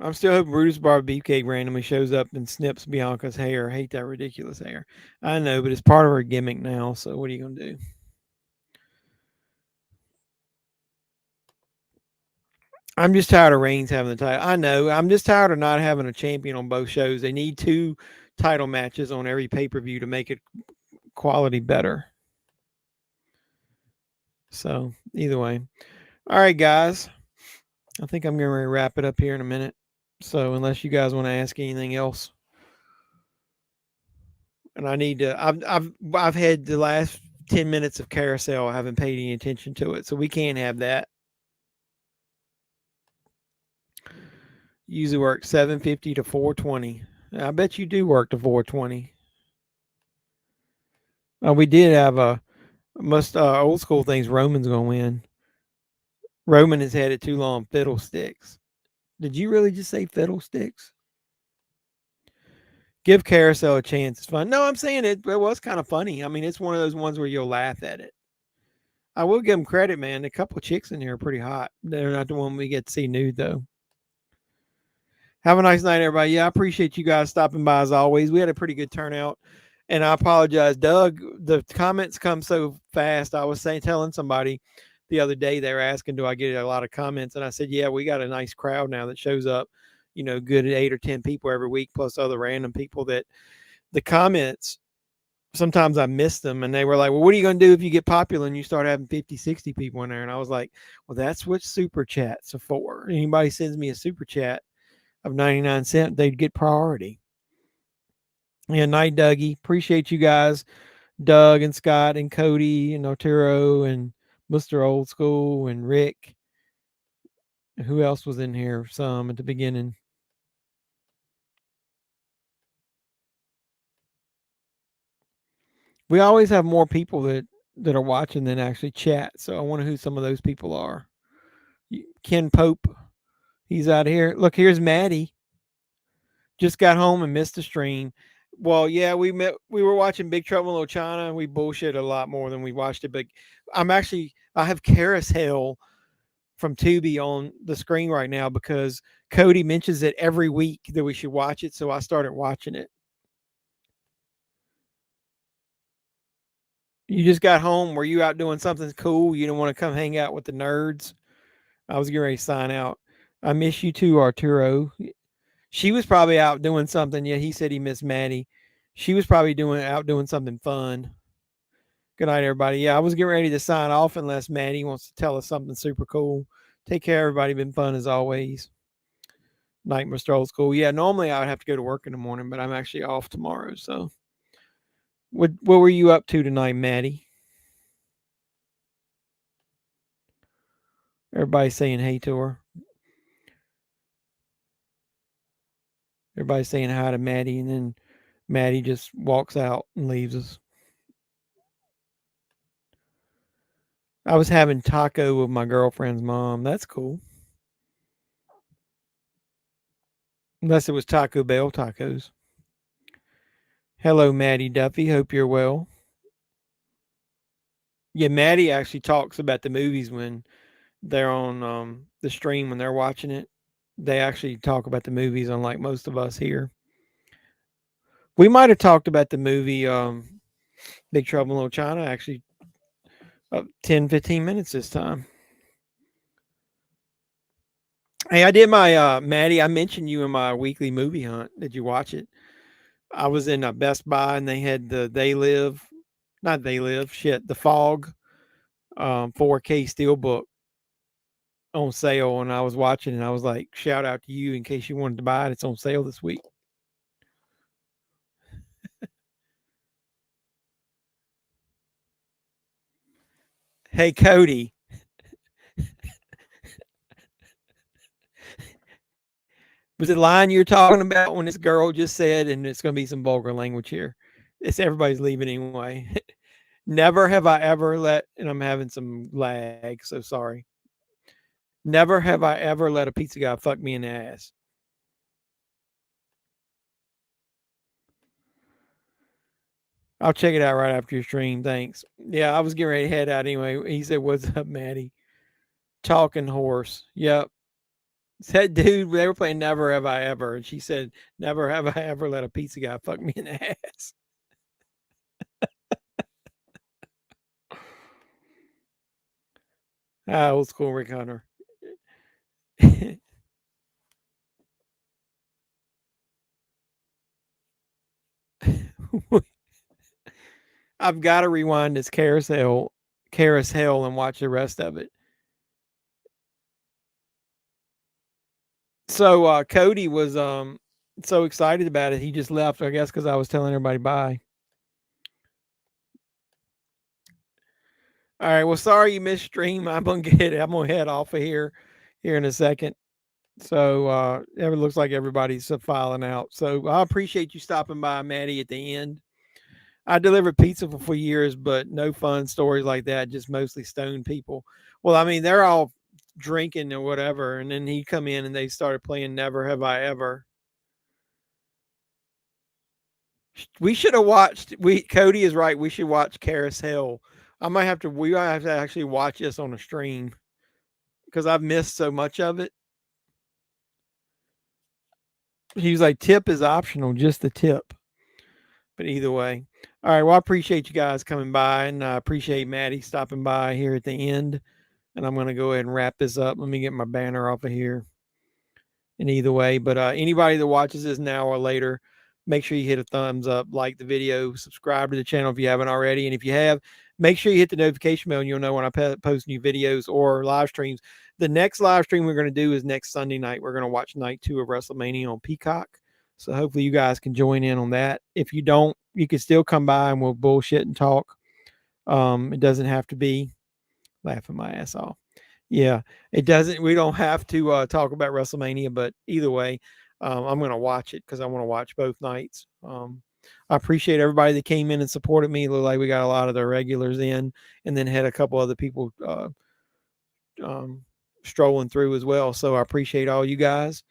H: I'm still hoping Brutus Bar Beefcake randomly shows up and snips Bianca's hair. I hate that ridiculous hair. I know, but it's part of her gimmick now, so what are you going to do? I'm just tired of Reigns having the title. I know. I'm just tired of not having a champion on both shows. They need 2 title matches on every pay-per-view to make it quality better. So, either way. All right, guys. I think I'm going to wrap it up here in a minute. So, unless you guys want to ask anything else. And I need to I've had the last 10 minutes of carousel. I haven't paid any attention to it. So, we can't have that. Usually work 750 to 420. I bet you do work to 420. We did have a old school things. Roman's gonna win. Roman has had it too long. Fiddlesticks. Did you really just say fiddlesticks? Give Carousel a chance. It's fun. No, I'm saying it was kind of funny. I mean, it's one of those ones where you'll laugh at it. I will give them credit, man. A couple of chicks in here are pretty hot. They're not the one we get to see nude though. Have a nice night, everybody. Yeah, I appreciate you guys stopping by as always. We had a pretty good turnout. And I apologize, Doug. The comments come so fast. I was telling somebody the other day, they were asking, do I get a lot of comments? And I said, yeah, we got a nice crowd now that shows up, good 8 or 10 people every week, plus other random people that the comments, sometimes I miss them. And they were like, well, what are you going to do if you get popular and you start having 50, 60 people in there? And I was like, well, that's what super chats are for. Anybody sends me a super chat of 99 cents, they'd get priority. Yeah, night, Dougie. Appreciate you guys, Doug and Scott and Cody and Arturo and Mr. Old School and Rick. Who else was in here? Some at the beginning. We always have more people that are watching than actually chat. So I wonder who some of those people are. Ken Pope, he's out here. Look, here's Maddie. Just got home and missed the stream. Well, yeah, we were watching Big Trouble in Little China. We bullshit a lot more than we watched it, but I have Carousel from Tubi on the screen right now because Cody mentions it every week that we should watch it, so I started watching it. You just got home. Were you out doing something cool? You didn't want to come hang out with the nerds? I was getting ready to sign out. I miss you too, Arturo. She was probably out doing something. Yeah, he said he missed Maddie. She was probably out doing something fun. Good night, everybody. Yeah, I was getting ready to sign off unless Maddie wants to tell us something super cool. Take care, everybody. Been fun as always. Night, Mr. Old School. Yeah, normally I would have to go to work in the morning, but I'm actually off tomorrow. So, what were you up to tonight, Maddie? Everybody saying hey to her. Everybody's saying hi to Maddie, and then Maddie just walks out and leaves us. I was having taco with my girlfriend's mom. That's cool. Unless it was Taco Bell tacos. Hello, Maddie Duffy. Hope you're well. Yeah, Maddie actually talks about the movies when they're on the stream, when they're watching it. They actually talk about the movies, unlike most of us here. We might have talked about the movie Big Trouble in Little China actually 10, 15 minutes this time. Hey, I did my Maddie. I mentioned you in my weekly movie hunt. Did you watch it? I was in a Best Buy and they had the The Fog 4K Steelbook on sale, and I was watching and I was like, shout out to you in case you wanted to buy it. It's on sale this week. Hey, Cody. Was it the line you're talking about when this girl just said, and it's going to be some vulgar language here. It's everybody's leaving anyway. Never have I ever and I'm having some lag, so sorry. Never have I ever let a pizza guy fuck me in the ass. I'll check it out right after your stream. Thanks. Yeah, I was getting ready to head out anyway. He said, what's up, Maddie? Talking horse. Yep. Said dude, they were playing Never Have I Ever, and she said, "Never have I ever let a pizza guy fuck me in the ass." Old school Rick Hunter. I've got to rewind this carousel and watch the rest of it. So Cody was so excited about it, he just left, I guess, because I was telling everybody bye. All right, well, sorry you missed stream. I'm gonna head off of here in a second. So it looks like everybody's filing out. So I appreciate you stopping by, Maddie, at the end. I delivered pizza for years, but no fun stories like that. Just mostly stoned people. Well, I mean, they're all drinking or whatever, and then he come in and they started playing Never Have I Ever. We should have watched. Cody is right. We should watch Carousel. We might have to actually watch this on a stream because I've missed so much of it. He was like, tip is optional, just the tip. But either way. All right. Well, I appreciate you guys coming by, and I appreciate Maddie stopping by here at the end. And I'm going to go ahead and wrap this up. Let me get my banner off of here. And either way, but anybody that watches this now or later, make sure you hit a thumbs up, like the video, subscribe to the channel if you haven't already. And if you have, make sure you hit the notification bell and you'll know when I post new videos or live streams. The next live stream we're going to do is next Sunday night. We're going to watch night 2 of WrestleMania on Peacock. So hopefully you guys can join in on that. If you don't, you can still come by and we'll bullshit and talk. It doesn't have to be laughing my ass off. Yeah, it doesn't. We don't have to talk about WrestleMania, but either way, I'm going to watch it because I want to watch both nights. I appreciate everybody that came in and supported me. It looked like we got a lot of the regulars in, and then had a couple other people strolling through as well. So I appreciate all you guys.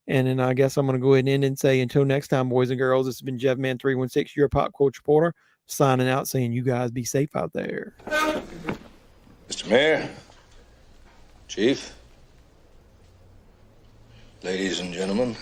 H: And then I guess I'm going to go ahead and end and say until next time, boys and girls, this has been JEFFMAN316, your pop culture reporter, signing out saying you guys be safe out there.
I: Mr. Mayor, Chief, ladies and gentlemen.